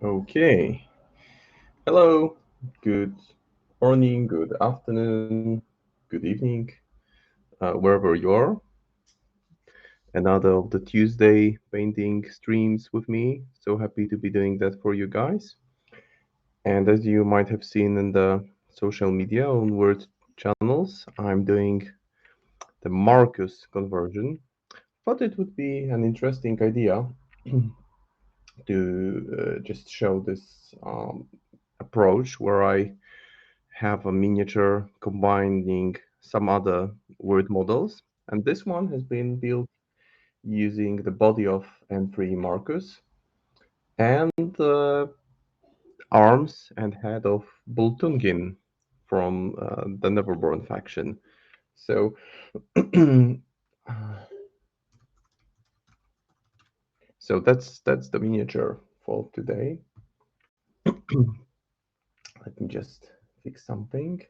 Okay. Hello. Good morning, good afternoon, good evening, wherever you are. Another of the Tuesday painting streams with me. So happy to be doing that for you guys. And as you might have seen in the social media on Word channels, I'm doing the Marcus conversion. Thought it would be an interesting idea to just show this approach where I have a miniature combining some other word models. And this one has been built using the body of M3 Marcus and the arms and head of Bultungin from the Neverborn faction. So, so that's the miniature for today. Let me just fix something.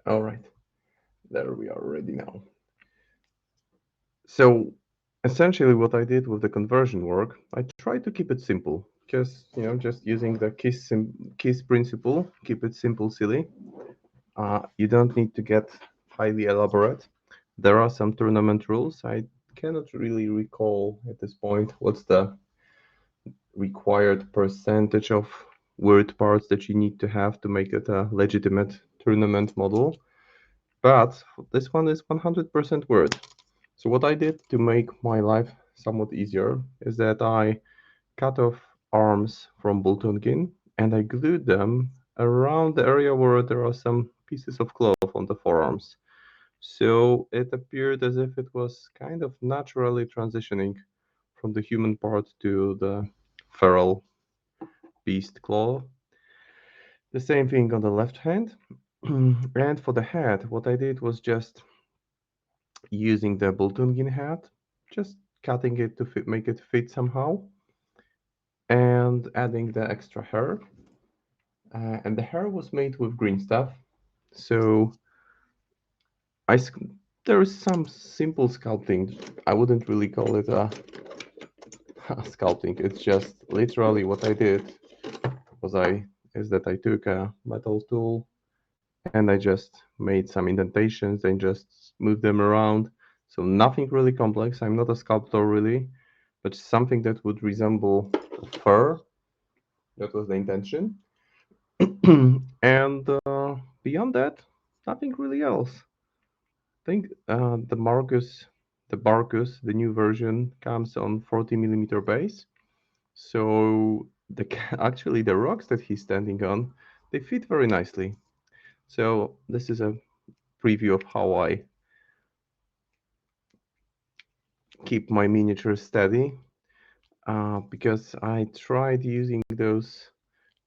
All right, there we are ready now. So essentially what I did with the conversion work, I tried to keep it simple. Just using the KISS principle, keep it simple, silly. You don't need to get highly elaborate. There are some tournament rules. I cannot really recall at this point what's the required percentage of word parts that you need to have to make it a legitimate tournament model. But this one is 100% word. So what I did to make my life somewhat easier is that I cut off arms from Boltongin and I glued them around the area where there are some pieces of cloth on the forearms. So it appeared as if it was kind of naturally transitioning from the human part to the feral beast claw. The same thing on the left hand. And for the head, what I did was just using the Boltungin hat, just cutting it to make it fit somehow, and adding the extra hair. And the hair was made with green stuff, so I there is some simple sculpting. I wouldn't really call it a, a sculpting. It's just literally what I did was I is that I took a metal tool and I just made some indentations and just moved them around. So nothing really complex. I'm not a sculptor really, but something that would resemble fur. That was the intention. And beyond that, nothing really else. I think the Barcus, the new version comes on 40mm base. So actually the rocks that he's standing on, they fit very nicely. So this is a preview of how I keep my miniatures steady. Because I tried using those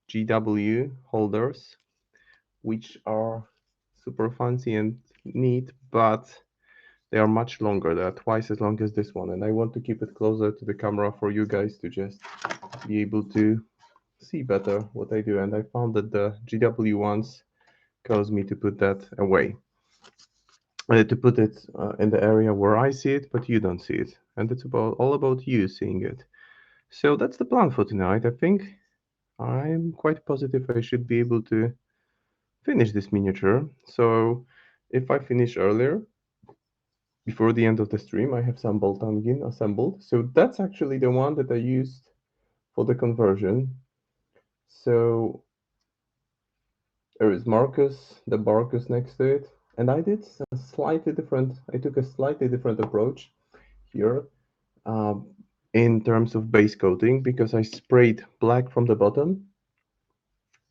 GW holders, which are super fancy and neat, but they are much longer. They are twice as long as this one, and I want to keep it closer to the camera for you guys to just be able to see better what I do. And I found that the GW ones cause me to put that away, to put it in the area where I see it, but you don't see it, and it's all about you seeing it. So that's the plan for tonight. I think I'm quite positive I should be able to finish this miniature. So if I finish earlier, before the end of the stream, I have some Boltangin assembled. So that's actually the one that I used for the conversion. So there is Marcus, the Barcus next to it. And I did I took a slightly different approach here um, in terms of base coating because I sprayed black from the bottom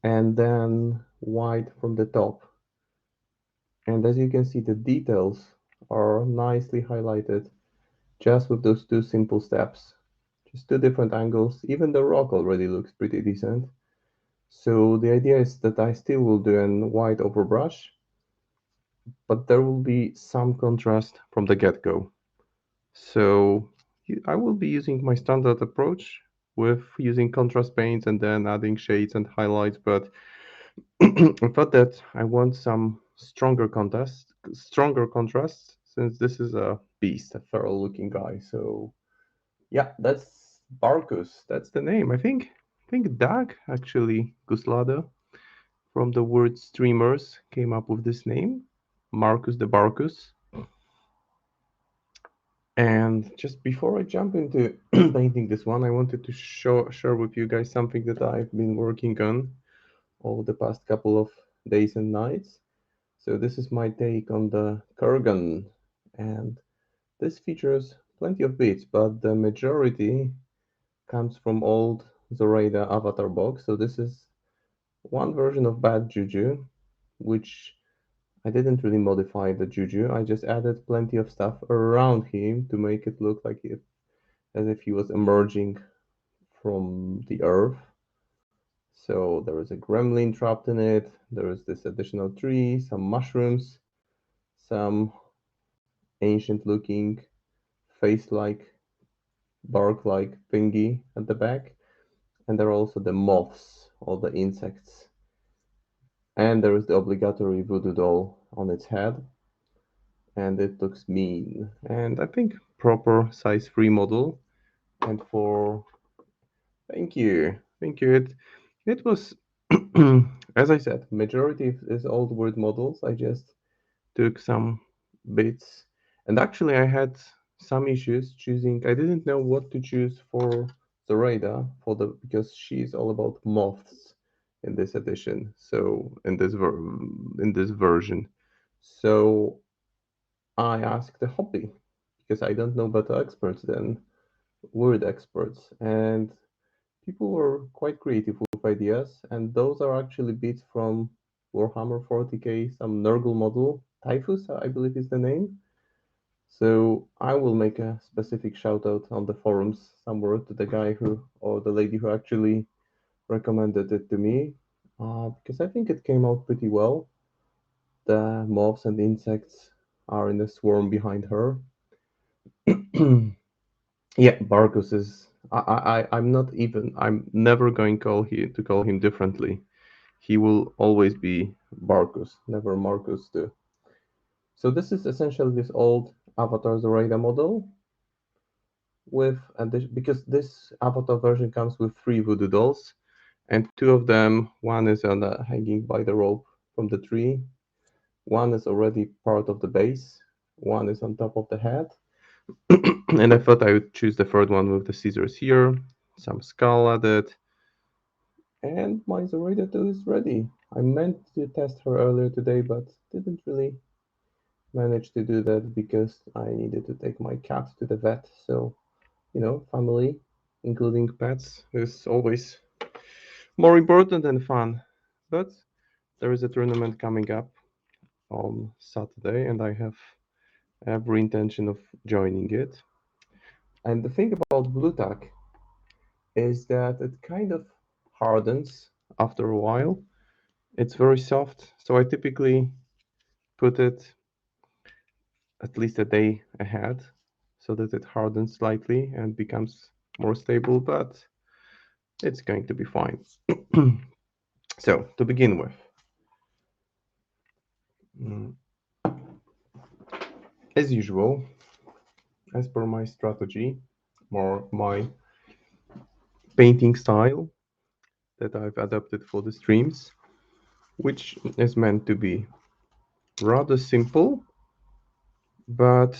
and then white from the top. And as you can see, the details are nicely highlighted just with those two simple steps. Just two different angles. Even the rock already looks pretty decent. So the idea is that I still will do an white overbrush, but there will be some contrast from the get-go. So I will be using my standard approach with using contrast paints and then adding shades and highlights, but I thought that I want some stronger contrast, since this is a beast, a feral looking guy. So yeah, that's Barkus. That's the name. I think Dag actually Guslada from the word streamers came up with this name, Marcus the Barkus. And just before I jump into painting this one, I wanted to share with you guys something that I've been working on over the past couple of days and nights. So this is my take on the Kurgan, and this features plenty of bits, but the majority comes from old Zoraida avatar box. So this is one version of Bad Juju, which I didn't really modify the Juju. I just added plenty of stuff around him to make it look like as if he was emerging from the earth. So there is a gremlin trapped in it. There is this additional tree, some mushrooms, some ancient looking face like, bark like thingy at the back. And there are also the moths or the insects. And there is the obligatory voodoo doll on its head. And it looks mean. And I think proper size 3 model. And for thank you. Thank you. It was as I said, majority is old word models. I just took some bits, and actually I had some issues choosing. I didn't know what to choose for Zoraida for the because she's all about moths in this edition. So in this version, so I asked the hobby because I don't know better experts than word experts, and people were quite creative with ideas, and those are actually bits from Warhammer 40k, some Nurgle model. Typhus, I believe is the name. So I will make a specific shout out on the forums somewhere to the guy who or the lady who actually recommended it to me, because I think it came out pretty well. The mobs and insects are in a swarm behind her. Yeah, Barkus is. I'm not even. I'm never going to call him differently. He will always be Barkus, never Marcus too. So this is essentially this old Avatar Zoraida model with because this Avatar version comes with 3 voodoo dolls, and 2 of them, one is hanging by the rope from the tree, one is already part of the base, one is on top of the head, and I thought I would choose the third one with the scissors here, some skull added, and my Zoraida 2 is ready. I meant to test her earlier today, but didn't really manage to do that because I needed to take my cat to the vet. So, family, including pets, is always more important than fun. But there is a tournament coming up on Saturday, and I have every intention of joining it. And the thing about blue tack is that it kind of hardens after a while. It's very soft, so I typically put it at least a day ahead so that it hardens slightly and becomes more stable, but it's going to be fine. So, to begin with, mm, as usual, as per my strategy, more my painting style that I've adapted for the streams, which is meant to be rather simple, but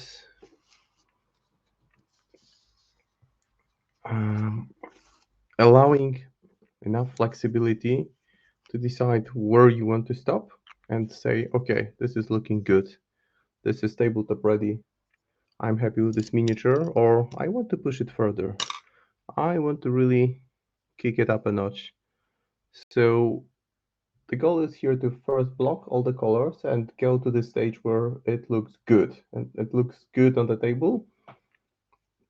um, allowing enough flexibility to decide where you want to stop and say, okay, this is looking good. This is tabletop ready. I'm happy with this miniature, or I want to push it further. I want to really kick it up a notch. So the goal is here to first block all the colors and go to the stage where it looks good. And it looks good on the table,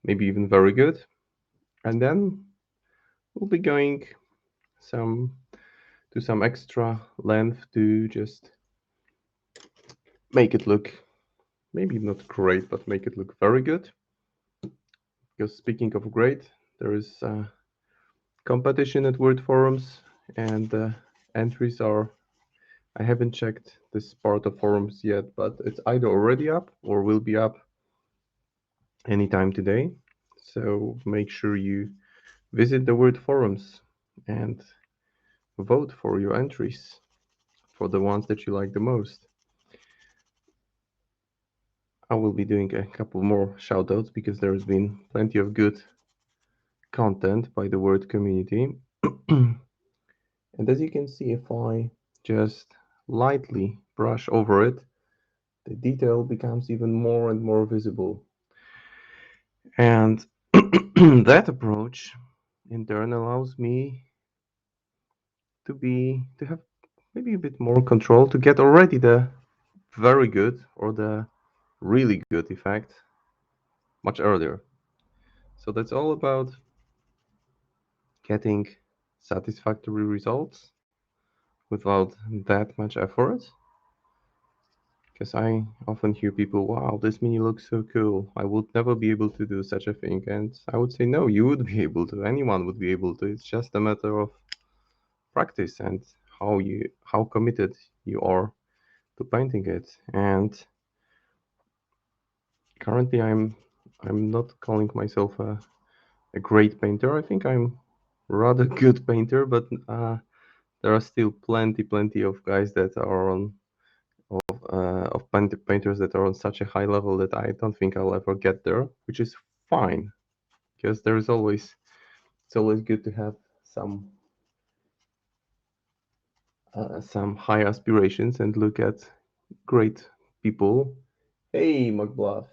maybe even very good. And then we'll be going some to some extra length to just make it look maybe not great, but make it look very good. Because speaking of great, there is competition at Word forums, and entries are I haven't checked this part of forums yet, but it's either already up or will be up anytime today. So make sure you visit the word forums and vote for your entries for the ones that you like the most. I will be doing a couple more shoutouts because there's been plenty of good content by the word community. And as you can see, if I just lightly brush over it, the detail becomes even more and more visible. And that approach in turn allows me to have maybe a bit more control to get already the very good or the really good effect much earlier. So that's all about getting satisfactory results without that much effort. Because I often hear people, wow, this mini looks so cool. I would never be able to do such a thing. And I would say, no, you would be able to. Anyone would be able to. It's just a matter of practice and how committed you are to painting it. And currently I'm not calling myself a great painter. I think I'm rather good painter, but there are still plenty of guys that are on painters that are on such a high level that I don't think I'll ever get there, which is fine because there is always it's always good to have some high aspirations and look at great people. Hey, McBluff.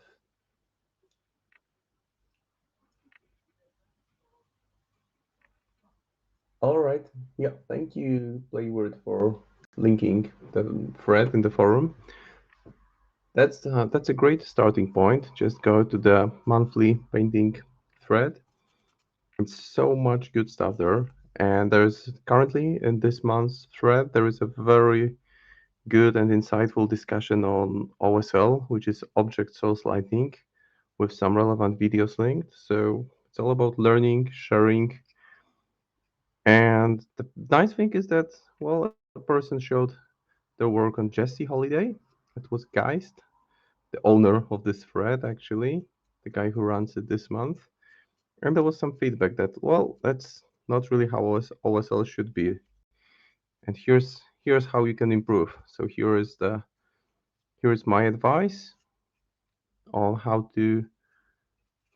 All right. Yeah. Thank you, Playword, for linking the thread in the forum. That's a great starting point. Just go to the monthly painting thread. It's so much good stuff there. And there's currently in this month's thread, there is a very good and insightful discussion on OSL, which is Object Source Lighting, with some relevant videos linked. So it's all about learning, sharing. And the nice thing is that, well, a person showed their work on Jesse Holiday. It was Geist, the owner of this thread, actually, the guy who runs it this month. And there was some feedback that, well, that's not really how OSL should be. And here's how you can improve. So here's my advice on how to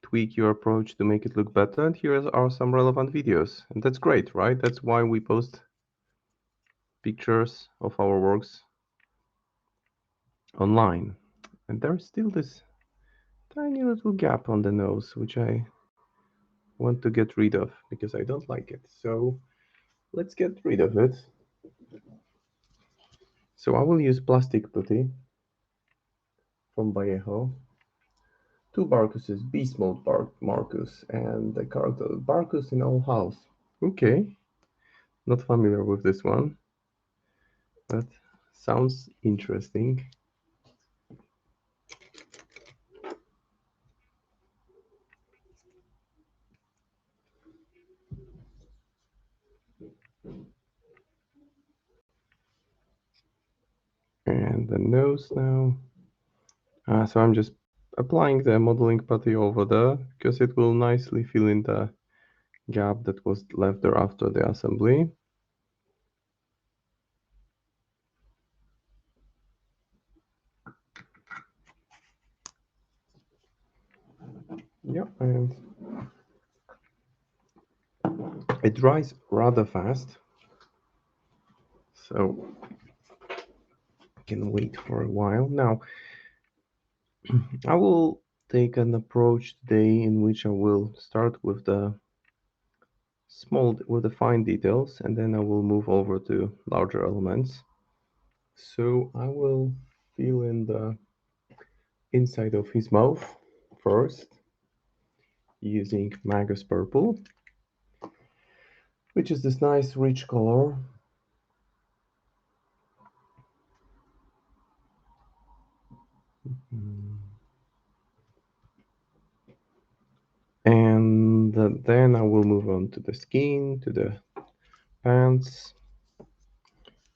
tweak your approach to make it look better. And here are some relevant videos. And that's great, right? That's why we post pictures of our works online. And there's still this tiny little gap on the nose, which I want to get rid of because I don't like it. So let's get rid of it. So I will use plastic putty from Vallejo. Two Barkuses, Beast Mode Marcus, and the character Barkus in our house. Okay, not familiar with this one, but sounds interesting. And the nose now. So I'm just applying the modeling putty over there because it will nicely fill in the gap that was left there after the assembly. Yeah, and it dries rather fast, so I can wait for a while. Now, I will take an approach today in which I will start with the fine details, and then I will move over to larger elements. So I will fill in the inside of his mouth first using Magus Purple, which is this nice rich color. And then I will move on to the skin, to the pants,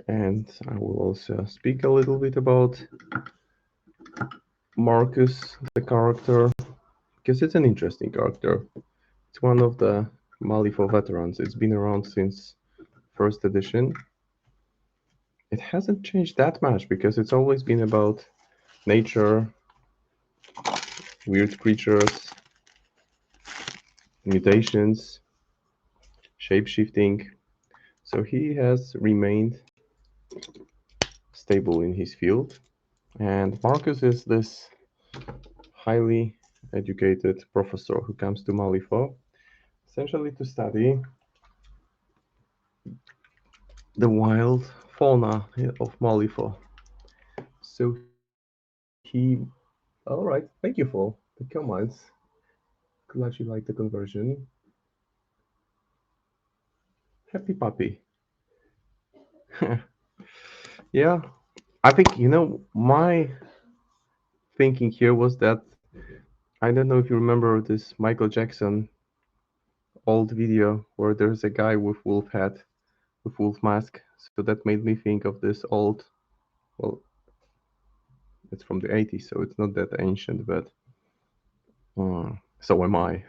And I will also speak a little bit about Marcus, the character, because it's an interesting character. It's one of the Malifaux veterans. It's been around since first edition. It hasn't changed that much because it's always been about nature, weird creatures, mutations, shape-shifting. So he has remained stable in his field. And Marcus is this highly educated professor who comes to Malifaux essentially to study the wild fauna of Malifaux. So he, all right, thank you for the comments. Glad you like the conversion. Happy puppy. Yeah, I think, my thinking here was that I don't know if you remember this Michael Jackson old video where there's a guy with wolf hat, with wolf mask. So that made me think of this old, well, it's from the 80s, so it's not that ancient, but so am I.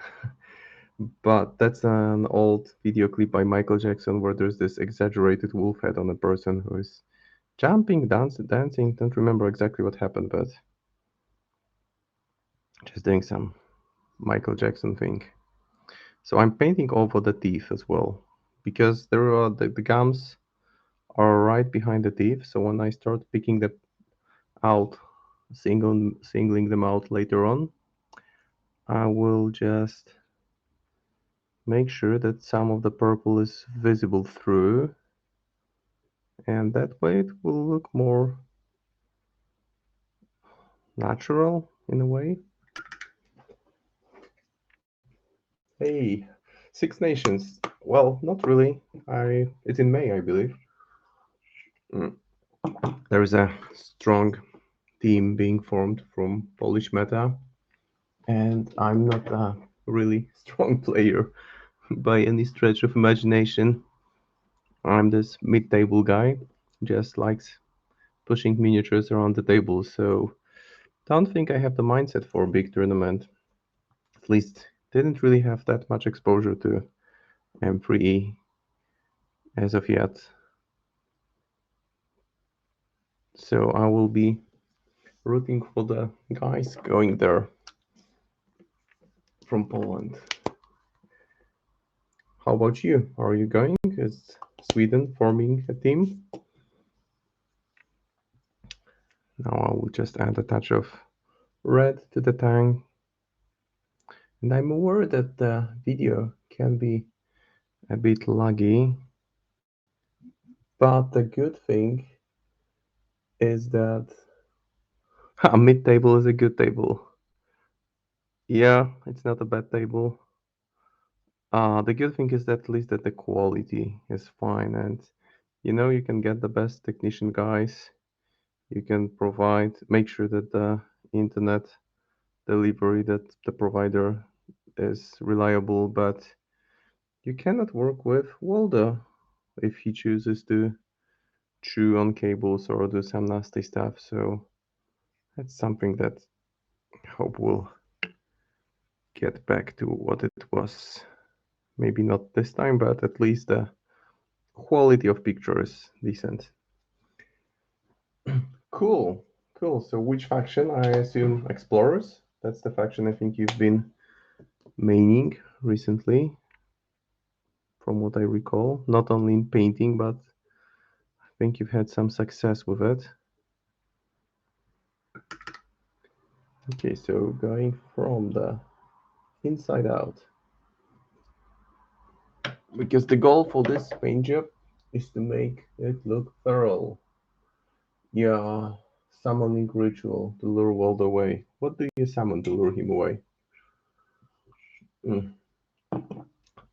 But that's an old video clip by Michael Jackson where there's this exaggerated wolf head on a person who is jumping, dancing. Don't remember exactly what happened, but just doing some Michael Jackson thing. So I'm painting over the teeth as well because there are the gums are right behind the teeth. So when I start picking them out, singling them out later on, I will just make sure that some of the purple is visible through, and that way it will look more natural in a way. Hey, Six Nations. Well, not really. It's in May, I believe. Mm. There is a strong team being formed from Polish meta, and I'm not a really strong player by any stretch of imagination. I'm this mid-table guy, just likes pushing miniatures around the table, so don't think I have the mindset for a big tournament. At least didn't really have that much exposure to M3E as of yet. So I will be rooting for the guys going there from Poland. How about you? Are you going? Is Sweden forming a team? Now I will just add a touch of red to the tang. And I'm aware that the video can be a bit laggy, but the good thing is that a mid table is a good table. Yeah, it's not a bad table. The good thing is that at least that the quality is fine, and you can get the best technician guys. You can make sure that the internet delivery that the provider is reliable, but you cannot work with Waldo if he chooses to chew on cables or do some nasty stuff. So that's something that I hope will get back to what it was. Maybe not this time, but at least the quality of picture is decent. Cool, cool. So which faction? I assume Explorers. That's the faction I think you've been maining recently, from what I recall. Not only in painting, but I think you've had some success with it. Okay, so going from the inside out. Because the goal for this paint job is to make it look thorough. Yeah, summoning ritual to lure Wald away. What do you summon to lure him away? Mm,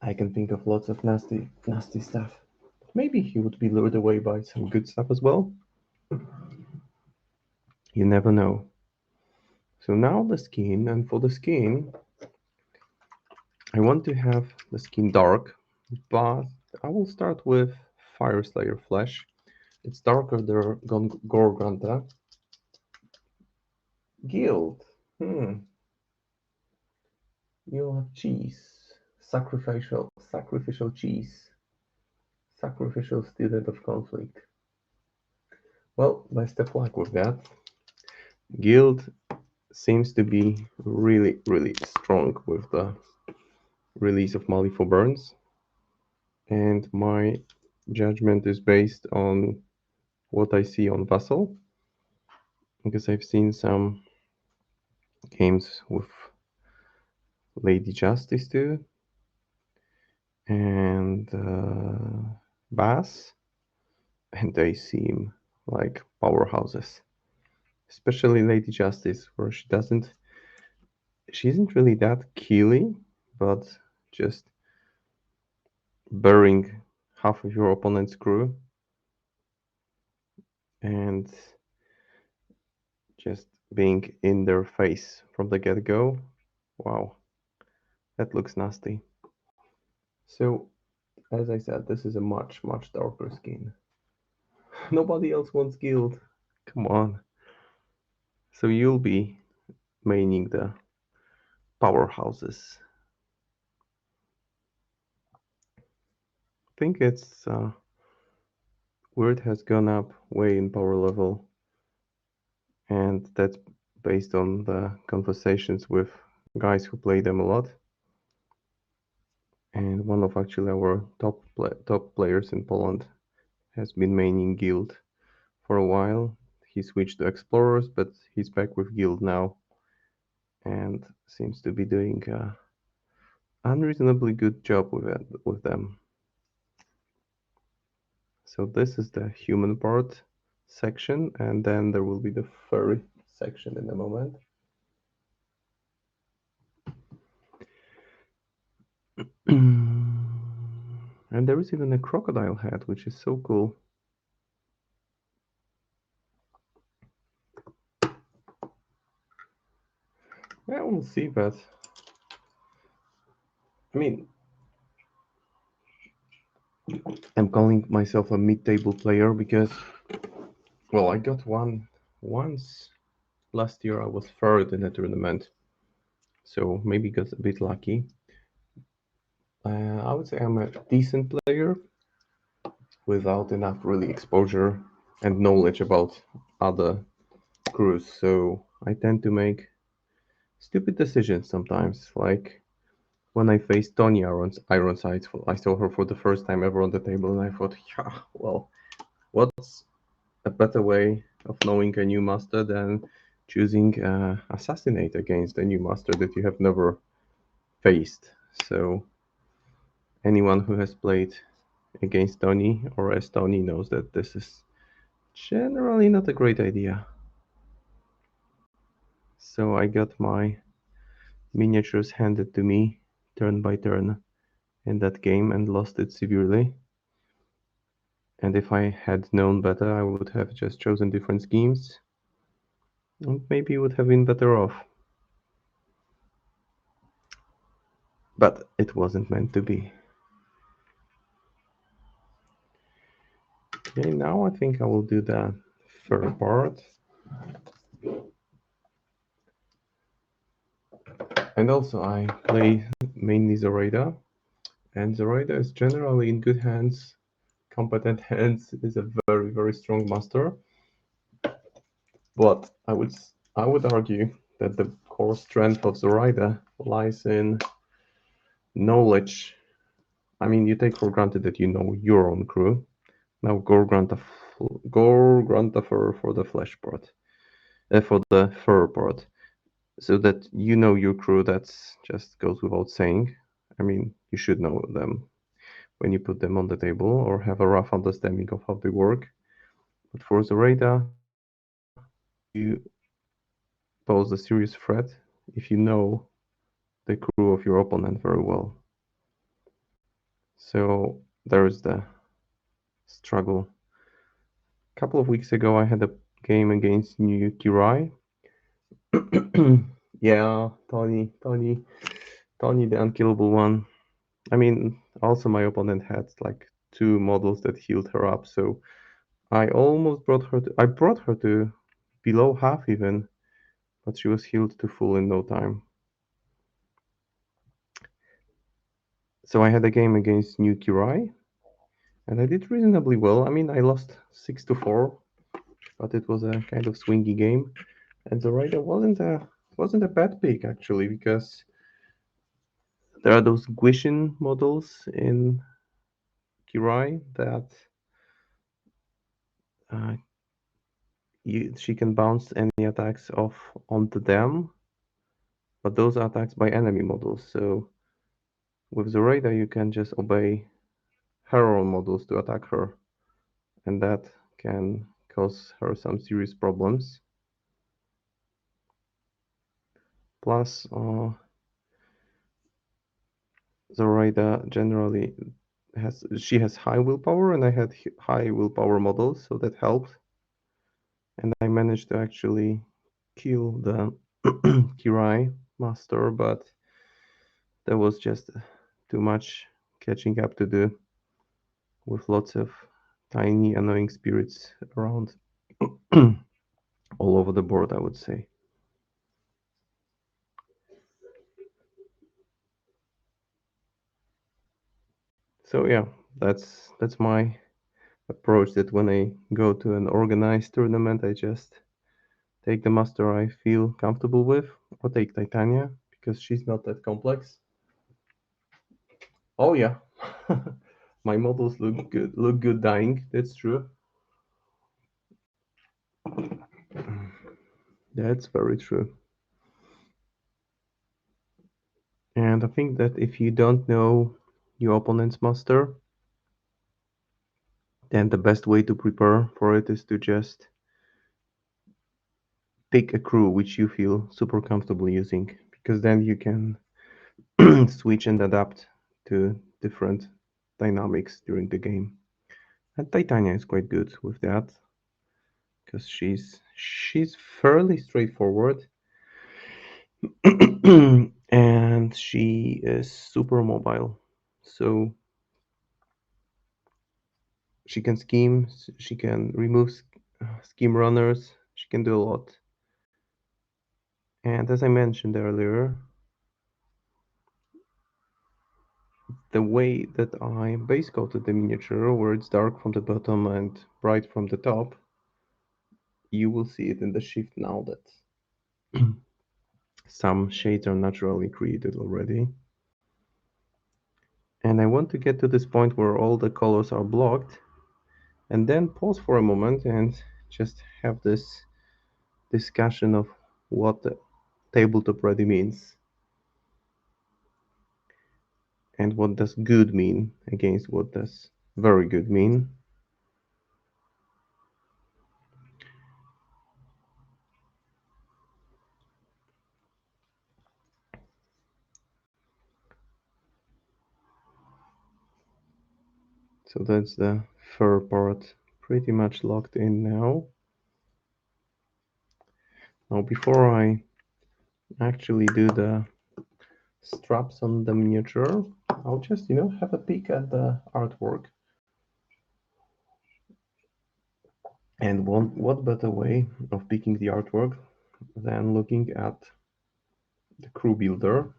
I can think of lots of nasty, nasty stuff. Maybe he would be lured away by some good stuff as well. You never know. So now the skin, and for the skin, I want to have the skin dark, but I will start with Fire Slayer flesh It's darker than Gorgranta. Guild. You'll have cheese. Sacrificial cheese. Sacrificial student of conflict. Well, best of luck with that. Guild seems to be really, really strong with the release of Mali for Burns. And my judgment is based on what I see on Vassal. Because I've seen some games with Lady Justice too. And Bass. And they seem like powerhouses. Especially Lady Justice, where she isn't really that killy, but just burying half of your opponent's crew and just being in their face from the get-go. Wow, that looks nasty. So, as I said, this is a much, much darker skin. Nobody else wants Guild. Come on. So you'll be maining the powerhouses. I think it's Word has gone up way in power level, and that's based on the conversations with guys who play them a lot. And one of actually our top players in Poland has been maining Guild for a while. He switched to Explorers, but he's back with Guild now, and seems to be doing a unreasonably good job with them. So this is the human part section, and then there will be the furry section in a moment. And there is even a crocodile head, which is so cool. Yeah, we'll see, but I mean, I'm calling myself a mid-table player because, well, I got one once last year. I was third in a tournament, so maybe got a bit lucky. I would say I'm a decent player without enough really exposure and knowledge about other crews, so I tend to make stupid decisions sometimes, like when I faced Tony Ironsides. I saw her for the first time ever on the table, and I thought, yeah, well, what's a better way of knowing a new master than choosing Assassinate against a new master that you have never faced? So anyone who has played against Tony or as Tony knows that this is generally not a great idea. So I got my miniatures handed to me turn by turn in that game and lost it severely. And if I had known better, I would have just chosen different schemes and maybe would have been better off. But it wasn't meant to be. Okay, now I think I will do the third part. And also I play mainly Zoraida. And Zoraida is generally in good hands, competent hands, is a very, very strong master. But I would argue that the core strength of Zoraida lies in knowledge. I mean, you take for granted that you know your own crew. Now Gorgrantha for the flesh part, for the fur part, so that you know your crew. That's just goes without saying. I mean, you should know them when you put them on the table or have a rough understanding of how they work. But for Zoraida, you pose a serious threat if you know the crew of your opponent very well. So there is the struggle. A couple of weeks ago, I had a game against New Kirai. Yeah, Tony, the unkillable one. I mean, also my opponent had like two models that healed her up, so I almost brought her to. I brought her to below half even, but she was healed to full in no time. So I had a game against New Kirai, and I did reasonably well. I mean, I lost 6-4, but it was a kind of swingy game. And Zoraida wasn't a bad pick actually, because there are those Guishin models in Kirai that uh, she can bounce any attacks off onto them, but those are attacks by enemy models. So with Zoraida, you can just obey her own models to attack her, and that can cause her some serious problems. Plus, Zoraida generally has high willpower, and I had high willpower models, so that helped. And I managed to actually kill the Kirai master, but there was just too much catching up to do with lots of tiny annoying spirits around all over the board, I would say. So yeah, that's my approach, that when I go to an organized tournament, I just take the master I feel comfortable with, or take Titania because she's not that complex. Oh yeah, my models look good dying. That's true. That's very true. And I think that if you don't know your opponent's master, then the best way to prepare for it is to just pick a crew which you feel super comfortable using, because then you can switch and adapt to different dynamics during the game. And Titania is quite good with that, because she's fairly straightforward, and she is super mobile. So she can scheme, she can remove scheme runners, she can do a lot. And as I mentioned earlier, the way that I base coated the miniature, where it's dark from the bottom and bright from the top, you will see it in the shift now that some shades are naturally created already. And I want to get to this point where all the colors are blocked, and then pause for a moment and just have this discussion of what the tabletop ready means, and what does good mean against what does very good mean. So that's the fur part pretty much locked in now. Now before I actually do the straps on the miniature, I'll just, have a peek at the artwork. And what better way of picking the artwork than looking at the crew builder?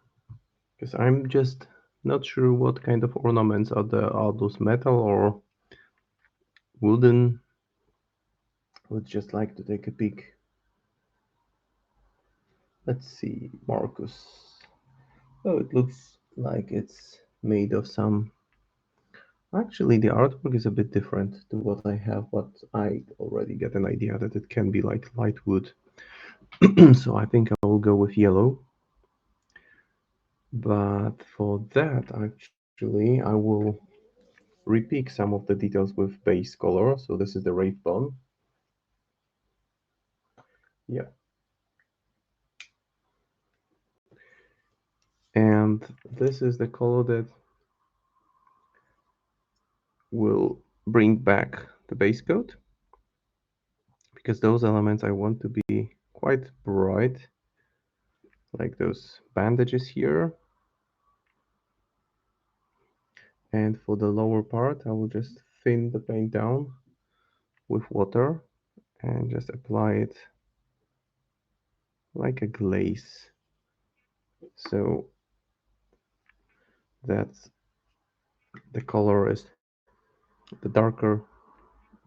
Because I'm just not sure what kind of ornaments are those metal or wooden. Would just like to take a peek. Let's see, Marcus. Oh, it looks like it's made of some. Actually, the artwork is a bit different to what I have, but I already get an idea that it can be like light wood. So I think I will go with yellow. But for that, actually, I will repick some of the details with base color. So this is the Wraith Bone. Yeah. And this is the color that will bring back the base coat, because those elements I want to be quite bright, like those bandages here. And for the lower part, I will just thin the paint down with water and just apply it like a glaze. So that the color is, the darker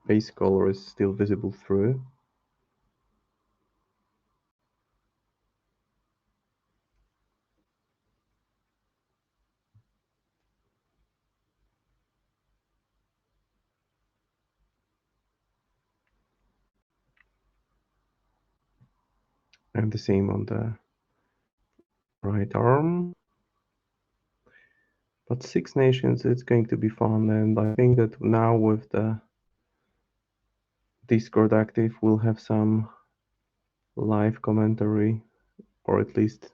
base color is still visible through. And the same on the right arm. But Six Nations, it's going to be fun, and I think that now with the Discord active, we'll have some live commentary, or at least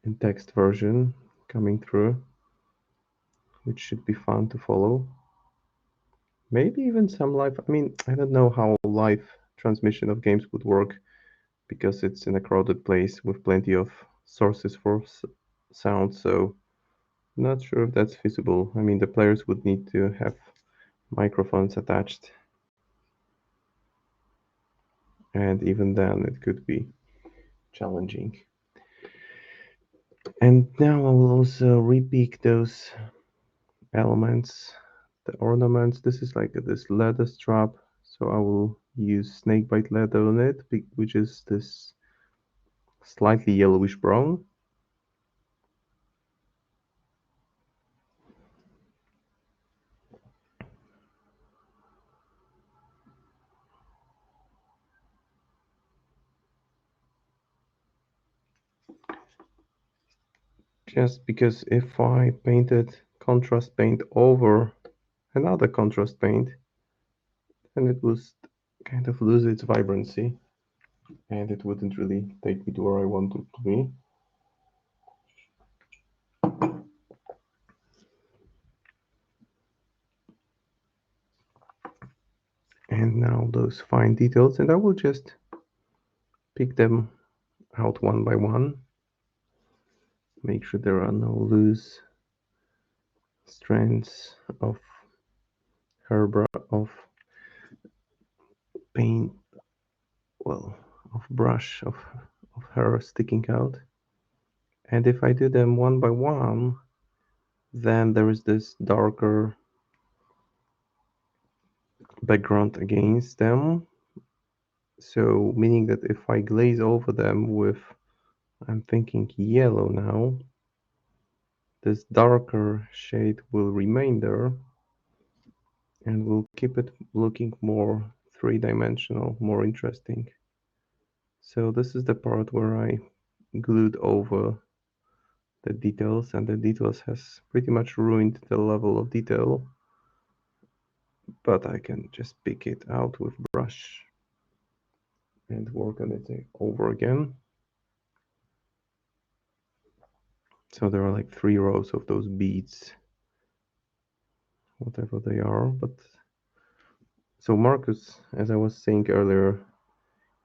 in text version, coming through, which should be fun to follow. Maybe even some live. I mean, I don't know how live transmission of games would work because it's in a crowded place with plenty of sources for sound, so not sure if that's feasible. I mean, the players would need to have microphones attached, and even then it could be challenging. And now I will also repick those elements, the ornaments. This is like this leather strap, so I will use snakebite leather on it, which is this slightly yellowish brown. Just because if I painted contrast paint over another contrast paint, then it would kind of lose its vibrancy and it wouldn't really take me to where I want it to be. And now those fine details, and I will just pick them out one by one. Make sure there are no loose strands of of paint, well, of brush of hair sticking out. And if I do them one by one, then there is this darker background against them. So meaning that if I glaze over them with, I'm thinking yellow now, this darker shade will remain there and will keep it looking more three-dimensional, more interesting. So this is the part where I glued over the details, and the details has pretty much ruined the level of detail, but I can just pick it out with brush and work on it over again. So there are like 3 rows of those beads, whatever they are. But so Marcus, as I was saying earlier,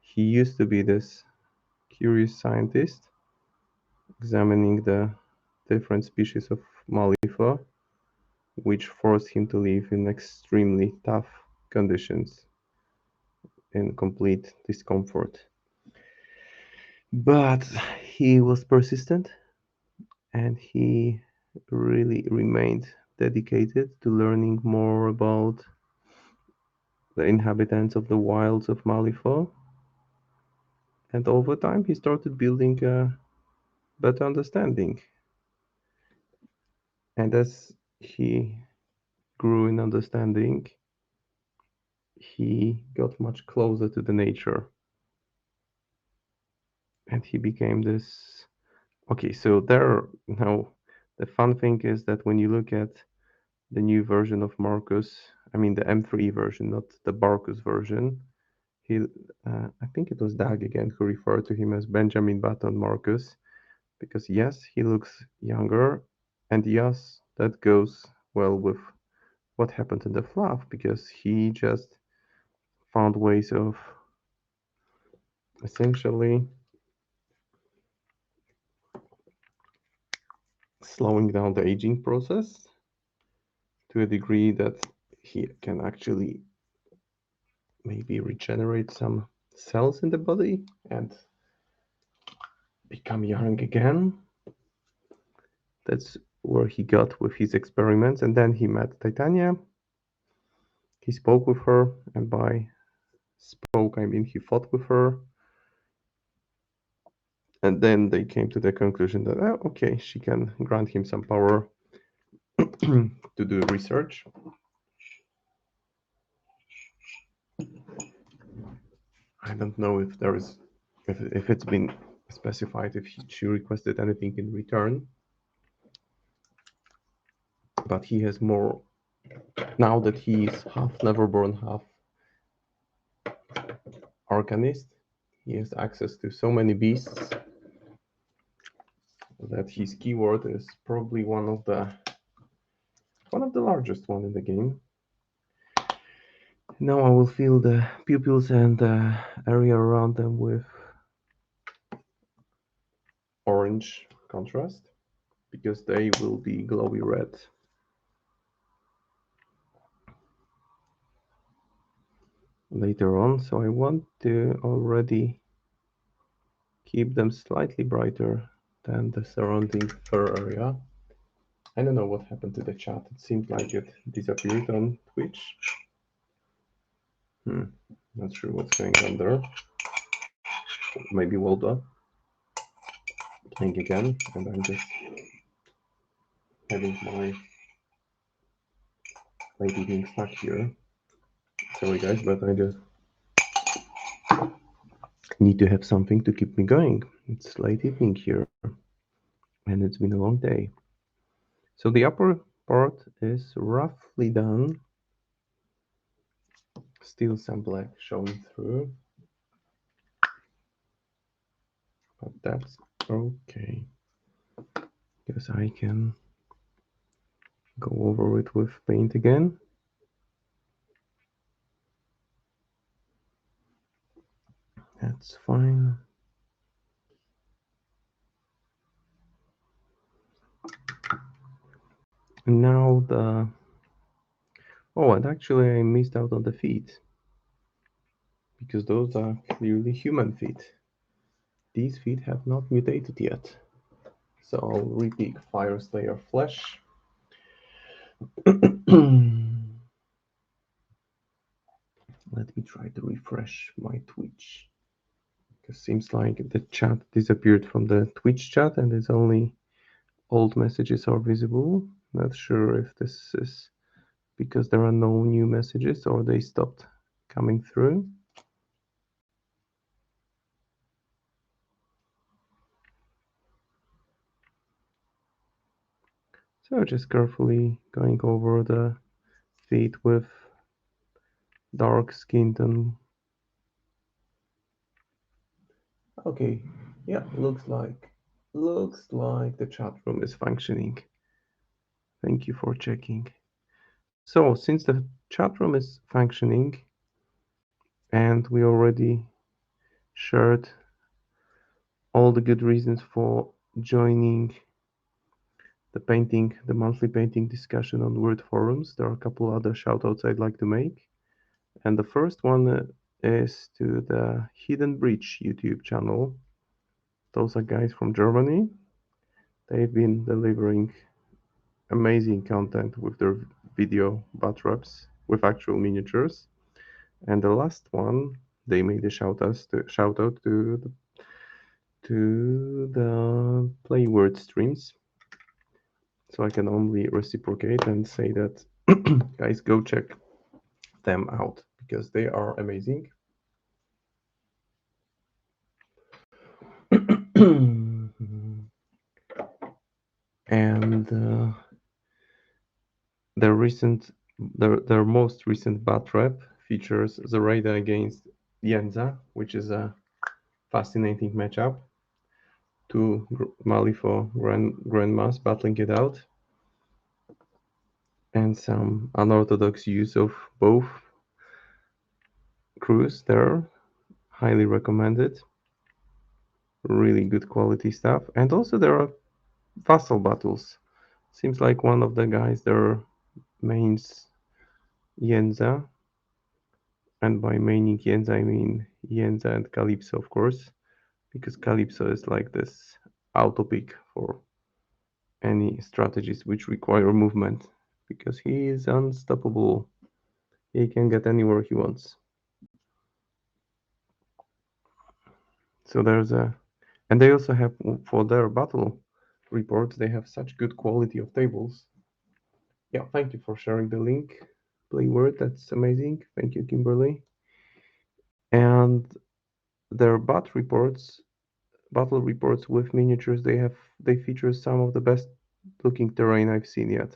he used to be this curious scientist examining the different species of Malifa, which forced him to live in extremely tough conditions in complete discomfort. But he was persistent and he really remained dedicated to learning more about the inhabitants of the wilds of Malifa. And over time, he started building a better understanding. And as he grew in understanding, he got much closer to the nature. And he became this. Okay, so there now, the fun thing is that when you look at the new version of Marcus, I mean the M3 version, not the Barcus version, he, I think it was Dag again who referred to him as Benjamin Button Marcus, because yes, he looks younger, and yes, that goes well with what happened in the fluff, because he just found ways of essentially slowing down the aging process to a degree that he can actually maybe regenerate some cells in the body and become young again. That's where he got with his experiments. And then he met Titania. He spoke with her, and by spoke, I mean he fought with her. And then they came to the conclusion that, oh, okay, she can grant him some power to do research. I don't know if there is, if it's been specified if she requested anything in return. But he has more, now that he's half Neverborn, half Arcanist, he has access to so many beasts that his keyword is probably one of the largest one in the game. Now I will fill the pupils and the area around them with orange contrast because they will be glowy red. Later on, so I want to already keep them slightly brighter than the surrounding fur area. I don't know what happened to the chat. It seemed like it disappeared on Twitch. Not sure what's going on there. Maybe Walda playing again, and I'm just having my lady being stuck here. Sorry guys, but I just need to have something to keep me going. It's late evening here, and it's been a long day. So the upper part is roughly done. Still some black showing through, but that's okay, because I can go over it with paint again. That's fine. And now the... Oh, and actually I missed out on the feet, because those are clearly human feet. These feet have not mutated yet. So I'll repeat Fire Slayer Flesh. Let me try to refresh my Twitch. Because seems like the chat disappeared from the Twitch chat and it's only old messages are visible. Not sure if this is because there are no new messages or they stopped coming through. So just carefully going over the feet with dark skin tone. Okay, yeah, looks like the chat room is functioning. Thank you for checking. So since the chat room is functioning and we already shared all the good reasons for joining the monthly painting discussion on Word forums, there are a couple other shoutouts I'd like to make. And the first one is to the Hidden Breach YouTube channel. Those are guys from Germany. They've been delivering amazing content with their video bat reps with actual miniatures. And the last one, they made a shout out to the Play Word streams. So I can only reciprocate and say that guys, go check them out because they are amazing. And their most recent bat rep features Zoraida against Yenza, which is a fascinating matchup. Two Malifaux grandmas battling it out, and some unorthodox use of both crews there. Highly recommended. Really good quality stuff. And also there are vassal battles. Seems like one of the guys, their mains, Yenza, And by maining Yenza, I mean Yenza and Calypso, of course, because Calypso is like this auto pick for any strategies which require movement, because he is unstoppable. He can get anywhere he wants. So there's a, and they also have for their battle reports, they have such good quality of tables. Yeah, thank you for sharing the link, Playword. That's amazing. Thank you, Kimberly. And their battle reports with miniatures, they feature some of the best looking terrain I've seen yet.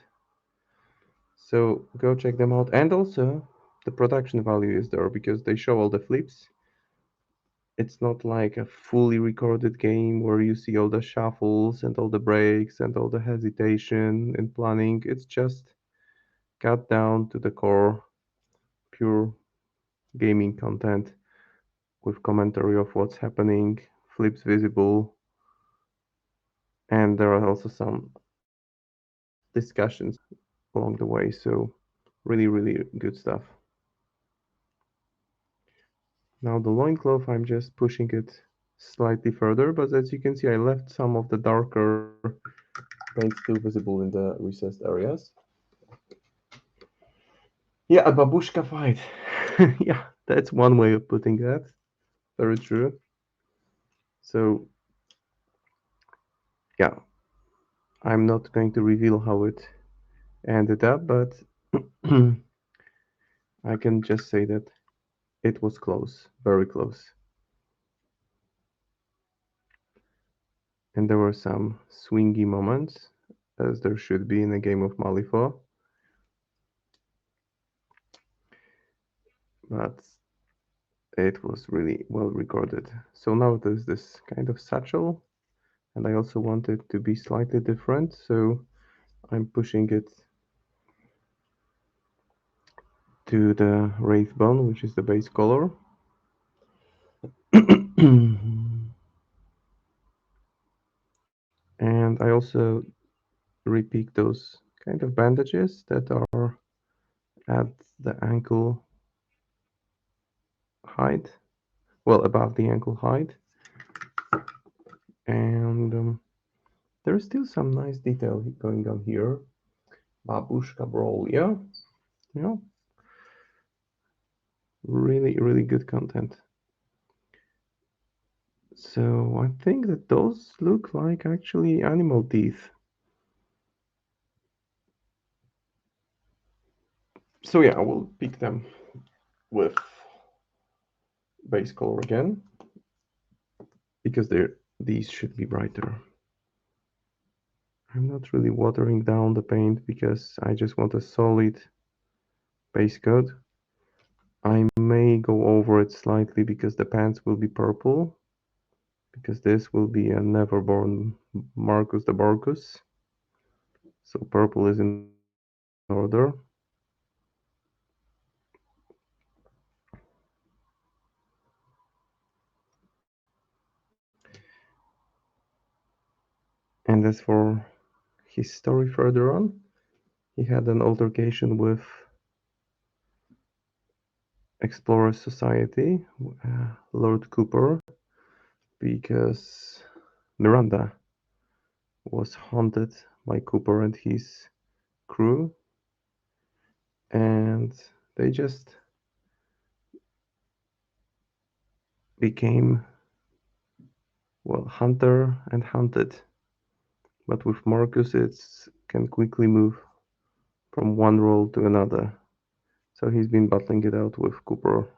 So go check them out. And also the production value is there because they show all the flips. It's not like a fully recorded game where you see all the shuffles and all the breaks and all the hesitation and planning. It's just cut down to the core, pure gaming content with commentary of what's happening, flips visible, and there are also some discussions along the way. So really, really good stuff. Now the loincloth, I'm just pushing it slightly further, but as you can see, I left some of the darker paint still visible in the recessed areas. Yeah, a babushka fight. Yeah, that's one way of putting that. Very true. So, yeah, I'm not going to reveal how it ended up, but I can just say that it was close, very close. And there were some swingy moments, as there should be in a game of Malifaux. But it was really well recorded. So now there's this kind of satchel, and I also want it to be slightly different, so I'm pushing it to the Wraith Bone, which is the base color. And I also repeat those kind of bandages that are at the ankle height, well, above the ankle height. And there's still some nice detail going on here. Babushka Brawl, yeah, yeah, really, really good content. So I think that those look like actually animal teeth. So yeah, I will pick them with base color again because these should be brighter. I'm not really watering down the paint because I just want a solid base coat. I may go over it slightly because the pants will be purple, because this will be a Neverborn Marcus the Barcus. So purple is in order. And as for his story further on, he had an altercation with Explorer Society, Lord Cooper, because Miranda was haunted by Cooper and his crew, and they just became, well, hunter and hunted. But with Marcus, it can quickly move from one role to another. So he's been battling it out with Cooper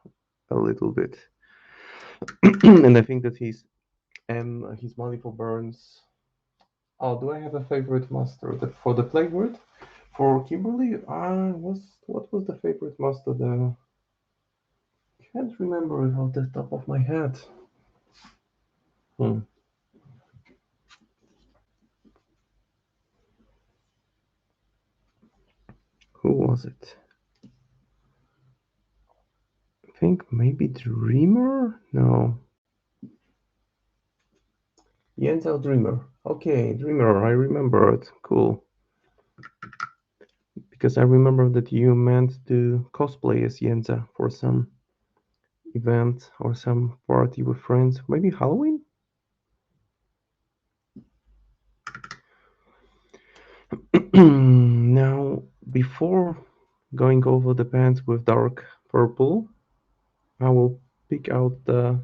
a little bit. And I think that his Malifaux burns. Oh, do I have a favorite master for the playword? For Kimberly, what was the favorite master? The can't remember it off the top of my head. Hmm. Who was it? I think maybe Dreamer? No. Yenzel Dreamer. Okay, Dreamer, I remember it. Cool. Because I remember that you meant to cosplay as Yenza for some event or some party with friends. Maybe Halloween? Now, before going over the pants with dark purple, I will pick out the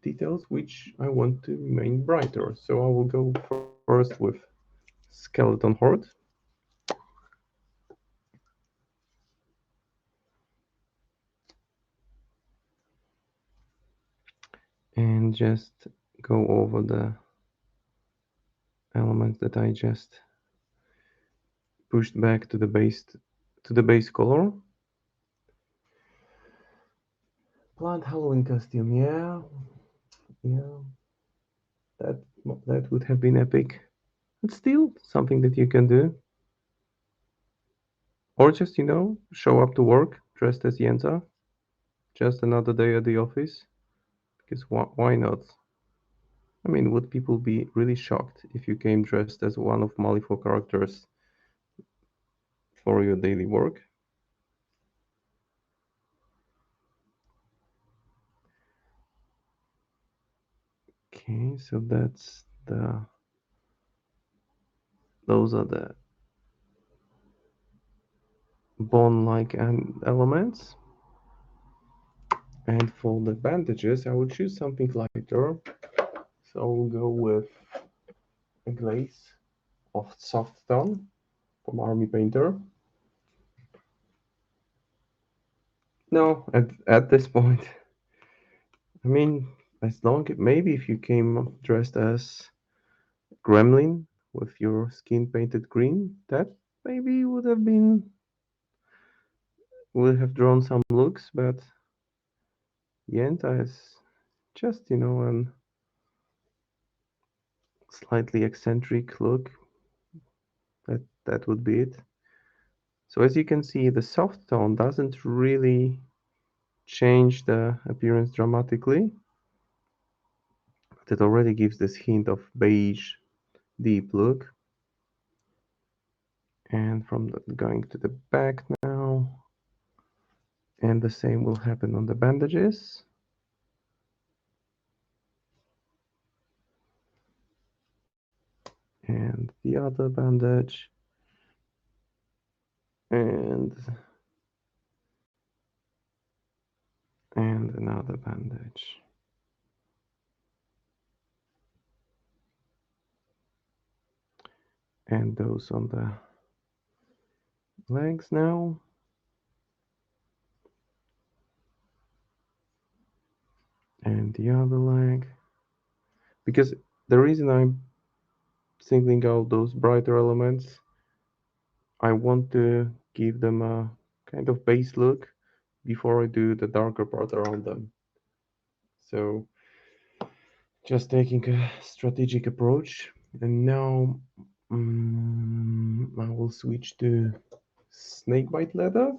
details which I want to remain brighter. So I will go first with Skeleton Horde. And just go over the elements that I just pushed back to the base color. Plant Halloween costume, yeah, that that would have been epic. It's still something that you can do, or just show up to work dressed as Yenta, just another day at the office. Because why not? I mean, would people be really shocked if you came dressed as one of Malifaux characters for your daily work? Okay, so those are the bone-like elements. And for the bandages, I will choose something lighter. So I will go with a glaze of soft tone from Army Painter. No, at this point, I mean, as long maybe if you came dressed as Gremlin with your skin painted green, that maybe would have drawn some looks, but Yenta is just an slightly eccentric look. That would be it. So as you can see, the soft tone doesn't really change the appearance dramatically, but it already gives this hint of beige, deep look. And going to the back now, and the same will happen on the bandages. And the other bandage. And another bandage. And those on the legs now. And the other leg. Because the reason I'm singling out those brighter elements, I want to give them a kind of base look before I do the darker part around them. So just taking a strategic approach. And now I will switch to snakebite leather.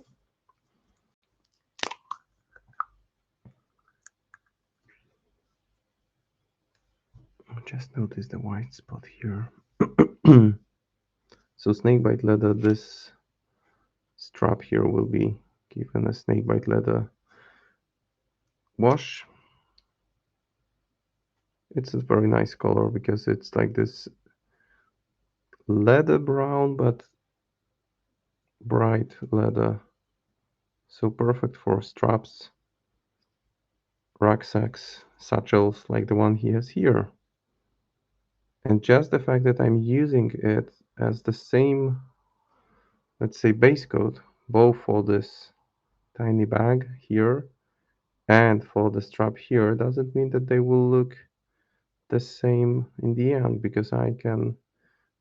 Just notice the white spot here. So snakebite leather, this strap here will be given a snakebite leather wash. It's a very nice color because it's like this leather brown but bright leather. So perfect for straps, rucksacks, satchels like the one he has here. And just the fact that I'm using it as the same, let's say, base coat, both for this tiny bag here and for the strap here, doesn't mean that they will look the same in the end, because I can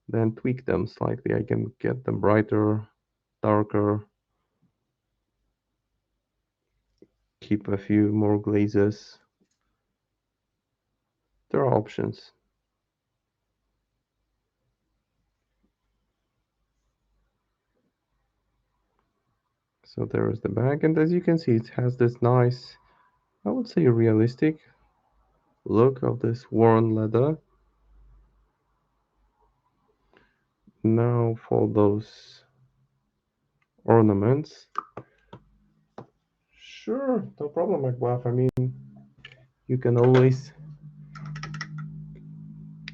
then tweak them slightly. I can get them brighter, darker, keep a few more glazes. There are options. So there is the bag, and as you can see, it has this nice, I would say, realistic look of this worn leather. Now for those ornaments. Sure, no problem, McBuff. I mean, you can always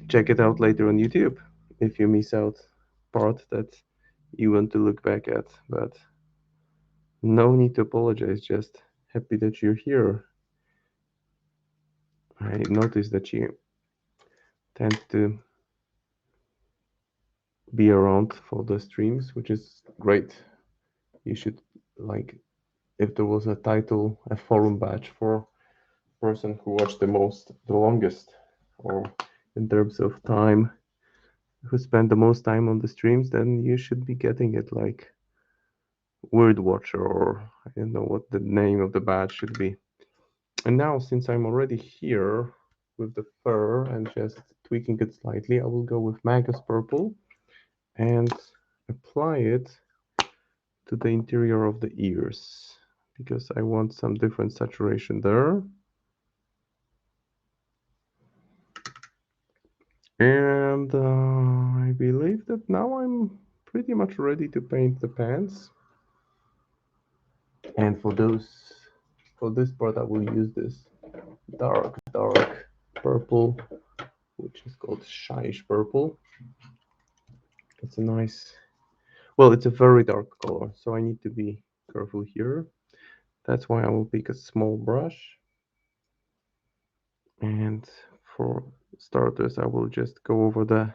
check it out later on YouTube if you miss out part that you want to look back at. But no need to apologize, just happy that you're here. I noticed that you tend to be around for the streams, which is great. You should, like, if there was a title, a forum badge for person who watched the longest, or in terms of time, who spent the most time on the streams, then you should be getting it, like Word Watcher, or I don't know what the name of the badge should be. And now, since I'm already here with the fur and just tweaking it slightly, I will go with Magus Purple and apply it to the interior of the ears, because I want some different saturation there. And I believe that now I'm pretty much ready to paint the pants. And for this part, I will use this dark purple, which is called shyish purple. It's a nice, well, it's a very dark color, so I need to be careful here. That's why I will pick a small brush. And for starters, I will just go over the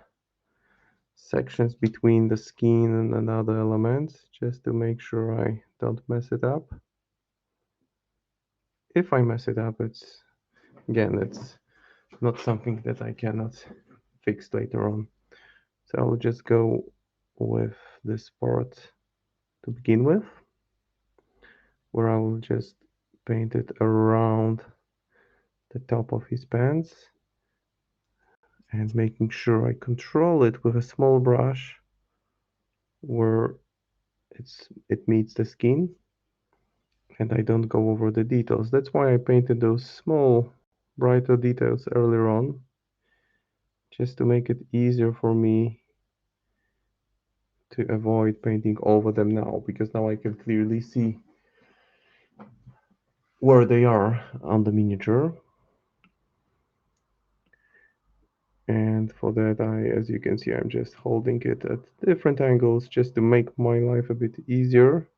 sections between the skin and another element, just to make sure I don't mess it up. If I mess it up, it's not something that I cannot fix later on. So I'll just go with this part to begin with, where I will just paint it around the top of his pants, and making sure I control it with a small brush where it meets the skin, and I don't go over the details. That's why I painted those small brighter details earlier on, just to make it easier for me to avoid painting over them now, because now I can clearly see where they are on the miniature. And for that, as you can see, I'm just holding it at different angles just to make my life a bit easier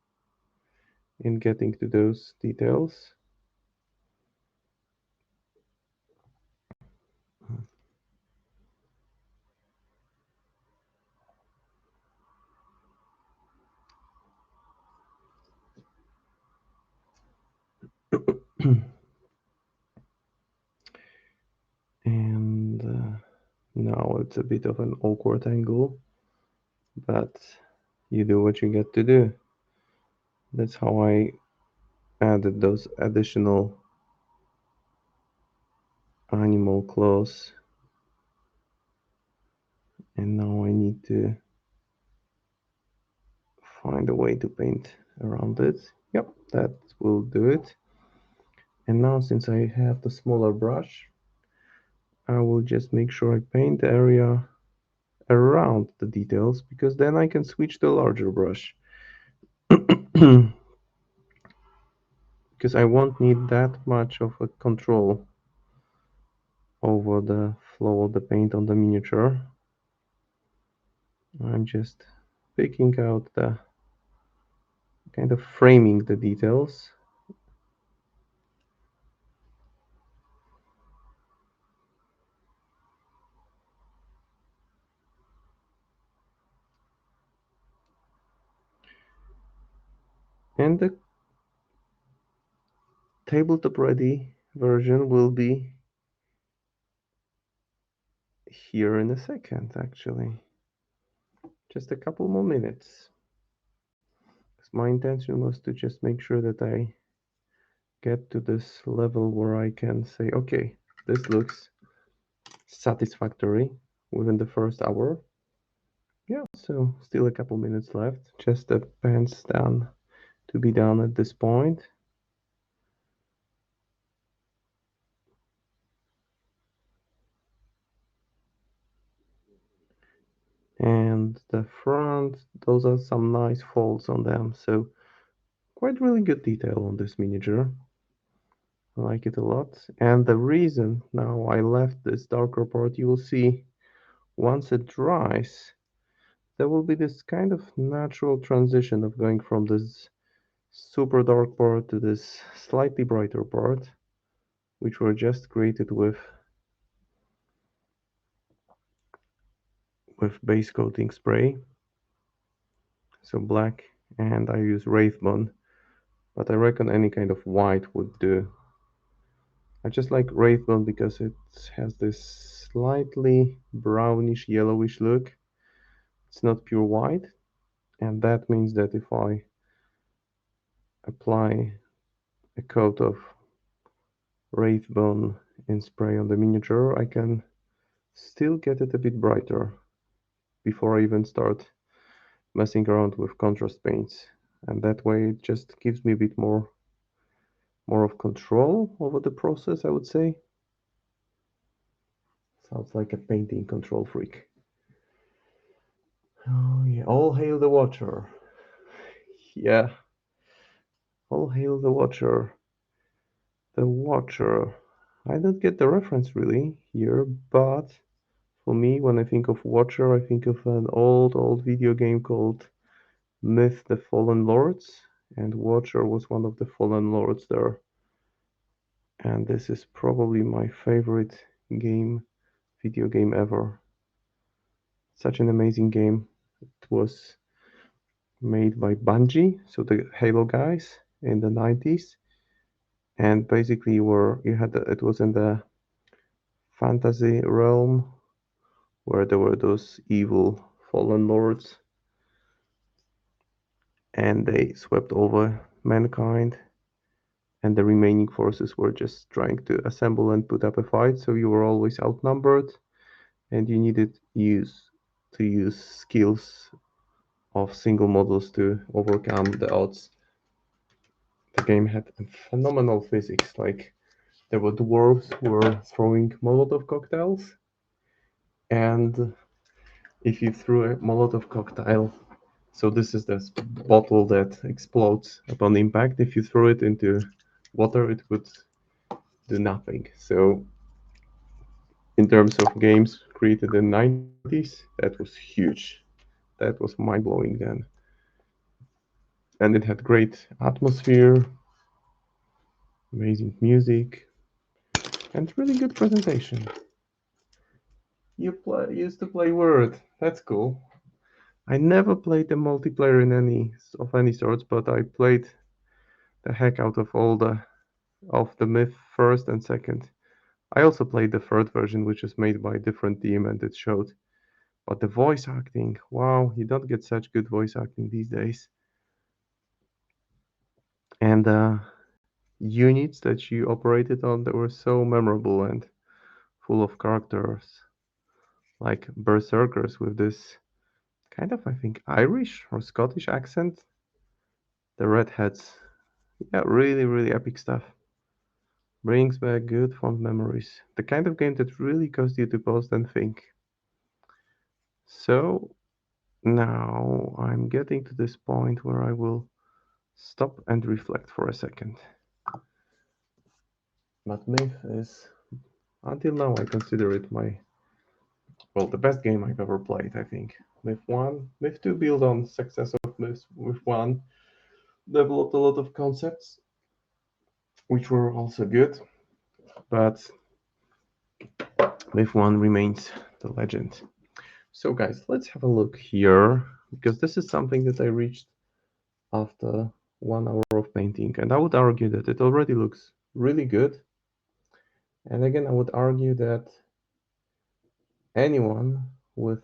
in getting to those details. And now it's a bit of an awkward angle, but you do what you get to do. That's how I added those additional animal claws. And now I need to find a way to paint around it. Yep, that will do it. And now, since I have the smaller brush, I will just make sure I paint the area around the details, because then I can switch to a larger brush. Because I won't need that much of a control over the flow of the paint on the miniature. I'm just picking out the kind of framing the details. And the tabletop ready version will be here in a second, actually. Just a couple more minutes. My intention was to just make sure that I get to this level where I can say, okay, this looks satisfactory within the first hour. Yeah, so still a couple minutes left. Just the pants done to be done at this point. And the front, those are some nice folds on them. So quite really good detail on this miniature. I like it a lot. And the reason now I left this darker part, you will see once it dries, there will be this kind of natural transition of going from this super dark part to this slightly brighter part, which were just created with base coating spray. So black, and I use Wraithbone, but I reckon any kind of white would do. I just like Wraithbone because it has this slightly brownish yellowish look. It's not pure white, and that means that if I apply a coat of Wraithbone in spray on the miniature, I can still get it a bit brighter before I even start messing around with contrast paints. And that way it just gives me a bit more of control over the process, I would say. Sounds like a painting control freak. Oh yeah, all hail the Watcher. Yeah, all hail the Watcher. The Watcher. I don't get the reference really here, but for me, when I think of Watcher, I think of an old video game called Myth the Fallen Lords, and Watcher was one of the Fallen Lords there. And this is probably my favorite video game ever. Such an amazing game. It was made by Bungie, so the Halo guys in the 90s. And basically it was in the fantasy realm where there were those evil fallen lords and they swept over mankind, and the remaining forces were just trying to assemble and put up a fight, so you were always outnumbered and you needed to use skills of single models to overcome the odds. The game had phenomenal physics, like there were dwarves who were throwing Molotov cocktails, and if you threw a Molotov cocktail, so this is this bottle that explodes upon impact. If you throw it into water, it would do nothing. So in terms of games created in the 90s, that was huge. That was mind-blowing then. And it had great atmosphere, amazing music, and really good presentation. Used to play Word. That's cool. I never played the multiplayer in any sorts, but I played the heck out of all of the Myth first and second. I also played the third version, which is made by a different team, and it showed. But the voice acting, wow, you don't get such good voice acting these days. And the units that you operated on, they were so memorable and full of characters, like berserkers with this kind of, I think, Irish or Scottish accent. The redheads, yeah, really, really epic stuff. Brings back good fond memories. The kind of game that really caused you to pause and think. So now I'm getting to this point where I will stop and reflect for a second. But Myth is, until now, I consider it the best game I've ever played, I think. Myth 1, Myth 2 built on success of Myth 1, developed a lot of concepts, which were also good, but Myth 1 remains the legend. So guys, let's have a look here, because this is something that I reached after 1 hour of painting, and I would argue that it already looks really good. And again, I would argue that anyone with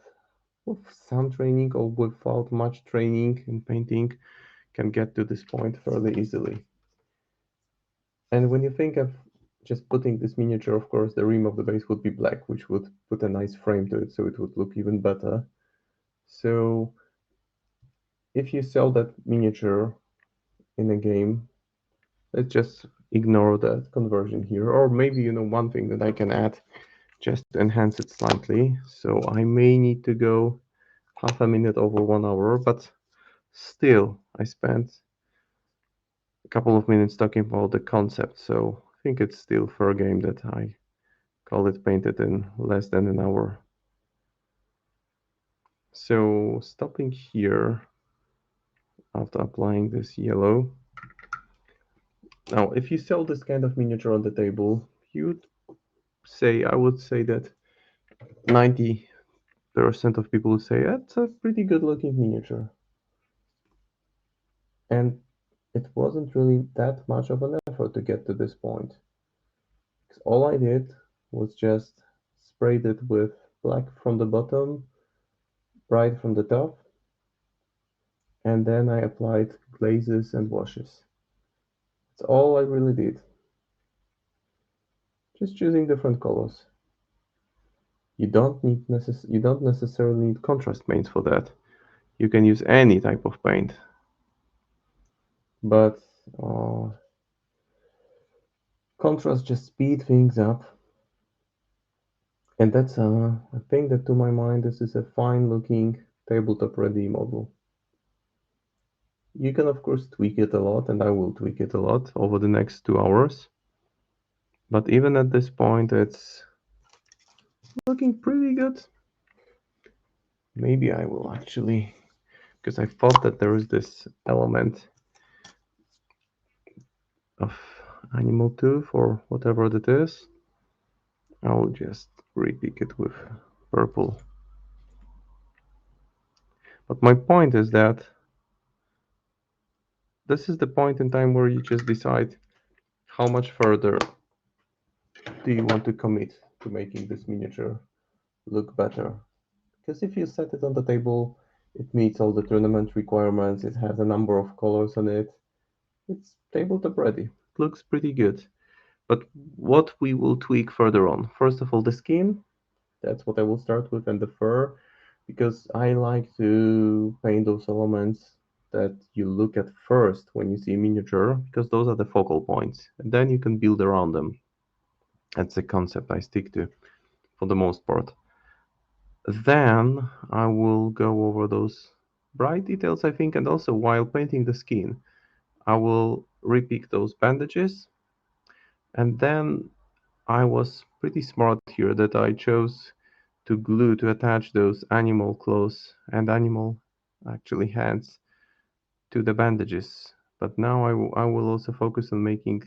some training or without much training in painting can get to this point fairly easily. And when you think of just putting this miniature, of course, the rim of the base would be black, which would put a nice frame to it, so it would look even better. So if you sell that miniature in a game, let's just ignore that conversion here. Or maybe, one thing that I can add just to enhance it slightly. So I may need to go half a minute over 1 hour, but still I spent couple of minutes talking about the concept, so I think it's still fair game that I call it painted in less than an hour. So stopping here after applying this yellow. Now, if you sell this kind of miniature on the table, I would say that 90% of people would say that's a pretty good looking miniature. And it wasn't really that much of an effort to get to this point. Because all I did was just sprayed it with black from the bottom, bright from the top, and then I applied glazes and washes. That's all I really did. Just choosing different colors. You don't necessarily need contrast paints for that. You can use any type of paint. But contrast just speed things up. And that's I think that to my mind this is a fine looking tabletop ready model. You can of course tweak it a lot, and I will tweak it a lot over the next 2 hours. But even at this point it's looking pretty good. Maybe I will actually, because I thought that there is this element of animal tooth or whatever that is. I will just repick it with purple. But my point is that this is the point in time where you just decide how much further do you want to commit to making this miniature look better. Because if you set it on the table, it meets all the tournament requirements, it has a number of colors on it, it's tabletop ready. It looks pretty good. But what we will tweak further on, first of all, the skin, that's what I will start with, and the fur, because I like to paint those elements that you look at first when you see a miniature, because those are the focal points, and then you can build around them. That's the concept I stick to for the most part. Then I will go over those bright details, I think, and also while painting the skin, I will repick those bandages. And then I was pretty smart here that I chose to glue to attach those animal claws and animal actually hands to the bandages. But now I will also focus on making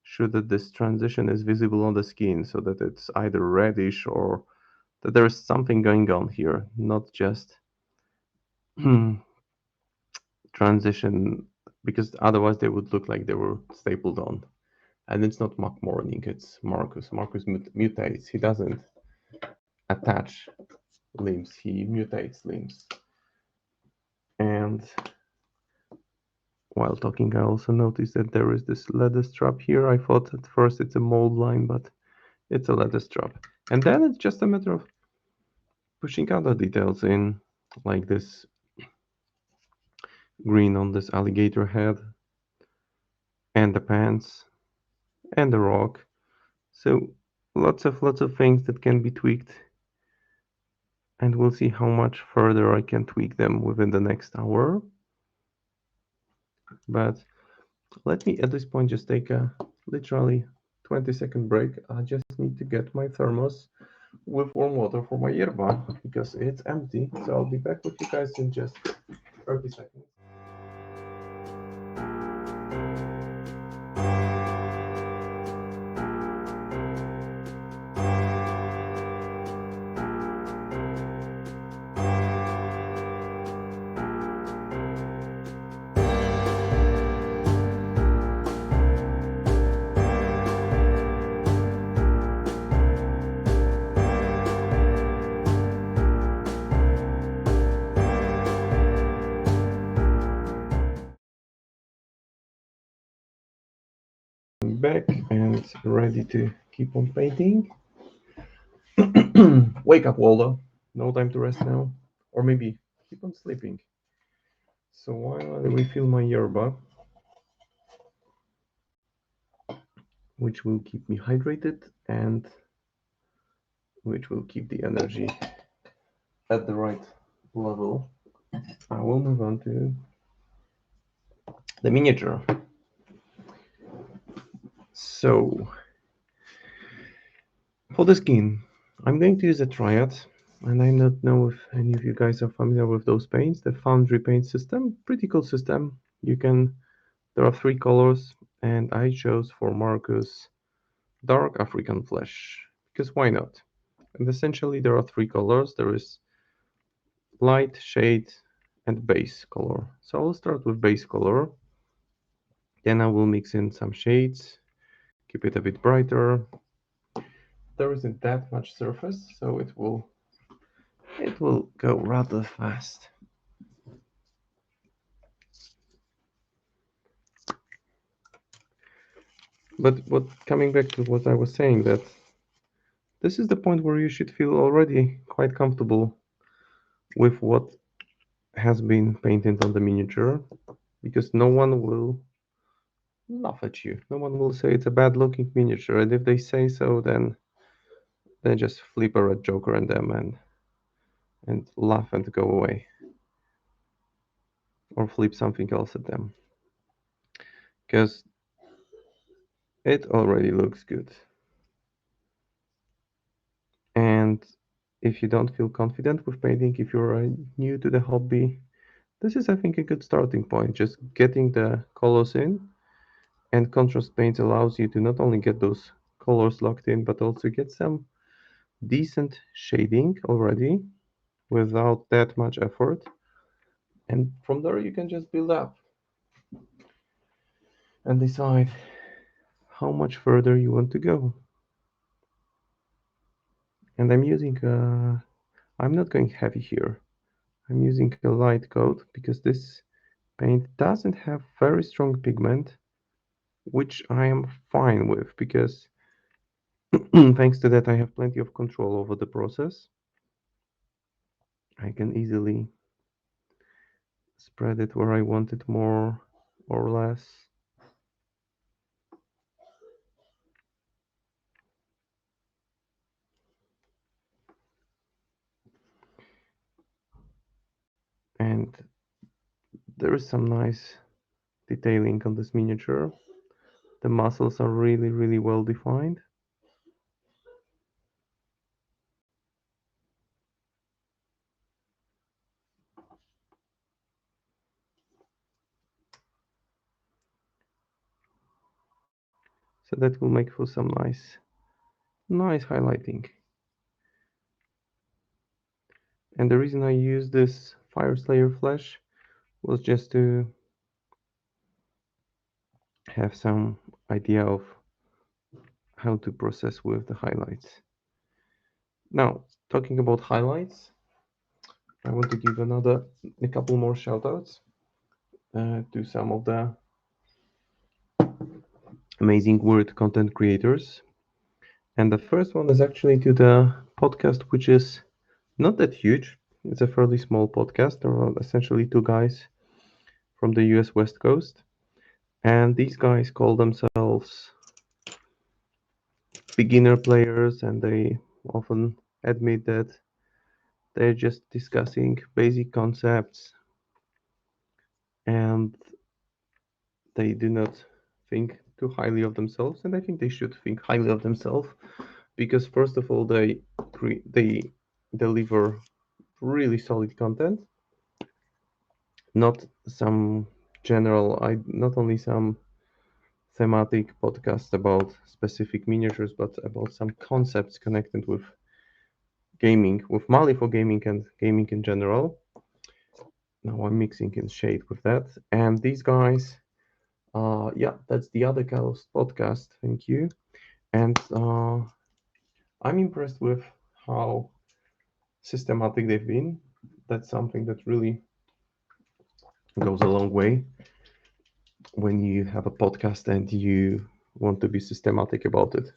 sure that this transition is visible on the skin so that it's either reddish or that there is something going on here, not just transition, because otherwise they would look like they were stapled on. And it's not Mock Morning, it's Marcus. Marcus mutates. He doesn't attach limbs, he mutates limbs. And while talking, I also noticed that there is this leather strap here. I thought at first it's a mold line, but it's a leather strap. And then it's just a matter of pushing other details in, like this green on this alligator head, and the pants, and the rock. So lots of things that can be tweaked, and we'll see how much further I can tweak them within the next hour. But let me at this point just take a literally 20-second break. I just need to get my thermos with warm water for my yerba because it's empty. So I'll be back with you guys in just 30 seconds. Back and ready to keep on painting. Wake up, Waldo. No time to rest now. Or maybe keep on sleeping. So while I refill my yerba, which will keep me hydrated and which will keep the energy at the right level, I will move on to the miniature. So, for the skin, I'm going to use a triad, and I don't know if any of you guys are familiar with those paints. The Foundry paint system, pretty cool system. There are three colors, and I chose for Marcus dark African flesh because why not? And essentially, there are three colors. There is light, shade, and base color. So I'll start with base color. Then I will mix in some shades, keep it a bit brighter. There isn't that much surface, so it will go rather fast. But coming back to what I was saying, that this is the point where you should feel already quite comfortable with what has been painted on the miniature, because no one will laugh at you. No one will say it's a bad looking miniature, and if they say so, then just flip a red joker at them and laugh and go away, or flip something else at them, because it already looks good. And if you don't feel confident with painting, if you're new to the hobby, this is, I think, a good starting point. Just getting the colors in, and contrast paint allows you to not only get those colors locked in, but also get some decent shading already without that much effort. And from there, you can just build up and decide how much further you want to go. And I'm not going heavy here. I'm using a light coat because this paint doesn't have very strong pigment, which I am fine with because thanks to that I have plenty of control over the process. I can easily spread it where I want it more or less. And there is some nice detailing on this miniature. The muscles are really, really well defined. So that will make for some nice highlighting. And the reason I use this Fire Slayer flesh was just to have some idea of how to process with the highlights. Now, talking about highlights, I want to give a couple more shoutouts to some of the amazing word content creators. And the first one is actually to the podcast, which is not that huge. It's a fairly small podcast. There are essentially two guys from the US West Coast. And these guys call themselves beginner players, and they often admit that they're just discussing basic concepts and they do not think too highly of themselves. And I think they should think highly of themselves because, first of all, they deliver really solid content, not some not only some thematic podcast about specific miniatures, but about some concepts connected with gaming, with Mali for gaming and gaming in general. Now I'm mixing in shade with that. And these guys, yeah, that's the Other Coast podcast. Thank you. And I'm impressed with how systematic they've been. That's something that really goes a long way when you have a podcast and you want to be systematic about it.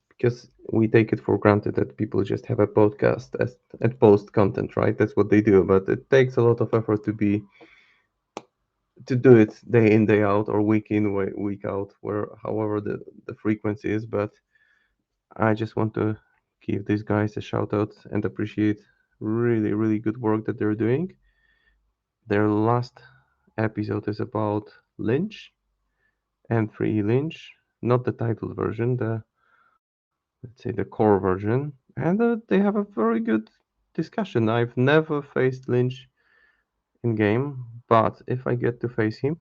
Because we take it for granted that people just have a podcast and post content, right? That's what they do. But it takes a lot of effort to do it day in day out or week in week out, where however the frequency is. But I just want to give these guys a shout out and appreciate really really good work that they're doing. Their last episode is about Lynch and 3 Lynch. not the titled version, the let's say the core version, and they have a very good discussion. I've never faced Lynch in game, but if I get to face him,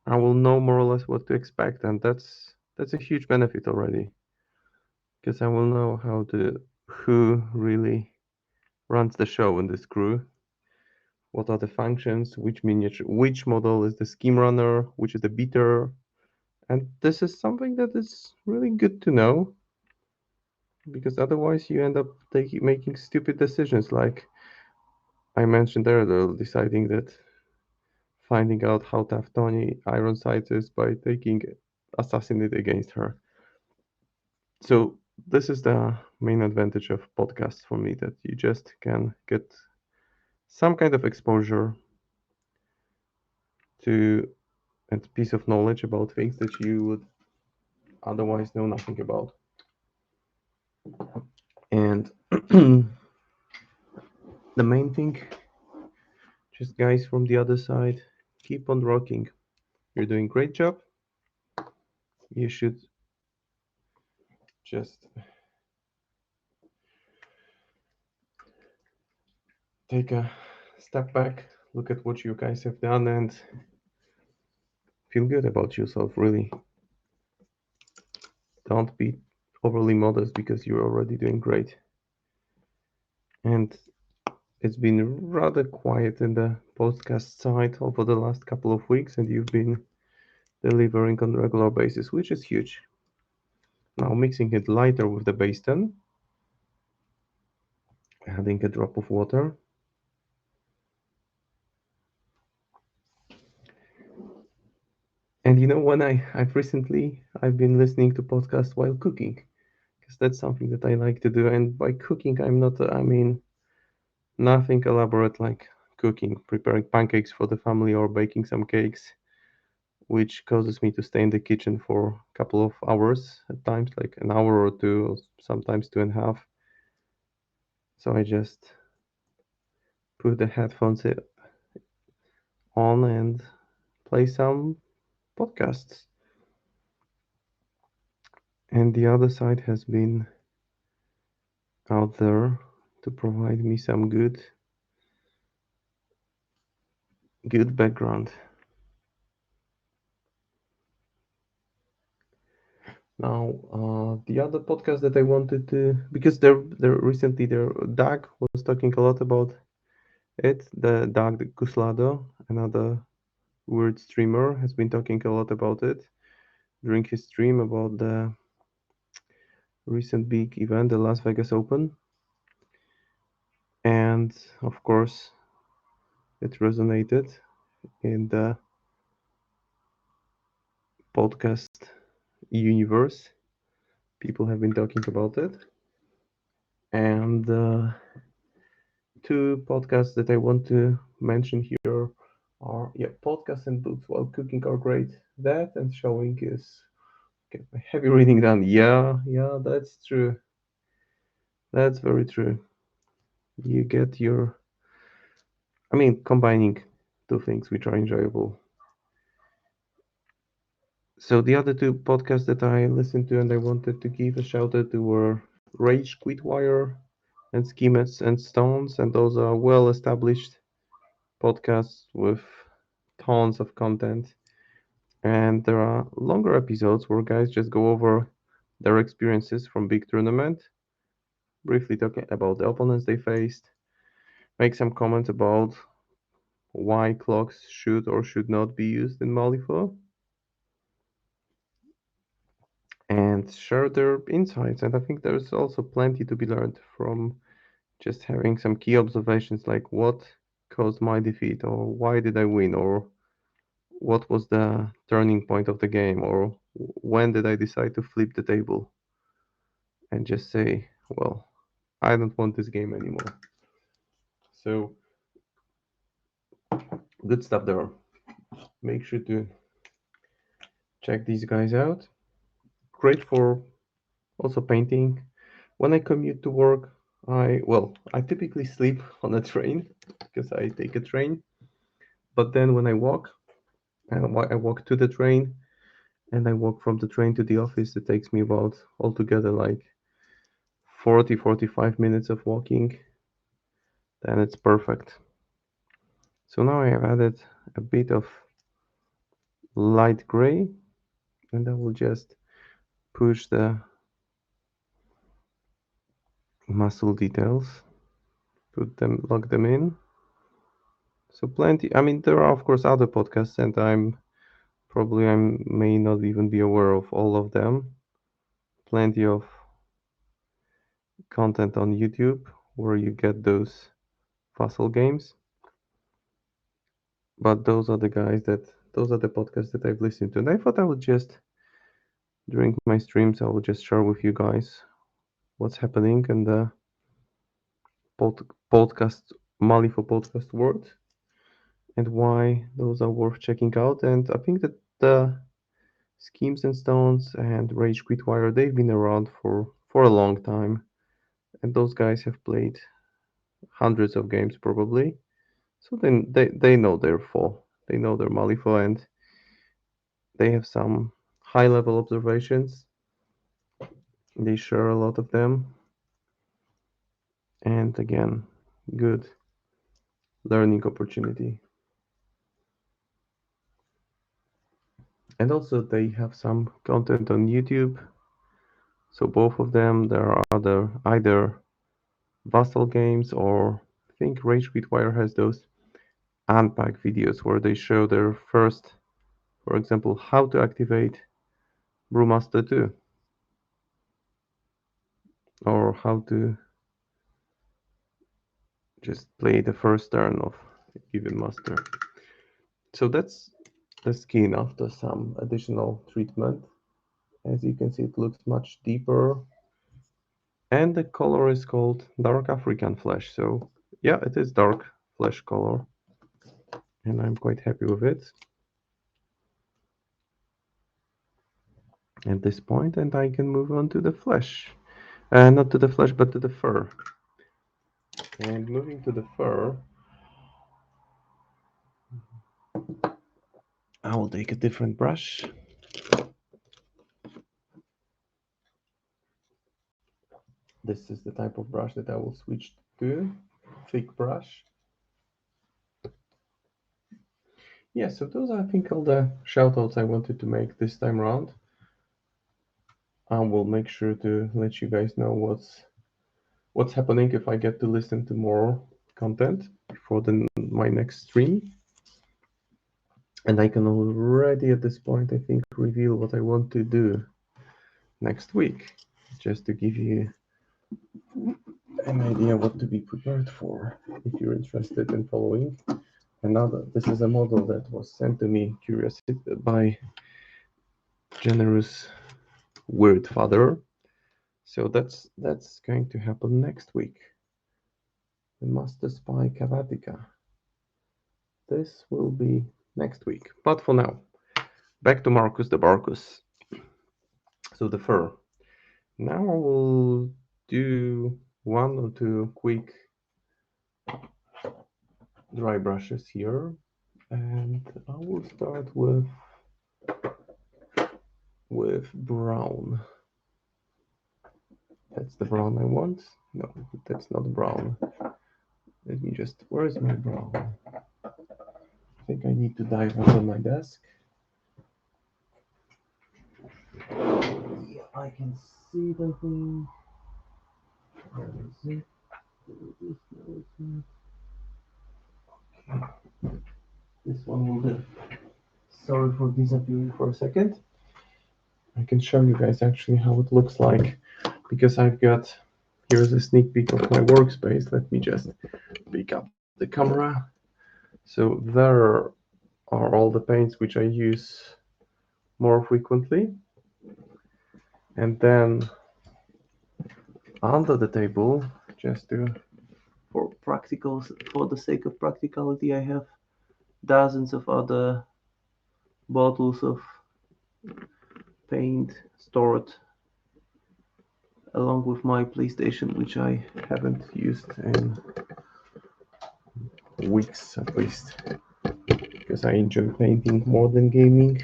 I will know more or less what to expect, and that's a huge benefit already, because I will know who really runs the show in this crew. What are the functions? Which miniature? Which model is the scheme runner? Which is the beater? And this is something that is really good to know, because otherwise you end up making stupid decisions, like I mentioned earlier, deciding that finding out how tough Tony Ironsides is by taking Assassinate against her. So this is the main advantage of podcasts for me, that you just can get some kind of exposure to and piece of knowledge about things that you would otherwise know nothing about. And the main thing, just guys from the other side, keep on rocking. You're doing great job. You should just take a step back, look at what you guys have done, and feel good about yourself, really. Don't be overly modest, because you're already doing great. And it's been rather quiet in the podcast side over the last couple of weeks, and you've been delivering on a regular basis, which is huge. Now mixing it lighter with the basin, adding a drop of water. And when I've been listening to podcasts while cooking, because that's something that I like to do. And by cooking, I mean nothing elaborate like cooking, preparing pancakes for the family or baking some cakes, which causes me to stay in the kitchen for a couple of hours at times, like an hour or two, or sometimes 2.5. So I just put the headphones on and play some podcasts. And the other side has been out there to provide me some good background. Now, the other podcast that I wanted to, because there Doug was talking a lot about it. The Doug Cuslado, another weird streamer, has been talking a lot about it during his stream about the recent big event, the Las Vegas Open. And of course, it resonated in the podcast universe. People have been talking about it. And two podcasts that I want to mention here are, podcasts and books while cooking are great. That and showing is get my heavy reading done. Yeah, that's true. That's very true. You get combining two things which are enjoyable. So the other two podcasts that I listened to and I wanted to give a shout out to were Rage Quitwire and Schemas and Stones, and those are well established podcasts with tons of content. And there are longer episodes where guys just go over their experiences from big tournament, briefly talking about the opponents they faced, make some comments about why clocks should or should not be used in Malifaux, and share their insights. And I think there's also plenty to be learned from just having some key observations, like what caused my defeat, or why did I win, or what was the turning point of the game, or when did I decide to flip the table and just say, well, I don't want this game anymore. So good stuff there. Make sure to check these guys out. Great for also painting. When I commute to work, I typically sleep on a train because I take a train. But then when I walk to the train, and I walk from the train to the office, it takes me about altogether like 40-45 minutes of walking. Then it's perfect. So now I have added a bit of light gray, and I will just push the muscle details, lock them in. So plenty. I mean, there are of course other podcasts, and I may not even be aware of all of them. Plenty of content on YouTube where you get those puzzle games. But those are the podcasts that I've listened to. And I thought I would just, during my streams, I will just share with you guys what's happening in the podcast, Malifaux podcast world, and why those are worth checking out. And I think that the Schemes and Stones and Rage Quit Wire, they've been around for a long time. And those guys have played hundreds of games probably. So then they know their fall. They know their Malifaux, and they have some high level observations. They share a lot of them. And again, good learning opportunity. And also they have some content on YouTube. So both of them, there are either Vassal games, or I think Rage Quit Wire has those unpack videos where they show their first, for example, how to activate Brewmaster 2, or how to just play the first turn of a given master. So that's the skin after some additional treatment. As you can see, it looks much deeper, and the color is called Dark African Flesh. So yeah, it is dark flesh color, and I'm quite happy with it at this point. And I can move on to the flesh, not to the flesh, but to the fur. And moving to the fur, I will take a different brush. This is the type of brush that I will switch to, thick brush. Yeah, so those are, I think, all the shoutouts I wanted to make this time around. I will make sure to let you guys know what's happening if I get to listen to more content before my next stream. And I can already at this point, I think, reveal what I want to do next week, just to give you an idea what to be prepared for if you're interested in following. This is a model that was sent to me by generous weird father. So that's going to happen next week. The Master Spy Cavatica. This will be next week. But for now, back to Marcus the Barcus. So the fur. Now I will do one or two quick dry brushes here, and I will start with brown. That's the brown I want. No, that's not brown. Let me just, where is my brown? I think I need to dive under my desk. Yeah, I can see the thing. Where is it? Okay. This one will do. Sorry for disappearing for a second. I can show you guys actually how it looks like, because here's a sneak peek of my workspace. Let me just pick up the camera. So there are all the paints which I use more frequently. And then under the table, for the sake of practicality, I have dozens of other bottles of paint stored along with my PlayStation, which I haven't used in weeks at least, because I enjoy painting more than gaming.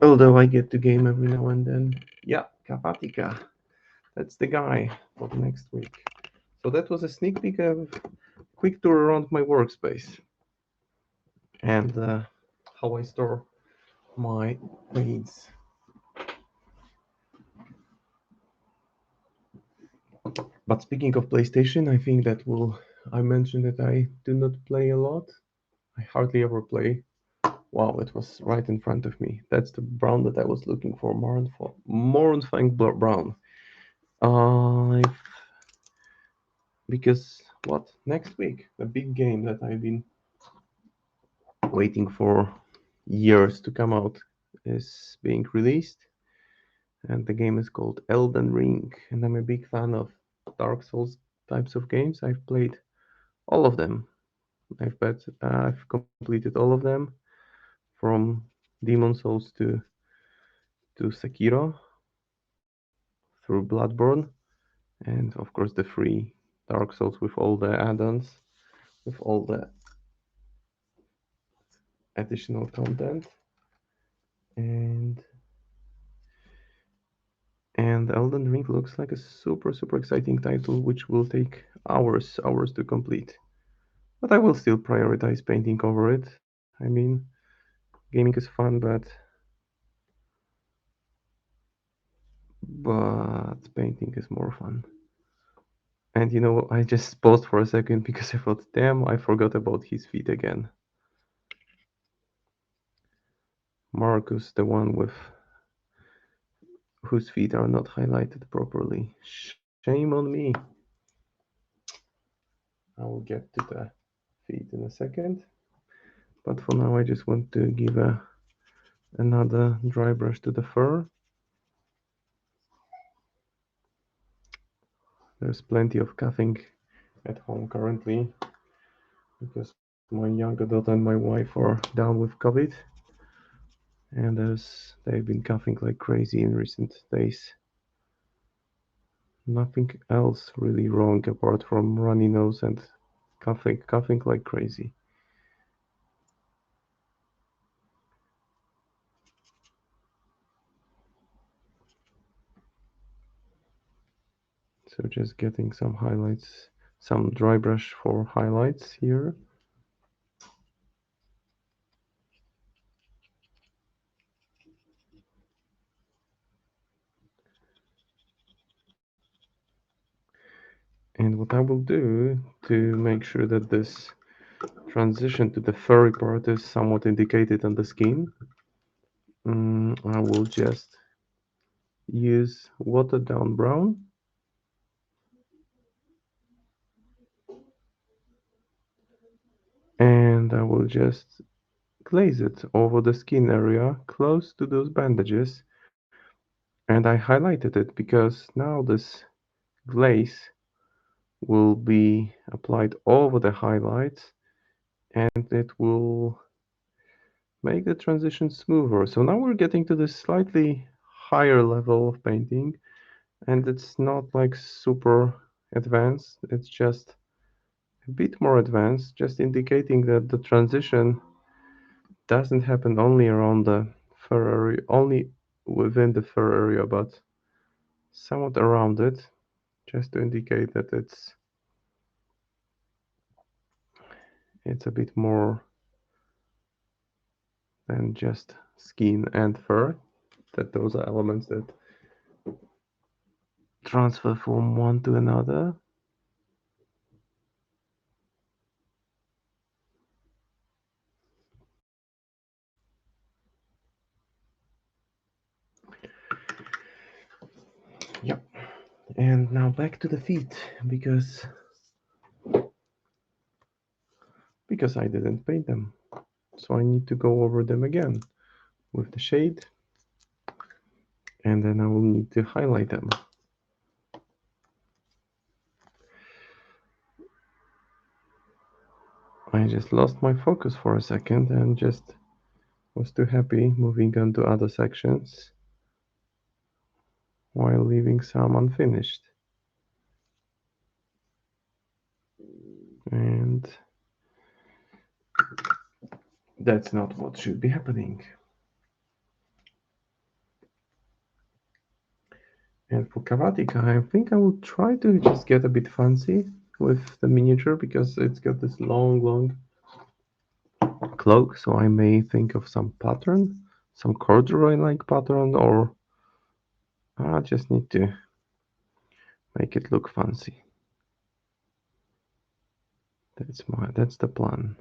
Although I get to game every now and then. Yeah, Kapatika. That's the guy for the next week. So that was a sneak peek of quick tour around my workspace and how I store my paints. But speaking of PlayStation, I think that will. I mentioned that I do not play a lot. I hardly ever play. Wow, it was right in front of me. That's the brown that I was looking for. Mournfang brown. Uh, because what next week? The big game that I've been waiting for years to come out is being released, and the game is called Elden Ring. And I'm a big fan of Dark Souls types of games. I've played all of them. I've completed all of them from Demon Souls to Sekiro through Bloodborne, and of course the free Dark Souls with all the add-ons, with all the additional content, and Elden Ring looks like a super exciting title which will take hours to complete. But I will still prioritize painting over it. I mean, gaming is fun, but painting is more fun. And I just paused for a second because I thought, damn, I forgot about his feet again. Marcus, the one with whose feet are not highlighted properly. Shame on me. I will get to the feet in a second. But for now, I just want to give another dry brush to the fur. There's plenty of coughing at home currently because my younger daughter and my wife are down with COVID, and they've been coughing like crazy in recent days. Nothing else really wrong apart from runny nose and coughing like crazy. So just getting some highlights, some dry brush for highlights here. And what I will do to make sure that this transition to the furry part is somewhat indicated on the skin, I will just use watered down brown, and I will just glaze it over the skin area close to those bandages. And I highlighted it because now this glaze will be applied over the highlights, and it will make the transition smoother. So now we're getting to this slightly higher level of painting, and it's not like super advanced, it's just a bit more advanced, just indicating that the transition doesn't happen only around the fur area, only within the fur area, but somewhat around it, just to indicate that it's a bit more than just skin and fur, that those are elements that transfer from one to another. Yep. And now back to the feet because I didn't paint them. So I need to go over them again with the shade, and then I will need to highlight them. I just lost my focus for a second and just was too happy moving on to other sections while leaving some unfinished. And that's not what should be happening. And for Kavatika, I think I will try to just get a bit fancy with the miniature because it's got this long cloak. So I may think of some pattern, some corduroy-like pattern, or I just need to make it look fancy. That's the plan.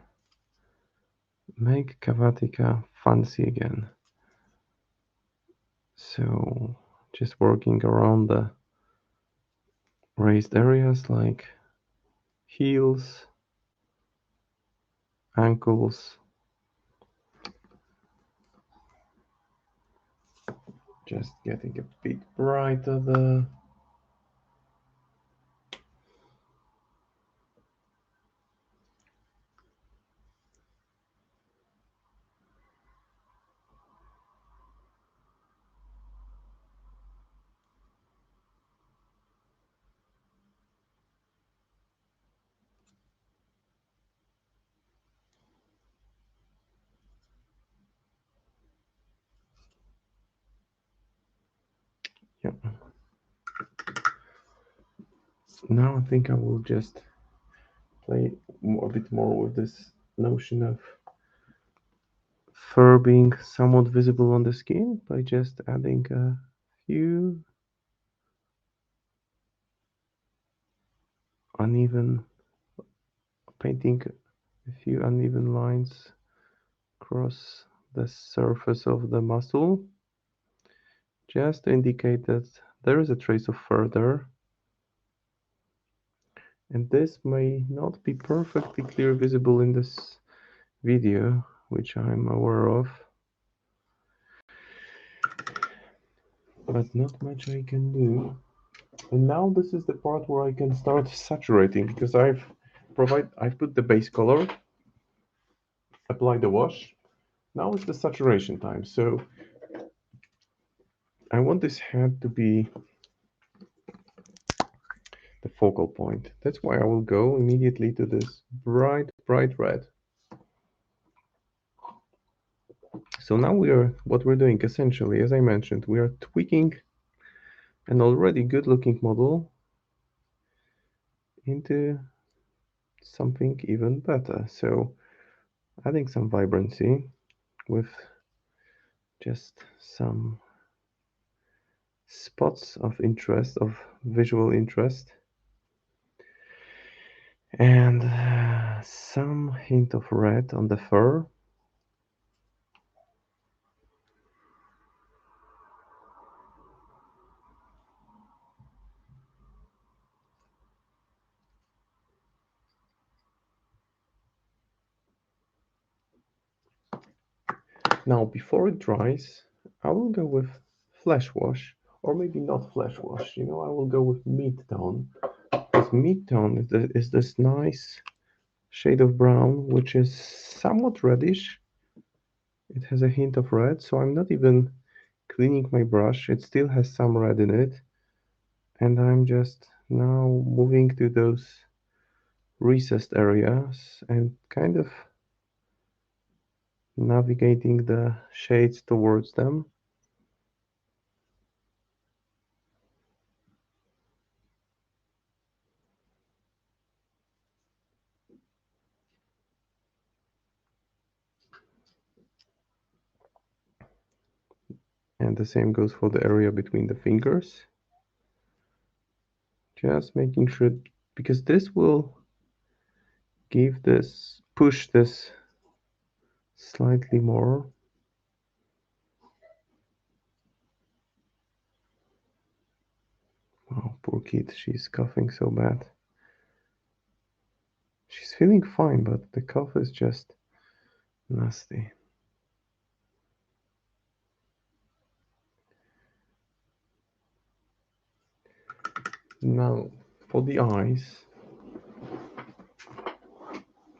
Make Kavatika fancy again. So just working around the raised areas like heels, ankles, just getting a bit brighter there. Yeah. Now I think I will just play a bit more with this notion of fur being somewhat visible on the skin by just adding a few uneven, painting a few uneven lines across the surface of the muscle, just to indicate that there is a trace of fur there. And this may not be perfectly clear visible in this video, which I'm aware of, but not much I can do. And now this is the part where I can start saturating because I've put the base color, apply the wash. Now it's the saturation time. So I want this head to be the focal point. That's why I will go immediately to this bright red. So now what we're doing essentially, as I mentioned, we are tweaking an already good looking model into something even better. So adding some vibrancy with just some spots of interest, of visual interest, and some hint of red on the fur. Now, before it dries, I will go with flesh wash, or maybe not flesh wash. I will go with meat tone. Because meat tone is this nice shade of brown, which is somewhat reddish. It has a hint of red, so I'm not even cleaning my brush. It still has some red in it. And I'm just now moving to those recessed areas and kind of navigating the shades towards them. And the same goes for the area between the fingers. Just making sure, because this will push this slightly more. Oh, poor kid, she's coughing so bad. She's feeling fine, but the cough is just nasty. Now, for the eyes.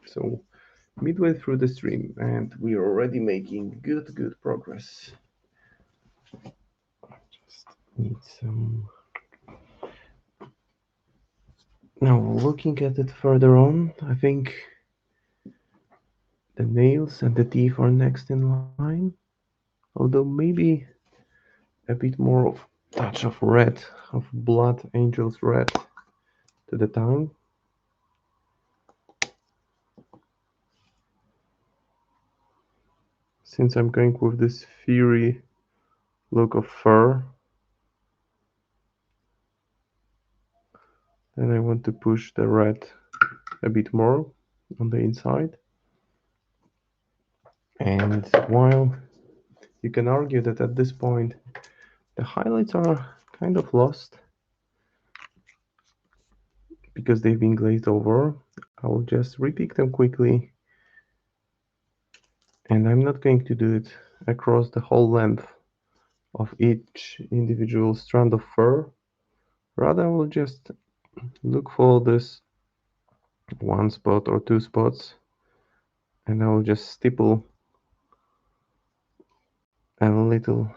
So, midway through the stream, and we are already making good progress. Just need some. Now, looking at it further on, I think the nails and the teeth are next in line. Although maybe a bit more touch of red, of blood angel's red to the tongue. Since I'm going with this fiery look of fur, then I want to push the red a bit more on the inside. And while you can argue that at this point the highlights are kind of lost because they've been glazed over, I will just repick them quickly, and I'm not going to do it across the whole length of each individual strand of fur. Rather, I will just look for this one spot or two spots, and I will just stipple a little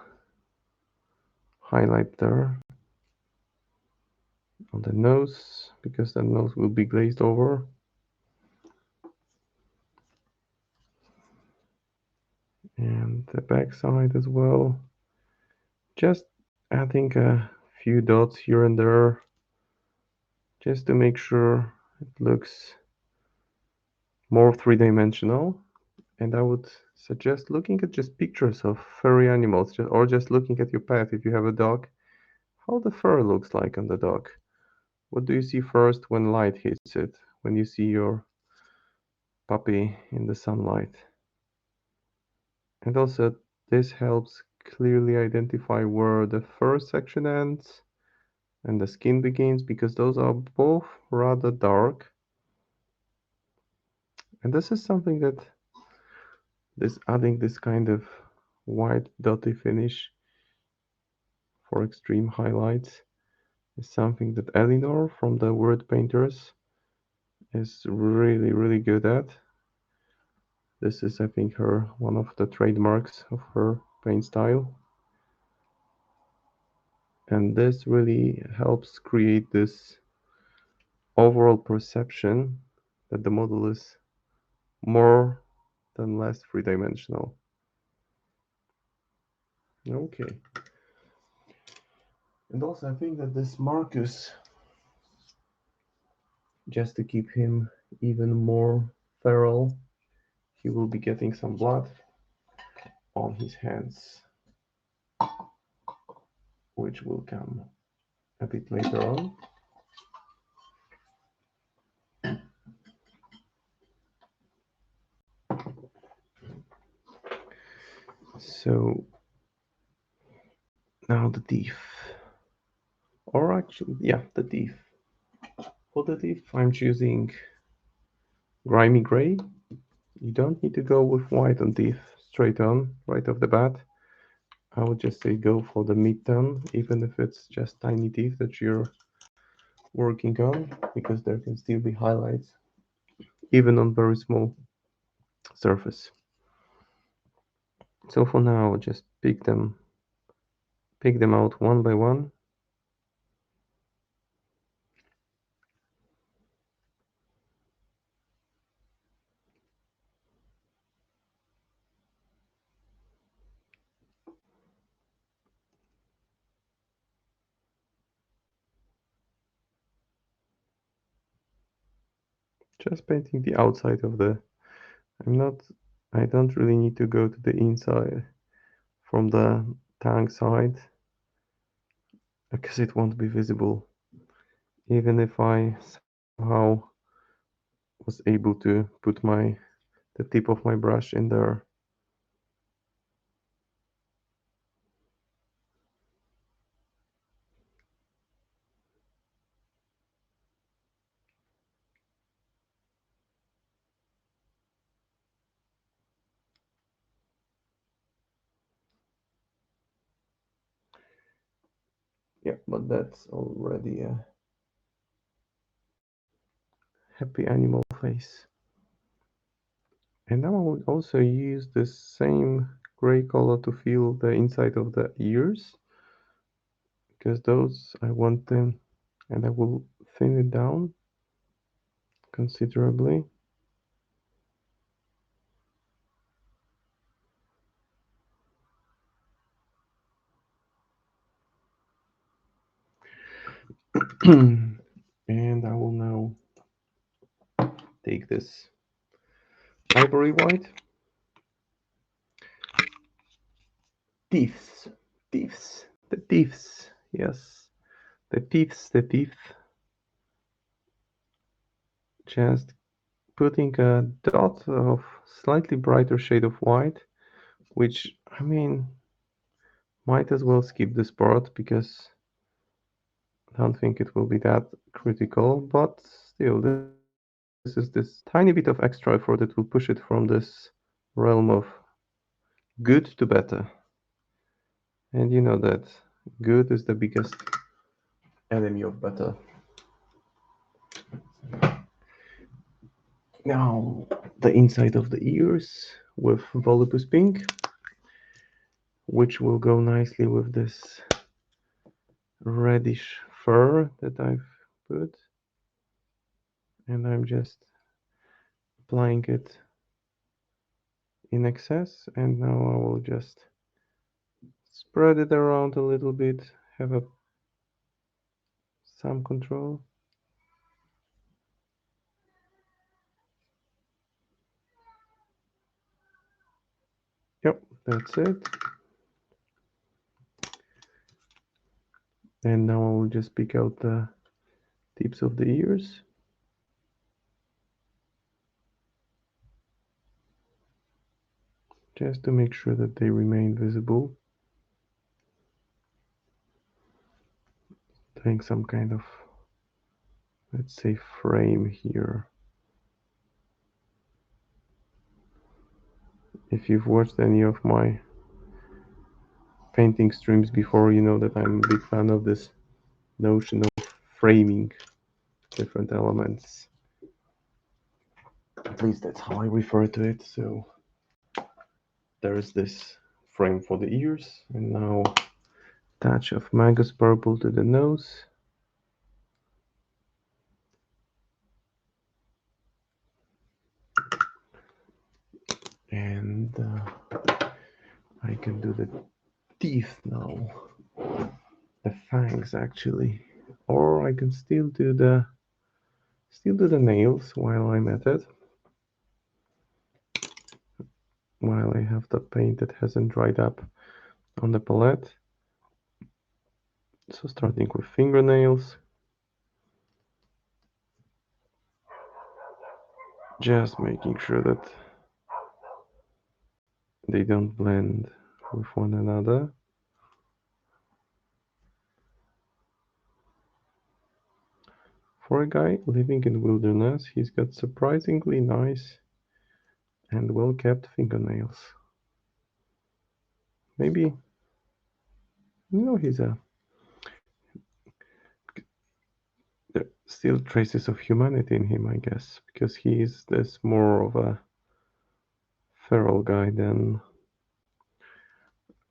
highlight there on the nose, because the nose will be glazed over. And the back side as well. Just adding a few dots here and there just to make sure it looks more three-dimensional. And I would suggest looking at just pictures of furry animals, or just looking at your pet if you have a dog, how the fur looks like on the dog. What do you see first when light hits it, when you see your puppy in the sunlight? And also, this helps clearly identify where the fur section ends and the skin begins, because those are both rather dark. And this is something that adding this kind of white dotty finish for extreme highlights is something that Elinor from the Word Painters is really, really good at. This is, I think, one of the trademarks of her paint style. And this really helps create this overall perception that the model is more than less three-dimensional. Okay. And also, I think that this Marcus, just to keep him even more feral, he will be getting some blood on his hands, which will come a bit later on. So now the teeth, or actually, yeah, the teeth. For the teeth, I'm choosing grimy gray. You don't need to go with white on teeth straight on, right off the bat. I would just say go for the mid-tone, even if it's just tiny teeth that you're working on, because there can still be highlights, even on very small surface. So for now, I'll just pick them out one by one. Just painting the outside of the, I don't really need to go to the inside from the tongue side, because it won't be visible, even if I somehow was able to put the tip of my brush in there. Yeah, but that's already a happy animal face. And now I will also use the same gray color to fill the inside of the ears, because those I want them, and I will thin it down considerably. And I will now take this ivory white. Thieves, thieves, the thieves, yes, the thieves, the thief. Just putting a dot of slightly brighter shade of white, which, I mean, might as well skip this part because I don't think it will be that critical, but still, this is this tiny bit of extra effort that will push it from this realm of good to better. And you know that good is the biggest enemy of better. Now, the inside of the ears with Volupus Pink, which will go nicely with this reddish fur that I've put. And I'm just applying it in excess. And now I will just spread it around a little bit, have some control. Yep, that's it. And now I will just pick out the tips of the ears. Just to make sure that they remain visible. Doing some kind of, let's say, frame here. If you've watched any of my painting streams before, you know that I'm a big fan of this notion of framing different elements. At least that's how I refer to it. So there is this frame for the ears, and now touch of Magus purple to the nose. And I can do the teeth now, the fangs actually, or I can still do the nails while I'm at it, while I have the paint that hasn't dried up on the palette. So starting with fingernails, just making sure that they don't blend with one another. For a guy living in wilderness, he's got surprisingly nice and well-kept fingernails. Maybe, he's there are still traces of humanity in him, I guess, because he is this more of a feral guy than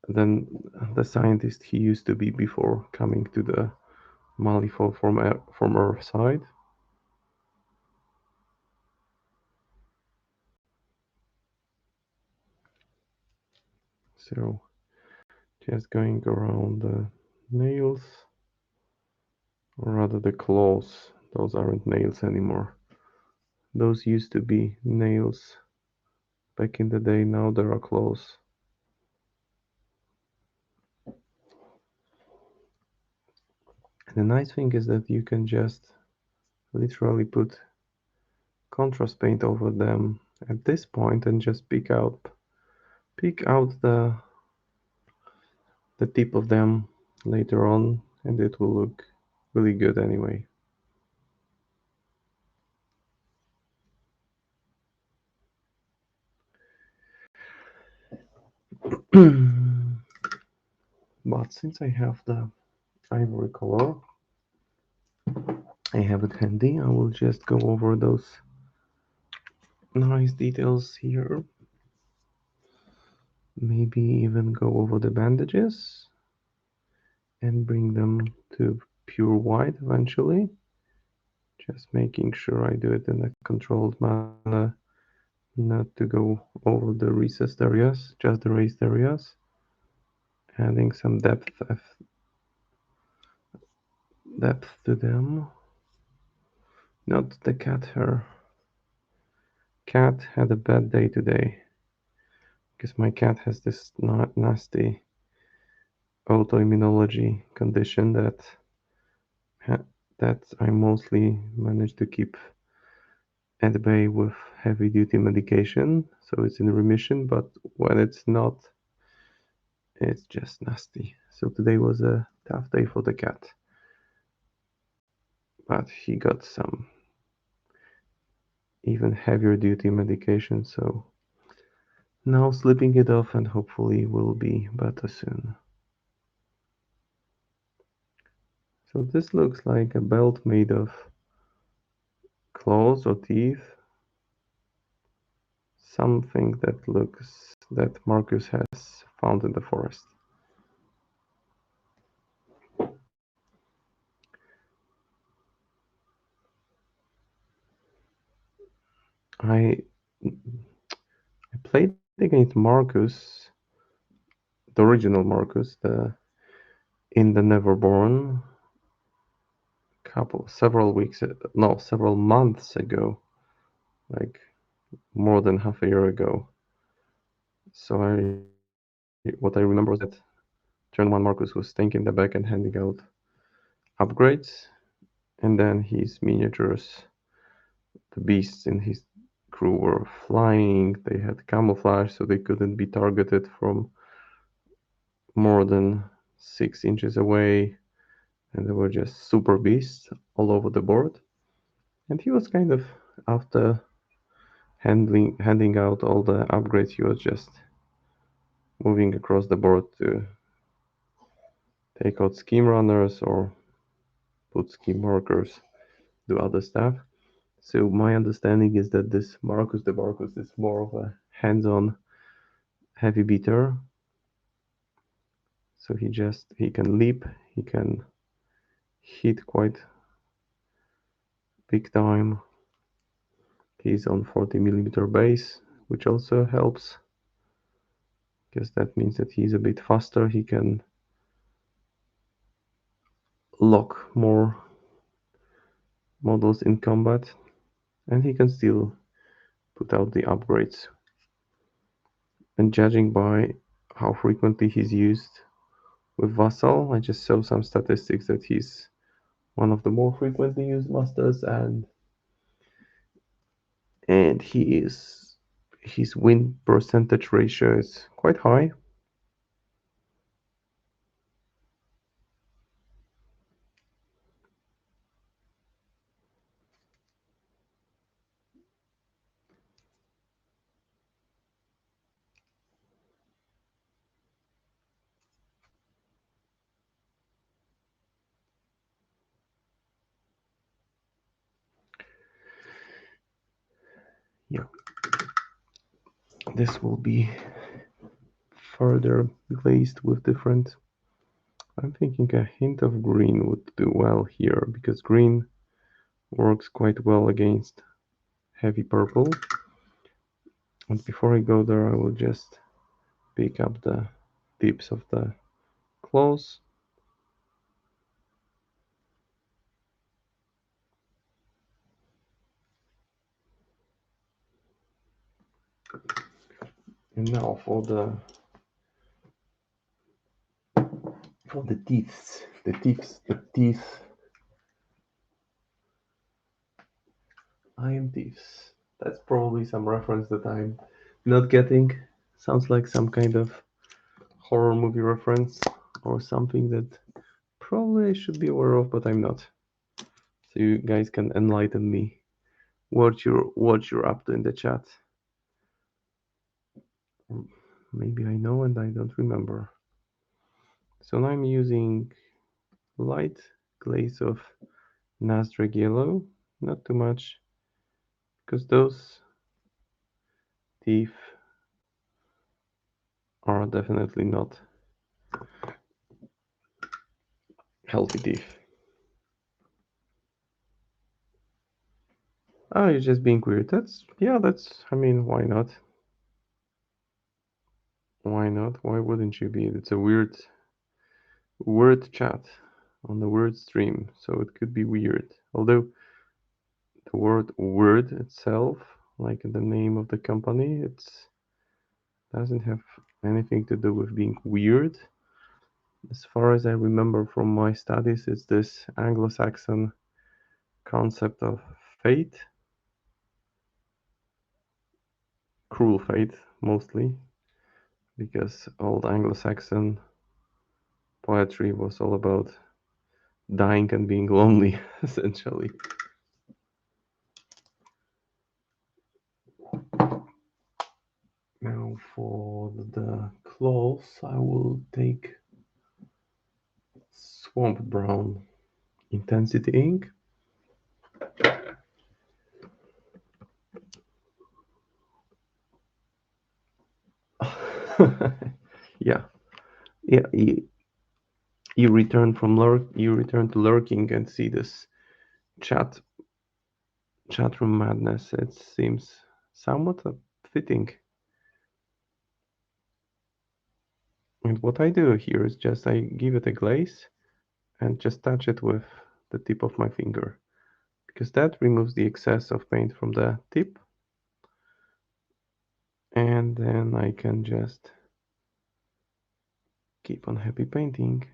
the scientist he used to be before coming to the Malifaux from Earth side. So just going around the nails, or rather the claws. Those aren't nails anymore. Those used to be nails back in the day. Now there are claws. And the nice thing is that you can just literally put contrast paint over them at this point and just pick out the tip of them later on, and it will look really good anyway. But since I have the ivory color, I have it handy, I will just go over those nice details here. Maybe even go over the bandages and bring them to pure white eventually. Just making sure I do it in a controlled manner, not to go over the recessed areas, just the raised areas. Adding some depth depth to them. Not the cat, her. Cat had a bad day today. Because my cat has this nasty autoimmunology condition that I mostly manage to keep at bay with heavy duty medication, so it's in remission, but when it's not, it's just nasty. So today was a tough day for the cat, but he got some even heavier duty medication, so now sleeping it off and hopefully will be better soon. So this looks like a belt made of claws or teeth, something that Marcus has found in the forest. I played against Marcus, the original Marcus, in the Neverborn, several months ago, like more than half a year ago. So what I remember was that turn one Marcus was tanking the back and handing out upgrades, and then his miniatures, the beasts in his crew were flying. They had camouflage, so they couldn't be targeted from more than 6 inches away, and they were just super beasts all over the board. And he was kind of, after handing out all the upgrades, he was just moving across the board to take out scheme runners or put scheme markers, do other stuff. So my understanding is that this Marcus the Marcus is more of a hands-on heavy beater. So he can leap, he can hit quite big time. He's on 40mm base, which also helps, because that means that he's a bit faster. He can lock more models in combat, and he can still put out the upgrades. And judging by how frequently he's used with Vassal, I just saw some statistics that he's one of the more frequently used masters, and his win percentage ratio is quite high. Yeah, this will be further glazed with different. I'm thinking a hint of green would do well here, because green works quite well against heavy purple. And before I go there, I will just pick up the tips of the claws. And now for the teeth. The teeth. I am thieves. That's probably some reference that I'm not getting. Sounds like some kind of horror movie reference or something that probably I should be aware of, but I'm not. So you guys can enlighten me. What you're up to in the chat. Maybe I know and I don't remember. So now I'm using light glaze of Nasdaq yellow, not too much, because those teeth are definitely not healthy teeth. Oh, you're just being weird. I mean, why not? Why not? Why wouldn't you be? It's a weird chat. on the word stream, so it could be weird. Although the word itself, like the name of the company, it doesn't have anything to do with being weird. As far as I remember from my studies, it's this Anglo-Saxon concept of fate, cruel fate mostly, because old Anglo-Saxon poetry was all about dying and being lonely, essentially. Now for the clothes, I will take Swamp Brown Intensity ink. Yeah, yeah. You return to lurking and see this chat room madness. It seems somewhat fitting. And what I do here is just I give it a glaze and just touch it with the tip of my finger, because that removes the excess of paint from the tip, and then I can just keep on happy painting.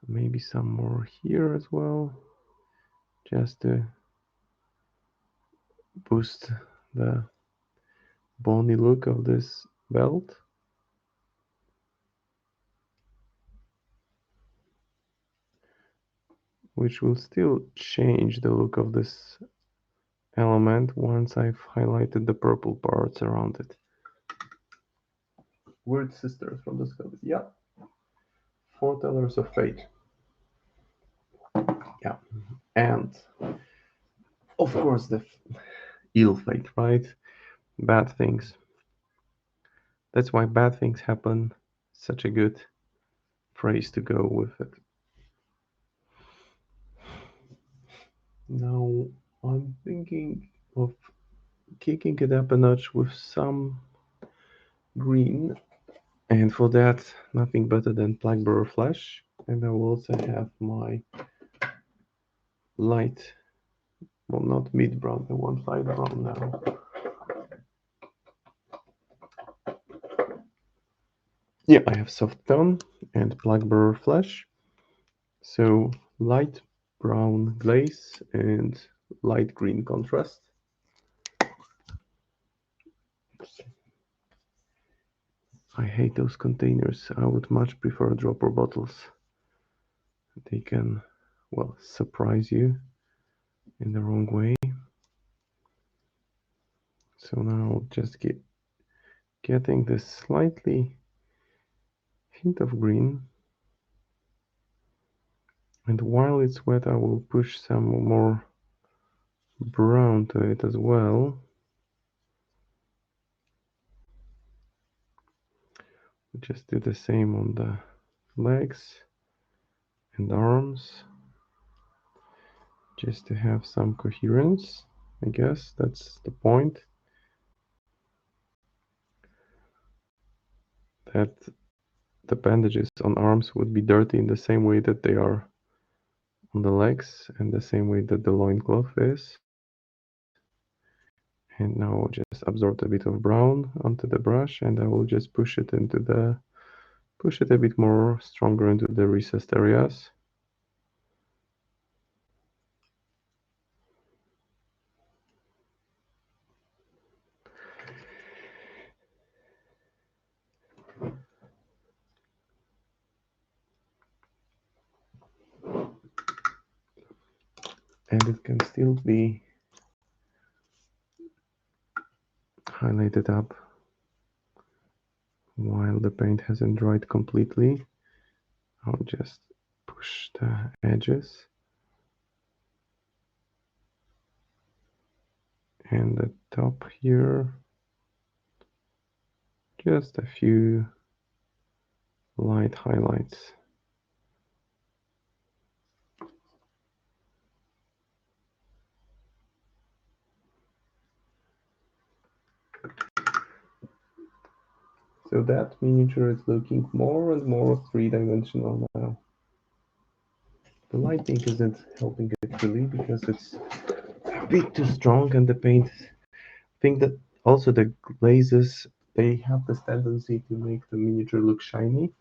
Maybe some more here as well, just to boost the bony look of this belt. Which will still change the look of this element once I've highlighted the purple parts around it. Weird sisters from the sky. Yeah. Foretellers of fate. Yeah. And of course the ill fate, right? Bad things. That's why bad things happen. Such a good phrase to go with it. Now I'm thinking of kicking it up a notch with some green, and for that nothing better than Blackburrow Flash. And I will also have my light, well, not mid brown, I want light brown now. Yeah, I have soft tone and Blackburrow Flash. So light brown glaze and light green contrast. I hate those containers. I would much prefer dropper bottles. They can, well, surprise you in the wrong way. So now just getting this slightly hint of green. And while it's wet, I will push some more brown to it as well. Just do the same on the legs and arms, just to have some coherence. I guess that's the point. That the bandages on arms would be dirty in the same way that they are on the legs, and the same way that the loincloth is. And now I'll just absorb a bit of brown onto the brush, and I will just push it a bit more stronger into the recessed areas. And it can still be highlighted up while the paint hasn't dried completely. I'll just push the edges and the top here. Just a few light highlights. So that miniature is looking more and more three-dimensional now. The lighting isn't helping it really because it's a bit too strong, and the paint. I think that also the glazes, they have this tendency to make the miniature look shiny,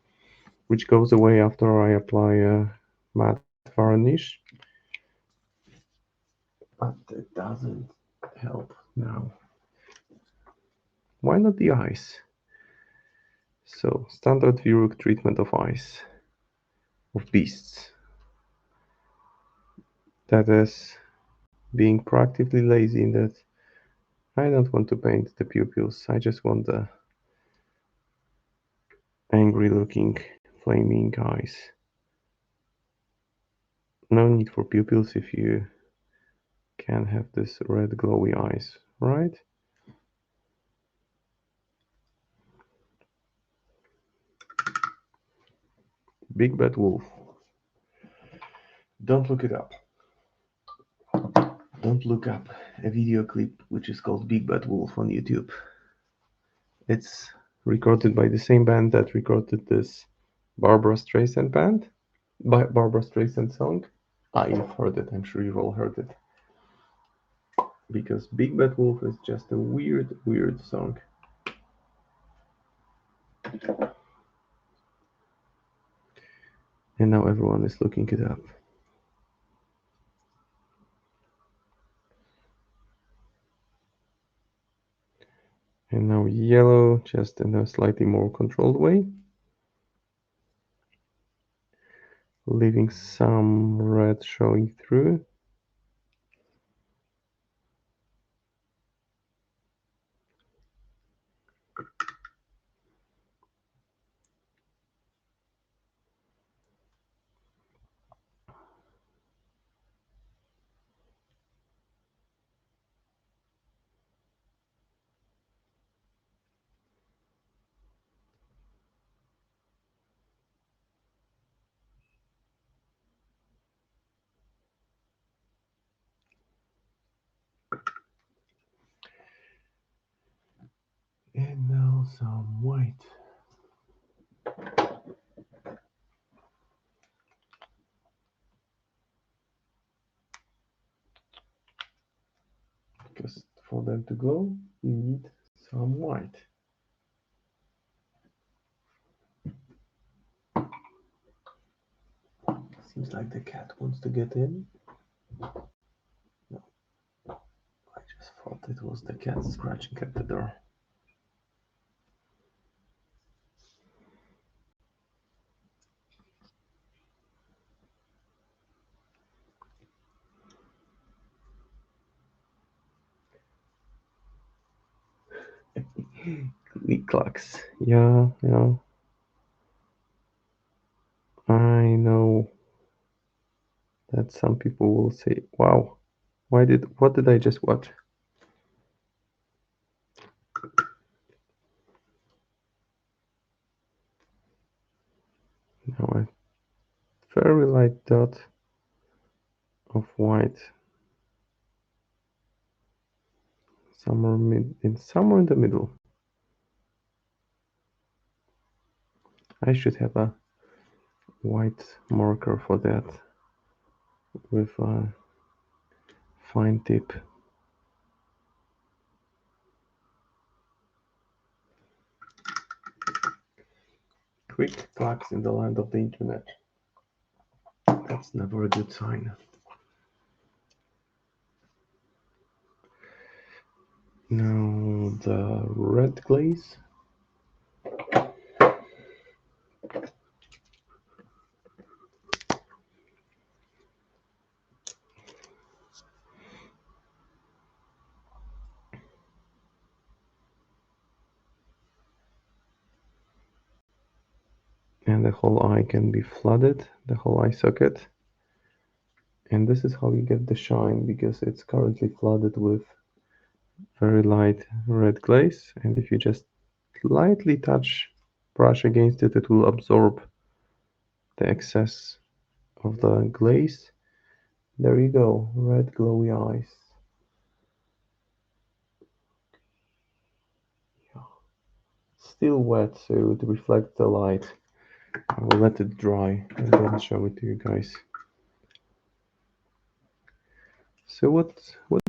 which goes away after I apply a matte varnish. But it doesn't help now. Why not the eyes? So, standard Viruk treatment of eyes, of beasts. That is being proactively lazy in that I don't want to paint the pupils, I just want the angry looking flaming eyes. No need for pupils if you can have this red glowy eyes, right? Big Bad Wolf. Don't look it up. Don't look up a video clip which is called Big Bad Wolf on YouTube. It's recorded by the same band that recorded this Barbara Streisand band, by Barbara Streisand song. You've heard it. I'm sure you've all heard it. Because Big Bad Wolf is just a weird, weird song. And now everyone is looking it up. And now yellow, just in a slightly more controlled way. Leaving some red showing through. And now some white. Because for them to glow, you need some white. Seems like the cat wants to get in. No, I just thought it was the cat scratching at the door. Click clacks. Yeah, yeah. I know that some people will say, "Wow, what did I just watch?" Now a very light dot of white somewhere in the middle. I should have a white marker for that with a fine tip. Quick clacks in the land of the internet. That's never a good sign. Now the red glaze. And the whole eye can be flooded, the whole eye socket. And this is how you get the shine, because it's currently flooded with very light red glaze. And if you just lightly touch brush against it, it will absorb the excess of the glaze. There you go, red glowy eyes. Yeah. still wet, so it would reflect the light. I will let it dry and then show it to you guys. So what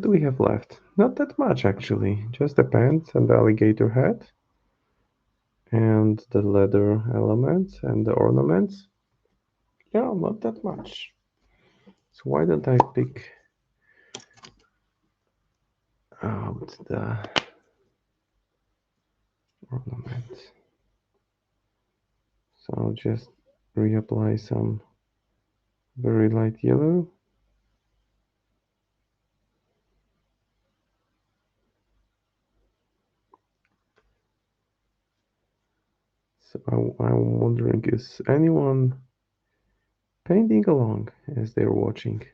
do we have left? Not that much actually. Just the pants and the alligator hat and the leather elements and the ornaments. Yeah, not that much. So why don't I pick out the ornament? So I'll just reapply some very light yellow. So I'm wondering, is anyone painting along as they're watching?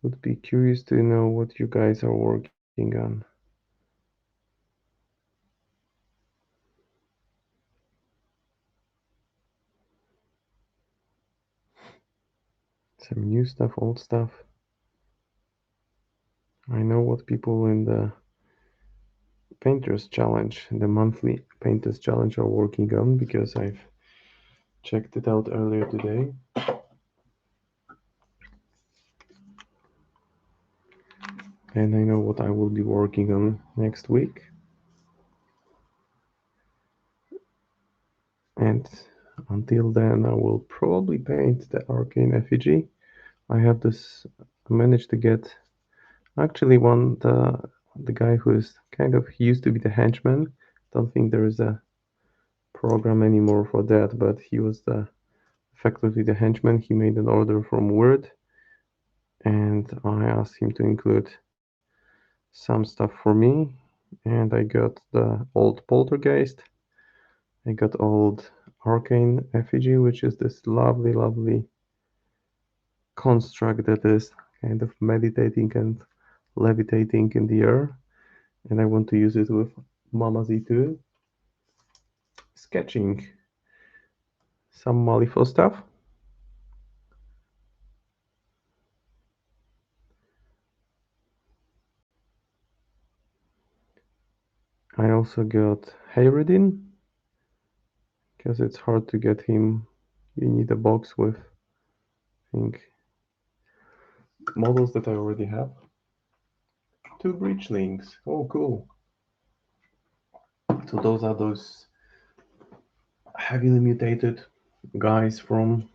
Would be curious to know what you guys are working on. Some new stuff, old stuff. I know what people in the Painters Challenge, the monthly Painters Challenge, are working on because I've checked it out earlier today. And I know what I will be working on next week. And until then, I will probably paint the arcane effigy. I have this, I managed to get actually the guy who is kind of, he used to be the henchman. Don't think there is a program anymore for that, but he was effectively the henchman. He made an order from Word, and I asked him to include some stuff for me, and I got the old poltergeist. I got old arcane effigy, which is this lovely, lovely construct that is kind of meditating and levitating in the air, and I want to use it with Mama Z2. Sketching some Malifaux stuff. I also got Hayredin, because it's hard to get him. You need a box with, I think, models that I already have. 2 breachlings. Oh, cool. So those are those heavily mutated guys from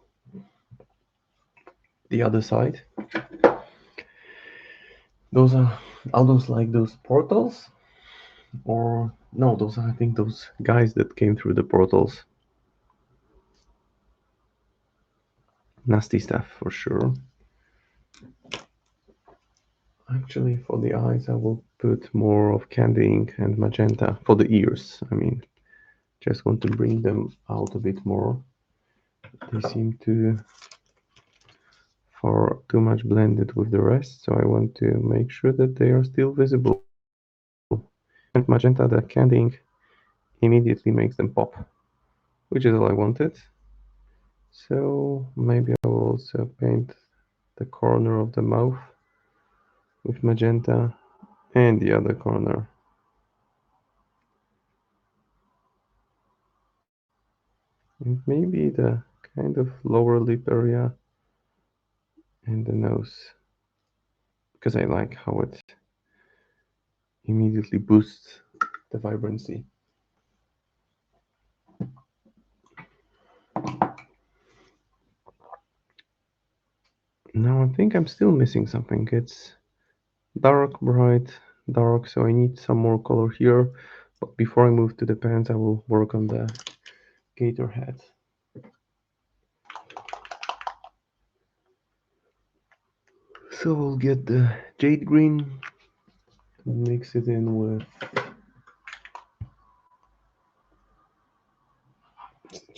the other side. Those are those like those portals? Or no, those are, I think, those guys that came through the portals. Nasty stuff for sure. Actually, for the eyes, I will put more of candy ink and magenta. For the ears, I mean, just want to bring them out a bit more. They seem to far too much blended with the rest, so I want to make sure that they are still visible. And magenta, the candy ink immediately makes them pop, which is all I wanted. So maybe I will also paint the corner of the mouth with magenta and the other corner. And maybe the kind of lower lip area and the nose, because I like how it immediately boosts the vibrancy. Now I think I'm still missing something. It's dark, bright, dark, so I need some more color here. But before I move to the pants, I will work on the gator hat. So we'll get the jade green, mix it in with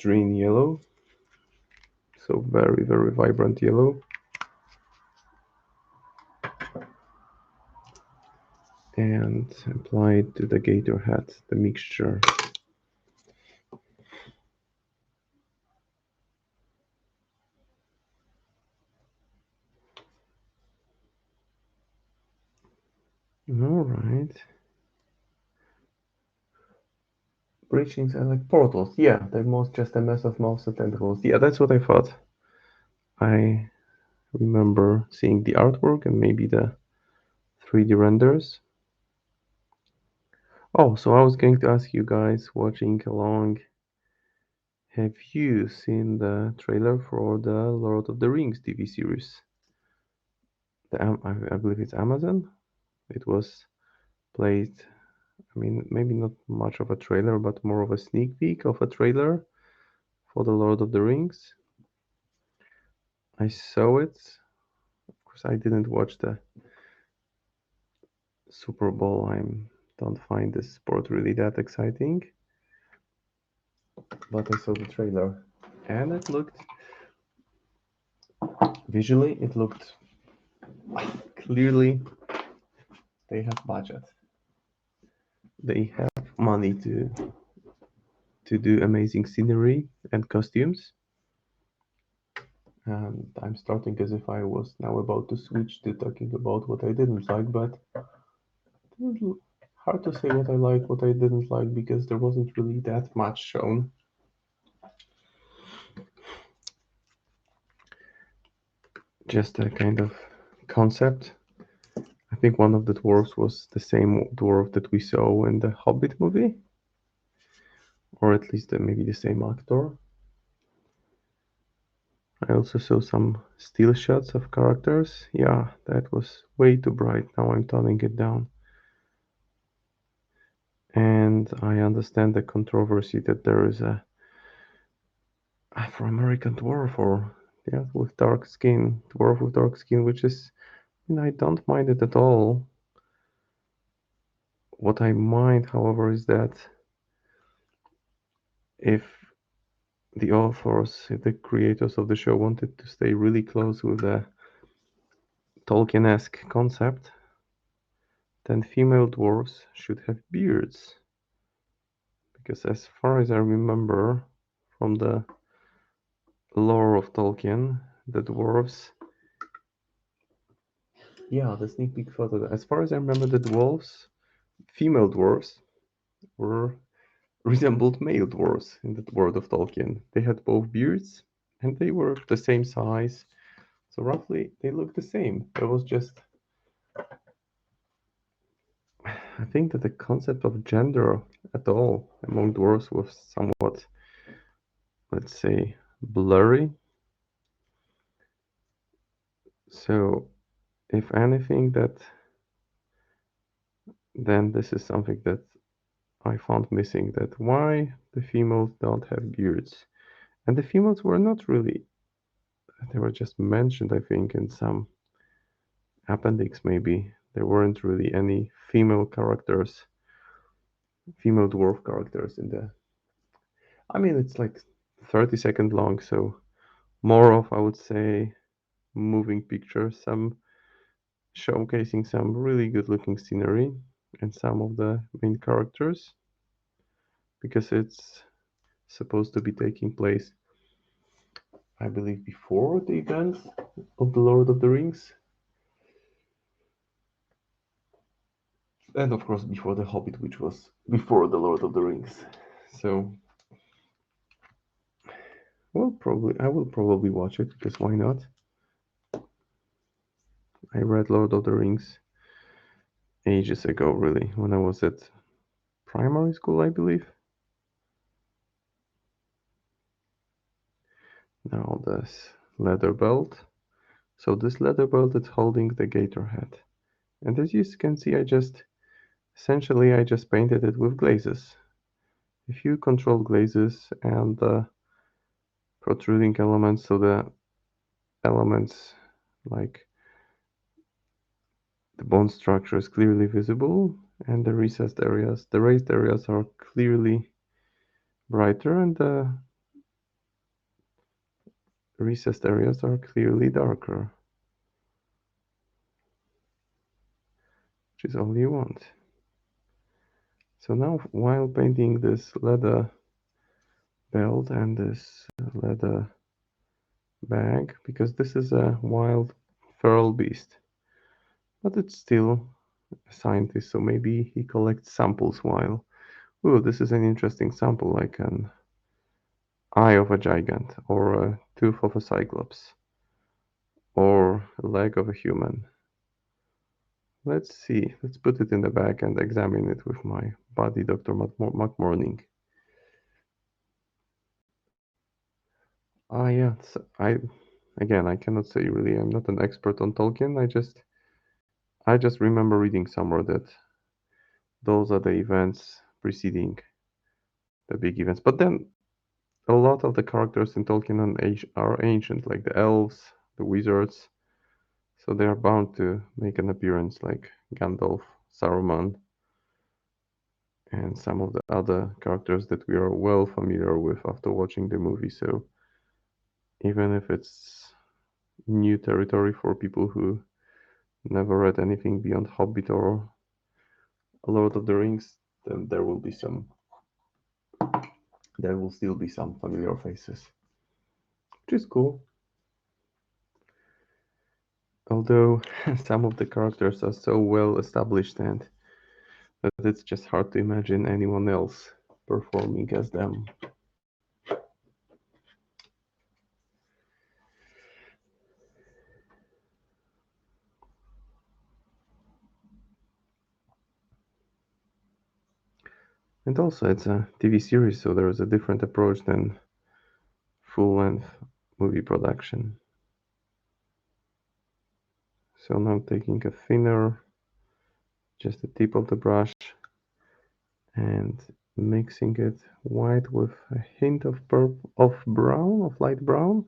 green yellow, so very, very vibrant yellow. And apply it to the gator hat, the mixture. All right. breachings are like portals. Yeah, they're most just a mess of mouths and tentacles. Yeah, that's what I thought. I remember seeing the artwork and maybe the 3D renders. Oh, so I was going to ask you guys watching along, have you seen the trailer for the Lord of the Rings TV series? I believe it's Amazon. It was played, I mean, maybe not much of a trailer, but more of a sneak peek of a trailer for the Lord of the Rings. I saw it. Of course, I didn't watch the Super Bowl. I don't find this sport really that exciting. But I saw the trailer, and it looked visually. It looked clearly. They have budget. They have money to do amazing scenery and costumes. And I'm starting as if I was now about to switch to talking about what I didn't like, but hard to say what I like, what I didn't like, because there wasn't really that much shown. Just a kind of concept. I think one of the dwarves was the same dwarf that we saw in the Hobbit movie, or at least maybe the same actor. I also saw some still shots of characters. Yeah, that was way too bright. Now I'm toning it down. And I understand the controversy that there is a Afro-American dwarf, or yeah, with dark skin, dwarf with dark skin, which is, I don't mind it at all. What I mind, however, is that if the authors, if the creators of the show wanted to stay really close with the Tolkien-esque concept, then female dwarves should have beards. Because as far as I remember from the lore of Tolkien, the dwarves. Yeah, the sneak peek photo. As far as I remember, the dwarves, female dwarves, were resembled male dwarves in the world of Tolkien. They had both beards and they were the same size. So roughly they looked the same. There was just, I think that the concept of gender at all among dwarves was somewhat, let's say, blurry. So if anything, that then this is something that I found missing, that why the females don't have beards. And the females were not really, they were just mentioned, I think, in some appendix maybe. There weren't really any female characters, female dwarf characters in the. I mean, it's like 30-second long, so more of, I would say, moving pictures, some showcasing some really good looking scenery and some of the main characters, because it's supposed to be taking place, I believe, before the events of the Lord of the Rings, and of course before the Hobbit, which was before the Lord of the Rings. So, well, probably I will probably watch it, because why not? I read Lord of the Rings ages ago, really, when I was at primary school, I believe. Now this leather belt. So this leather belt is holding the gator head. And as you can see, essentially I just painted it with glazes. If you control glazes and the protruding elements, so the elements like the bone structure is clearly visible, and the raised areas are clearly brighter, and the recessed areas are clearly darker, which is all you want. So now, while painting this leather belt and this leather bag, because this is a wild feral beast, but it's still a scientist, so maybe he collects samples while Ooh, this is an interesting sample, like an eye of a gigant, or a tooth of a cyclops, or a leg of a human. Let's see. Let's put it in the bag and examine it with my buddy, Dr. McMorning. Ah, yeah. Again, I cannot say really. I'm not an expert on Tolkien. I just remember reading somewhere that those are the events preceding the big events. But then a lot of the characters in Tolkien are ancient, like the elves, the wizards. So they are bound to make an appearance, like Gandalf, Saruman, and some of the other characters that we are well familiar with after watching the movie. So even if it's new territory for people who never read anything beyond Hobbit or Lord of the Rings, then there will still be some familiar faces, which is cool. Although some of the characters are so well established and that it's just hard to imagine anyone else performing as them. And also, it's a TV series, so there is a different approach than full length movie production. So now taking a thinner, just the tip of the brush, and mixing it white with a hint of brown, of light brown,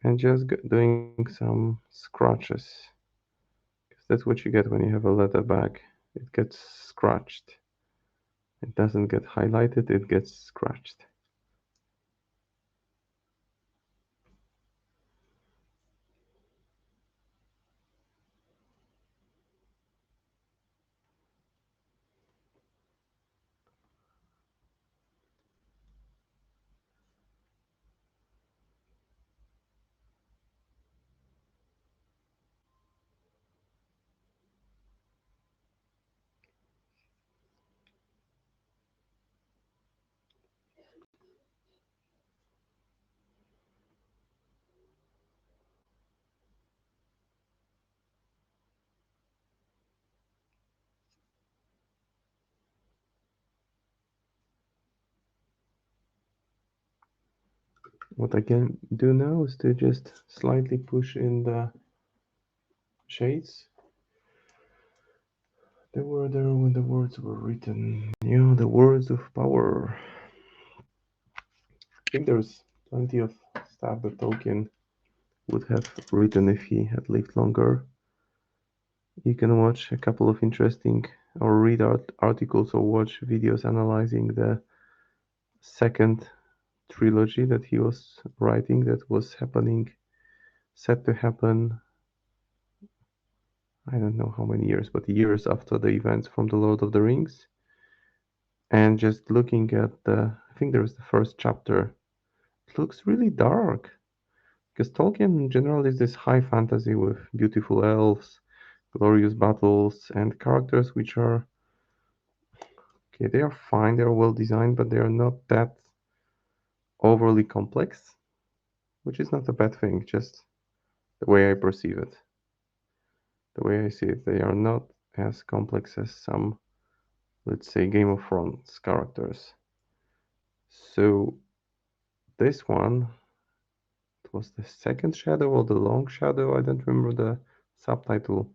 and just doing some scratches. Because that's what you get when you have a leather bag. It gets scratched. It doesn't get highlighted, it gets scratched. What I can do now is to just slightly push in the shades. They were there when the words were written. The words of power. I think there's plenty of stuff that Tolkien would have written if he had lived longer. You can watch a couple of interesting or read articles or watch videos analyzing the second trilogy that he was writing that was set to happen. I don't know how many years, but years after the events from The Lord of the Rings. And just looking at I think there's the first chapter. It looks really dark because Tolkien in general is this high fantasy with beautiful elves, glorious battles, and characters which are okay. They are fine, they are well designed, but they are not that overly complex, which is not a bad thing. Just the way I perceive it, the way I see it, they are not as complex as some, let's say, Game of Thrones characters. So this one, it was the second shadow or the long shadow. I don't remember the subtitle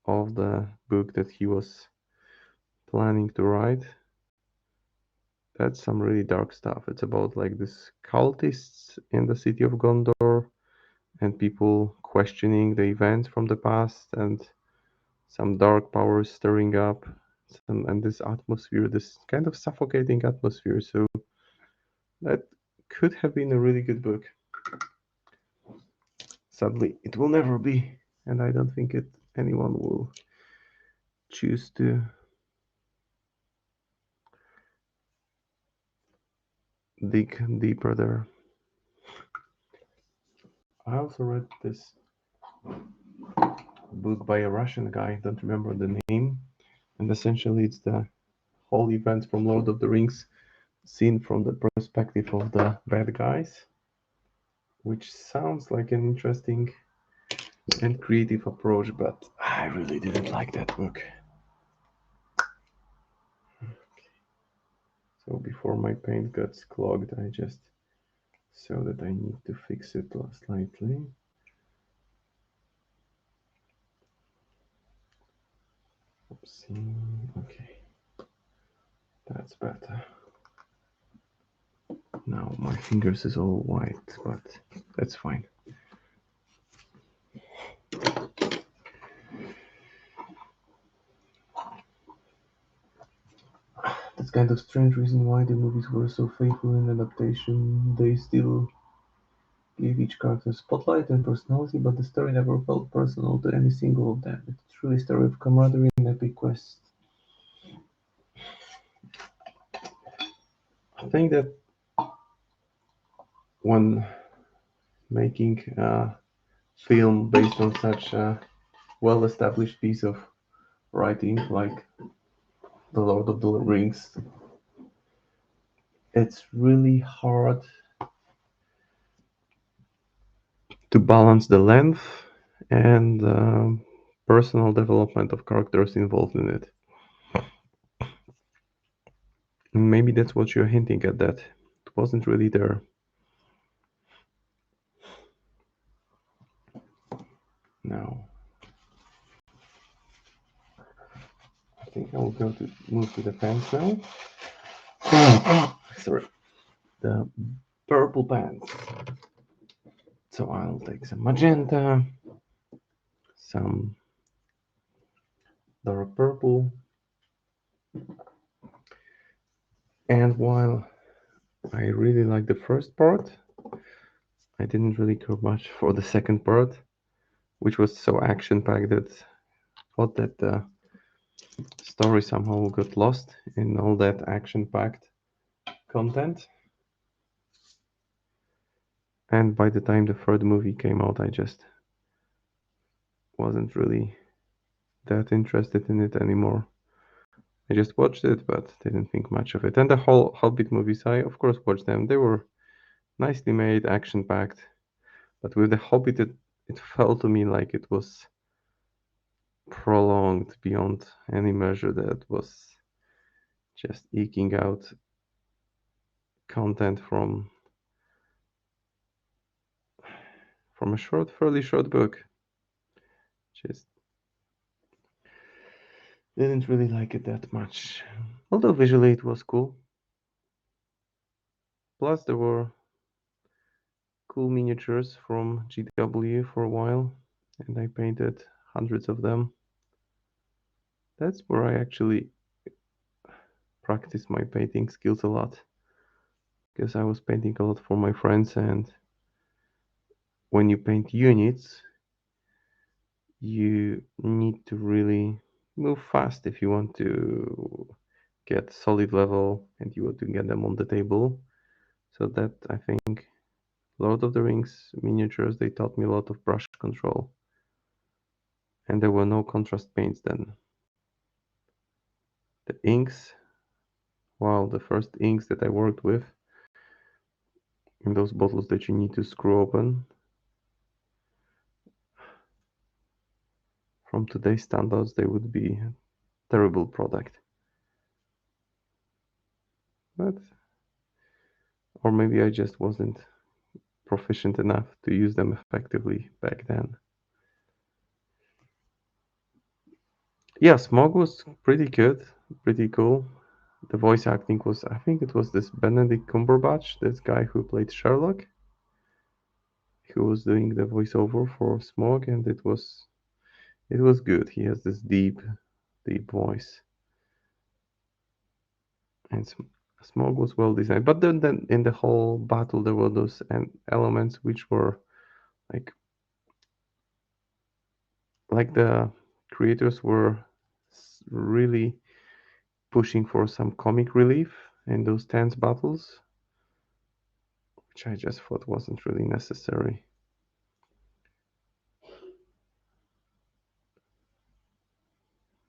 of the book that he was planning to write. That's some really dark stuff. It's about like this cultists in the city of Gondor and people questioning the events from the past and some dark powers stirring up and this atmosphere, this kind of suffocating atmosphere. So that could have been a really good book. Sadly, it will never be, and I don't think anyone will choose to dig deeper there. I also read this book by a Russian guy, don't remember the name, and essentially it's the whole events from Lord of the Rings seen from the perspective of the bad guys, which sounds like an interesting and creative approach, but I really didn't like that book. So before my paint gets clogged, I just saw that I need to fix it slightly. Oopsie. Okay, that's better. Now my fingers is all white, but that's fine. That's kind of strange reason why the movies were so faithful in adaptation. They still gave each character spotlight and personality, but the story never felt personal to any single of them. It's truly a story of camaraderie and epic quest. I think that when making a film based on such a well-established piece of writing like The Lord of the Rings, it's really hard to balance the length and personal development of characters involved in it. Maybe that's what you're hinting at, that it wasn't really there. Now, I think I will go to move to the pants now. Sorry, the purple pants. So I'll take some magenta, some dark purple, and while I really like the first part, I didn't really care much for the second part, which was so action-packed that I thought that the story somehow got lost in all that action-packed content. And by the time the third movie came out, I just wasn't really that interested in it anymore. I just watched it, but didn't think much of it. And the whole Hobbit movies, I of course watched them. They were nicely made, action-packed. But with the Hobbit, it felt to me like it was prolonged beyond any measure, that was just eking out content from a fairly short book. Just didn't really like it that much. Although visually it was cool. Plus there were cool miniatures from GW for a while, and I painted hundreds of them. That's where I actually practiced my painting skills a lot, because I was painting a lot for my friends, and when you paint units, you need to really move fast if you want to get solid level and you want to get them on the table. So that, I think, Lord of the Rings miniatures, they taught me a lot of brush control. And there were no contrast paints then. The inks, wow, the first inks that I worked with in those bottles that you need to screw open, from today's standards, they would be a terrible product. But, or maybe I just wasn't proficient enough to use them effectively back then. Yeah, Smog was pretty good, pretty cool. The voice acting was, I think it was this Benedict Cumberbatch, this guy who played Sherlock, who was doing the voiceover for Smog, and it was good. He has this deep, deep voice, and Smog was well designed. But then in the whole battle, there were those elements which were like the creators were really pushing for some comic relief in those tense battles, which I just thought wasn't really necessary.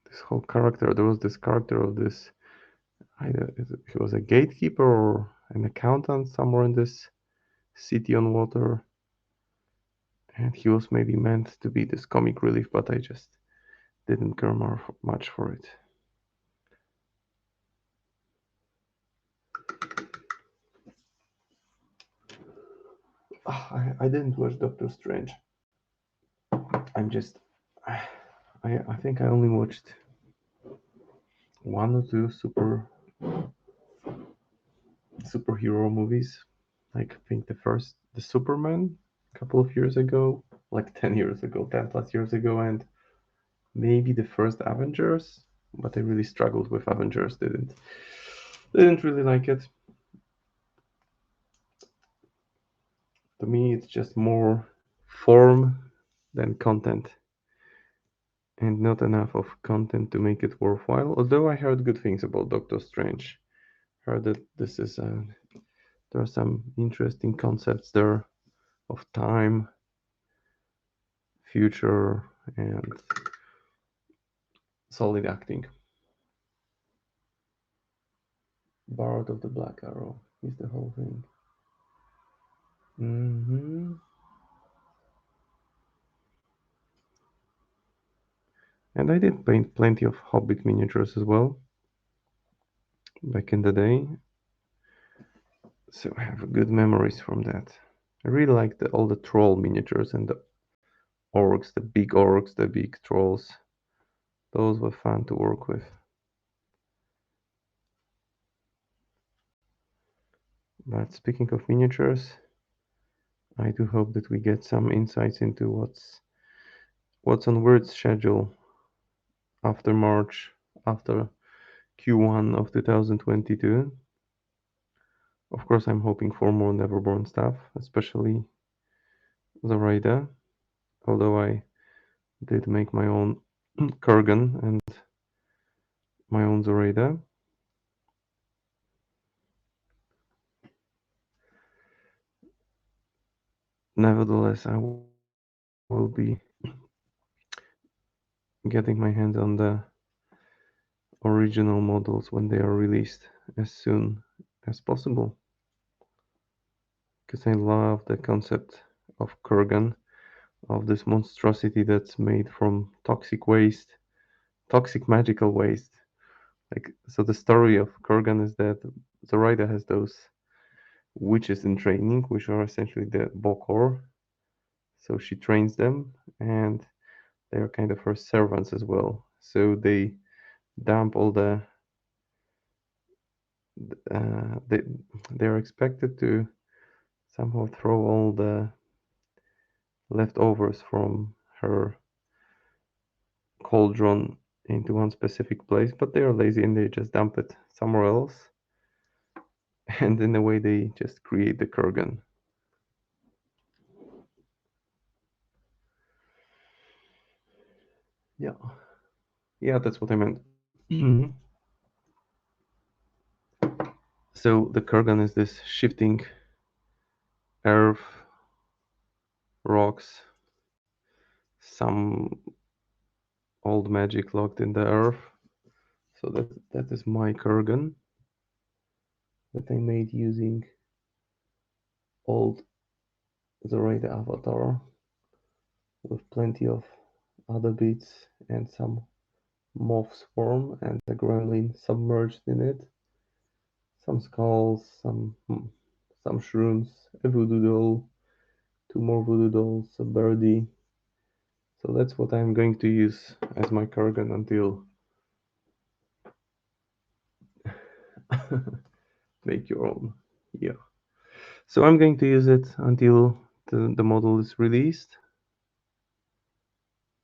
This whole character, there was this character of this he was a gatekeeper or an accountant somewhere in this city on water, and he was maybe meant to be this comic relief, but I just didn't care much for it. I didn't watch Doctor Strange. I'm just I think I only watched one or two superhero movies. Like I think the Superman a couple of years ago, like 10 years ago, 10 plus years ago, and maybe the first Avengers, but I really struggled with Avengers. Didn't really like it. To me, it's just more form than content, and not enough of content to make it worthwhile. Although I heard good things about Doctor Strange, heard that there are some interesting concepts there of time, future, and solid acting. Bard of the Black Arrow is the whole thing. And I did paint plenty of Hobbit miniatures as well back in the day, so I have good memories from that. I really like all the troll miniatures and the orcs, the big trolls. Those were fun to work with. But speaking of miniatures, I do hope that we get some insights into what's on Word's schedule after March, after Q1 of 2022. Of course, I'm hoping for more Neverborn stuff, especially Zoraida, although I did make my own Kurgan and my own Zoraida. Nevertheless, I will be getting my hands on the original models when they are released as soon as possible. Because I love the concept of Kurgan, of this monstrosity that's made from toxic waste, toxic magical waste. Like, so the story of Kurgan is that Zoraida has those witches in training, which are essentially the Bokor. So she trains them, and they are kind of her servants as well. So they dump all they are expected to somehow throw all the leftovers from her cauldron into one specific place, but they are lazy and they just dump it somewhere else. And in a way, they just create the Kurgan. Yeah, yeah, that's what I meant. So the Kurgan is this shifting earth, rocks, some old magic locked in the earth. So that is my Kurgan that I made using old Zoraida avatar with plenty of other bits and some moth's form and a gremlin submerged in it. Some skulls, some shrooms, a voodoo doll, two more voodoo dolls, a birdie. So that's what I'm going to use as my Kurgan until make your own. Yeah. So I'm going to use it until the model is released,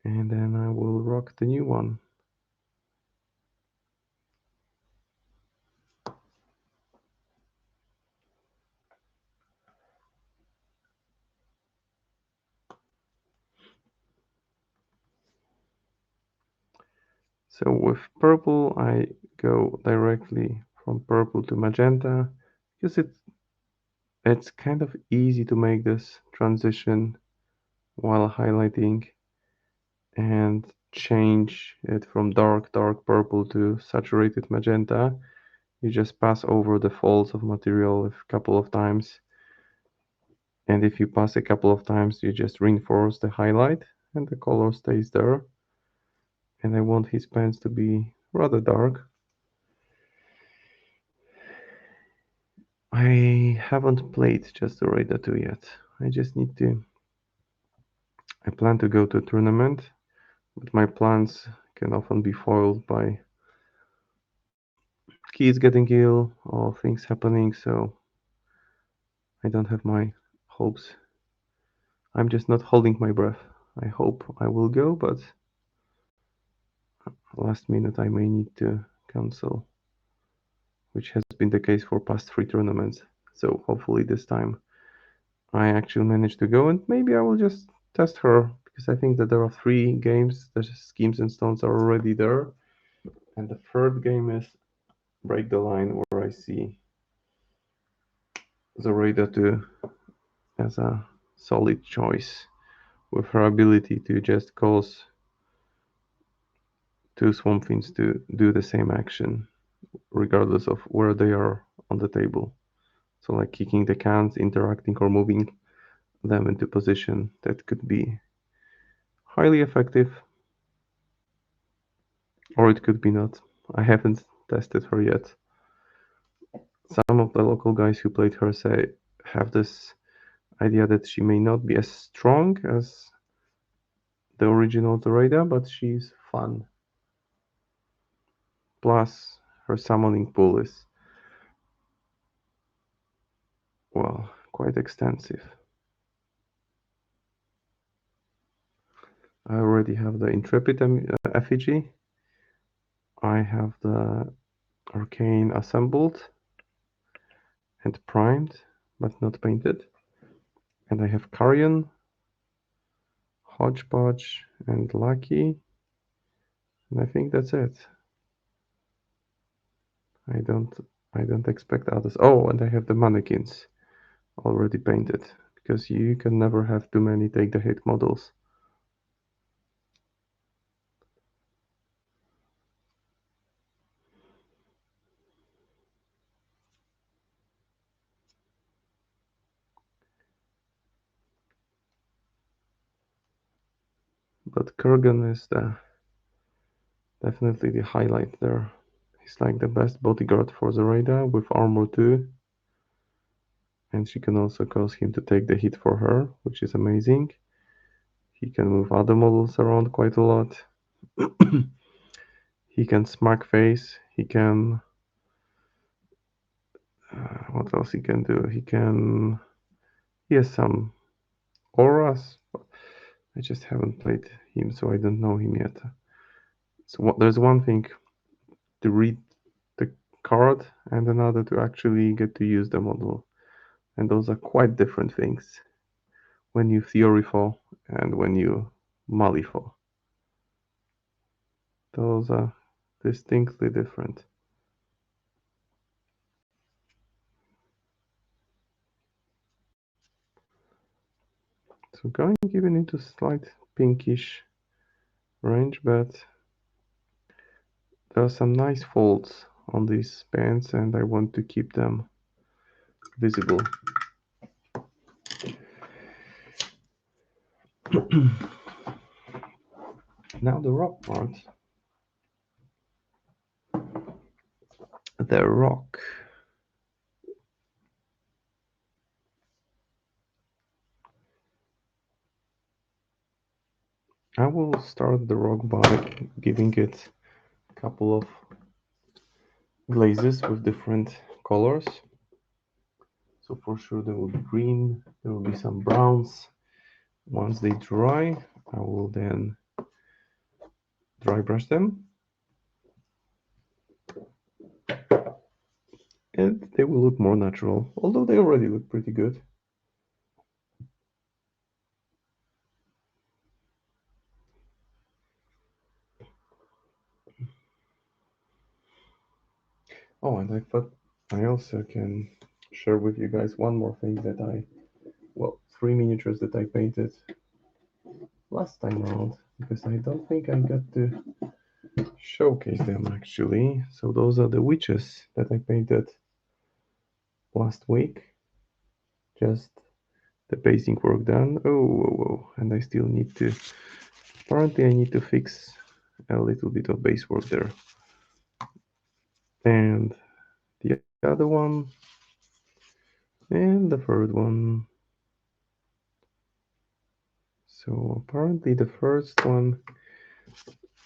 and then I will rock the new one. So with purple, I go directly from purple to magenta because it's kind of easy to make this transition while highlighting and change it from dark purple to saturated magenta You just pass over the folds of material a couple of times. And if you pass a couple of times, you just reinforce the highlight and the color stays there. And I want his pants to be rather dark. I haven't played just the Radar 2 yet. I just need to. I plan to go to a tournament, but my plans can often be foiled by kids getting ill or things happening, so I don't have my hopes. I'm just not holding my breath. I hope I will go, but last minute I may need to cancel, which has been the case for past 3 tournaments. So hopefully this time I actually manage to go, and maybe I will just test her because I think that there are 3 games. The schemes and stones are already there, and the third game is Break the Line, where I see Zoraida 2 as a solid choice with her ability to just cause 2 Swamp Fiends to do the same action regardless of where they are on the table. So like kicking the cans, interacting, or moving them into position that could be highly effective, or it could be not. I haven't tested her yet. Some of the local guys who played her say have this idea that she may not be as strong as the original Zoraida, but she's fun. Plus, her summoning pool is, well, quite extensive. I already have the Intrepid effigy. I have the Arcane assembled and primed, but not painted. And I have Carrion, Hodgepodge, and Lucky. And I think that's it. I don't expect others. Oh, and I have the mannequins already painted because you can never have too many take the hit models. But Kurgan is definitely the highlight there. He's like the best bodyguard for Zoraida with armor too. And she can also cause him to take the hit for her, which is amazing. He can move other models around quite a lot. He can smack face. He can. What else he can do? He has some auras. I just haven't played him, so I don't know him yet. So there's one thing to read the card, and another to actually get to use the model, and those are quite different things when you theory fall and when you Mali fall. Those are distinctly different. So going even into slight pinkish range, but there are some nice folds on these pants and I want to keep them visible. Now the rock part. The rock. I will start the rock by giving it a couple of glazes with different colors. So for sure there will be green, there will be some browns. Once they dry, I will then dry brush them. And they will look more natural, although they already look pretty good. Oh, and I thought I also can share with you guys one more thing that well, 3 miniatures that I painted last time around, because I don't think I got to showcase them actually. So those are the witches that I painted last week. Just the basic work done. Oh, and I still need to, apparently I need to fix a little bit of base work there. And the other one, and the third one. So apparently the first one,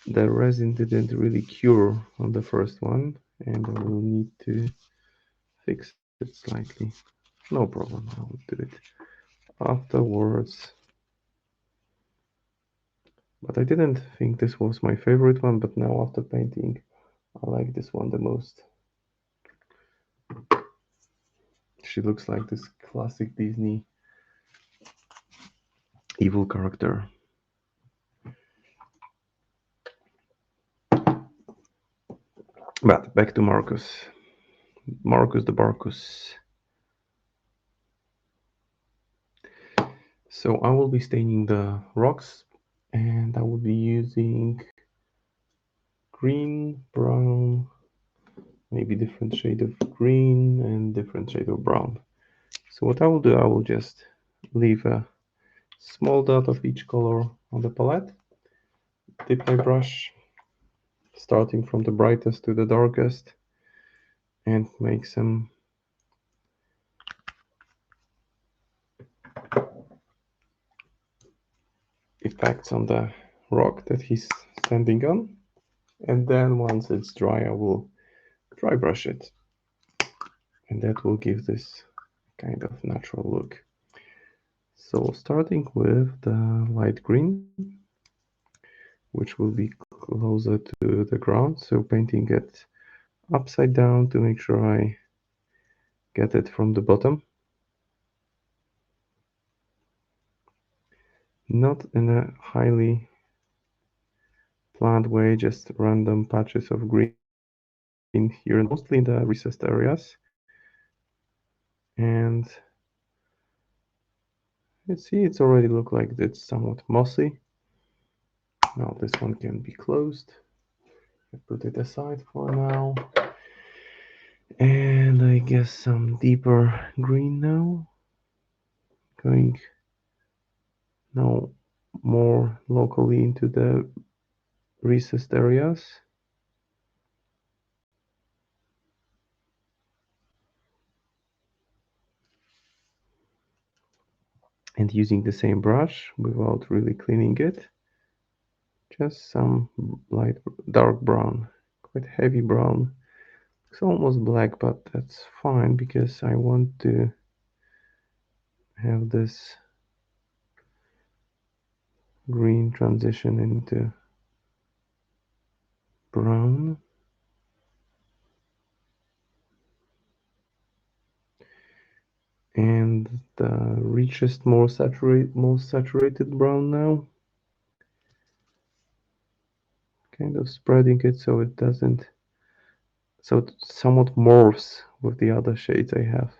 the resin didn't really cure on the first one, and I will need to fix it slightly. No problem, I'll do it afterwards. But I didn't think this was my favorite one, but now after painting, I like this one the most. She looks like this classic Disney evil character. But back to Marcus. Marcus the Barcus. So I will be staining the rocks, and I will be using green, brown, maybe different shade of green and different shade of brown. So what I will do, I will just leave a small dot of each color on the palette, dip my brush, starting from the brightest to the darkest, and make some effects on the rock that he's standing on. And then once it's dry, I will dry brush it. And that will give this kind of natural look. So starting with the light green, which will be closer to the ground. So painting it upside down to make sure I get it from the bottom. Not in a highly planned way, just random patches of green here and there, mostly in the recessed areas. And you see, it's already look like it's somewhat mossy. Now this one can be closed. I put it aside for now. And I guess some deeper green now. Going now more locally into the recessed areas. And using the same brush without really cleaning it. Just some light dark brown, quite heavy brown. It's almost black, but that's fine because I want to have this green transition into brown. And the richest, most saturated brown now. Kind of spreading it so it doesn't, so it somewhat morphs with the other shades I have.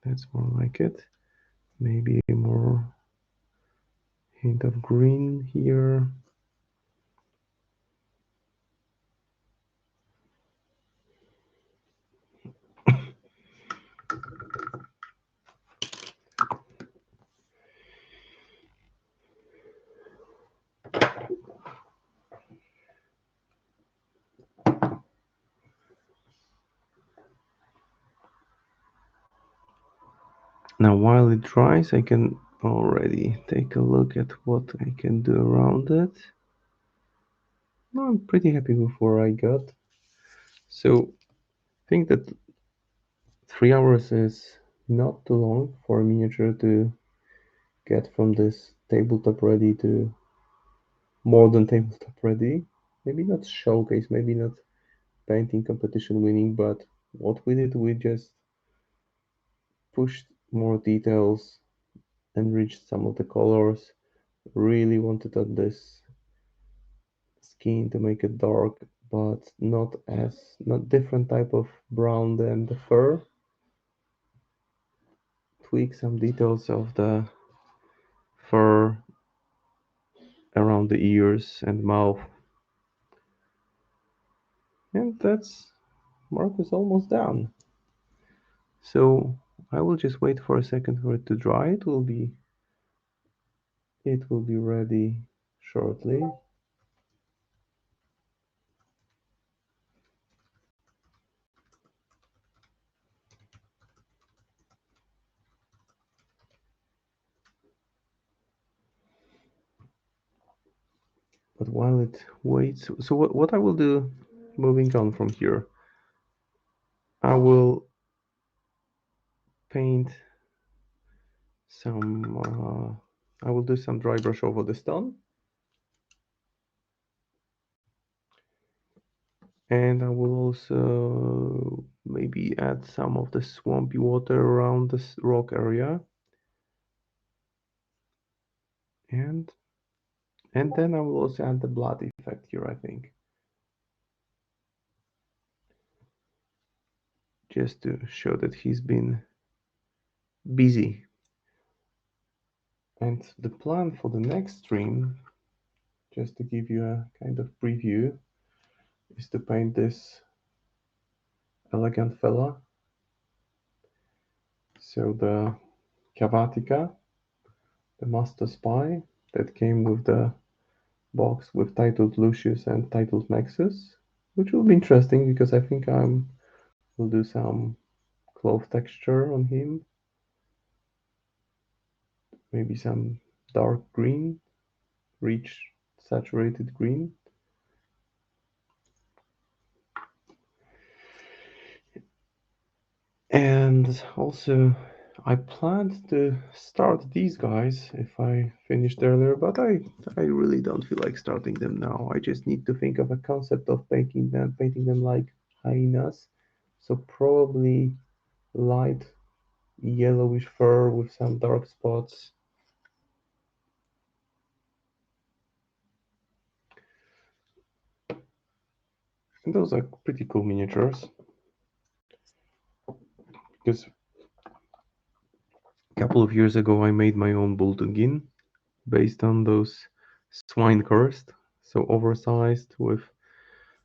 That's more like it. Maybe more hint of green here. Now while it dries, I can already take a look at what I can do around it. I'm pretty happy with where I got. So I think that 3 hours is not too long for a miniature to get from this tabletop ready to more than tabletop ready. Maybe not showcase, maybe not painting competition winning, but what we did, we just pushed more details, enriched some of the colors, really wanted on this skin to make it dark, but not different type of brown than the fur. Tweak some details of the fur around the ears and mouth. And that's Marcus almost done. So I will just wait for a second for it to dry. It will be ready shortly. But while it waits, so what I will do moving on from here, I will paint some, I will do some dry brush over the stone. And I will also maybe add some of the swampy water around this rock area. And then I will also add the blood effect here, I think. Just to show that he's been busy. And the plan for the next stream, just to give you a kind of preview, is to paint this elegant fella. So the Cavatica, the master spy that came with the box with titled Lucius and titled Nexus, which will be interesting because I think will do some cloth texture on him, maybe some dark green, rich saturated green. And also I planned to start these guys if I finished earlier, but I really don't feel like starting them now. I just need to think of a concept of painting them like hyenas. So probably light yellowish fur with some dark spots. And those are pretty cool miniatures. Because a couple of years ago I made my own Bultungin based on those swine cursed, so oversized with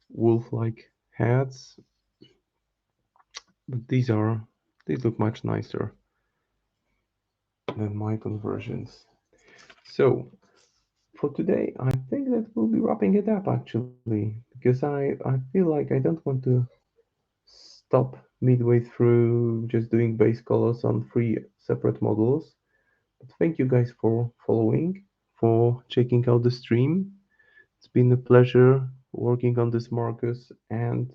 wolf-like heads. But these look much nicer than my conversions. So for today, I think that we'll be wrapping it up actually, because I feel like I don't want to stop midway through just doing base colors on 3 separate models. But thank you guys for following, for checking out the stream. It's been a pleasure working on this, Marcus, and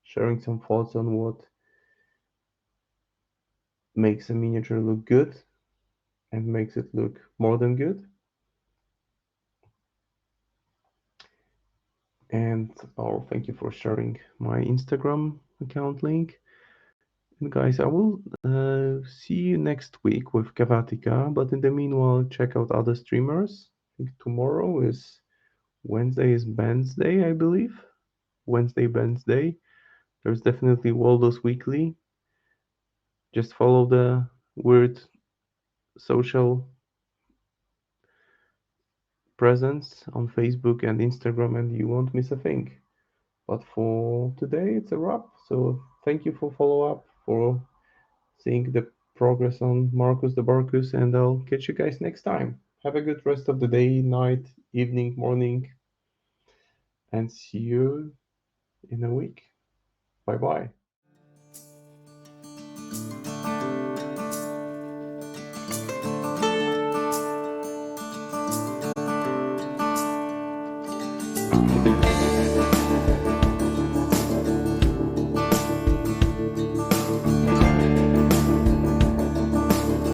sharing some thoughts on what makes a miniature look good and makes it look more than good. And thank you for sharing my Instagram account link. And guys, I will see you next week with Cavatica, but in the meanwhile, check out other streamers. I think tomorrow is Wednesday is Ben's Day, I believe. Wednesday, Ben's Day. There's definitely Waldo's Weekly. Just follow the weird social presence on Facebook and Instagram, and you won't miss a thing. But for today, it's a wrap. So thank you for follow up, for seeing the progress on Marcus the Barcus, and I'll catch you guys next time. Have a good rest of the day, night, evening, morning, and see you in a week. Bye bye.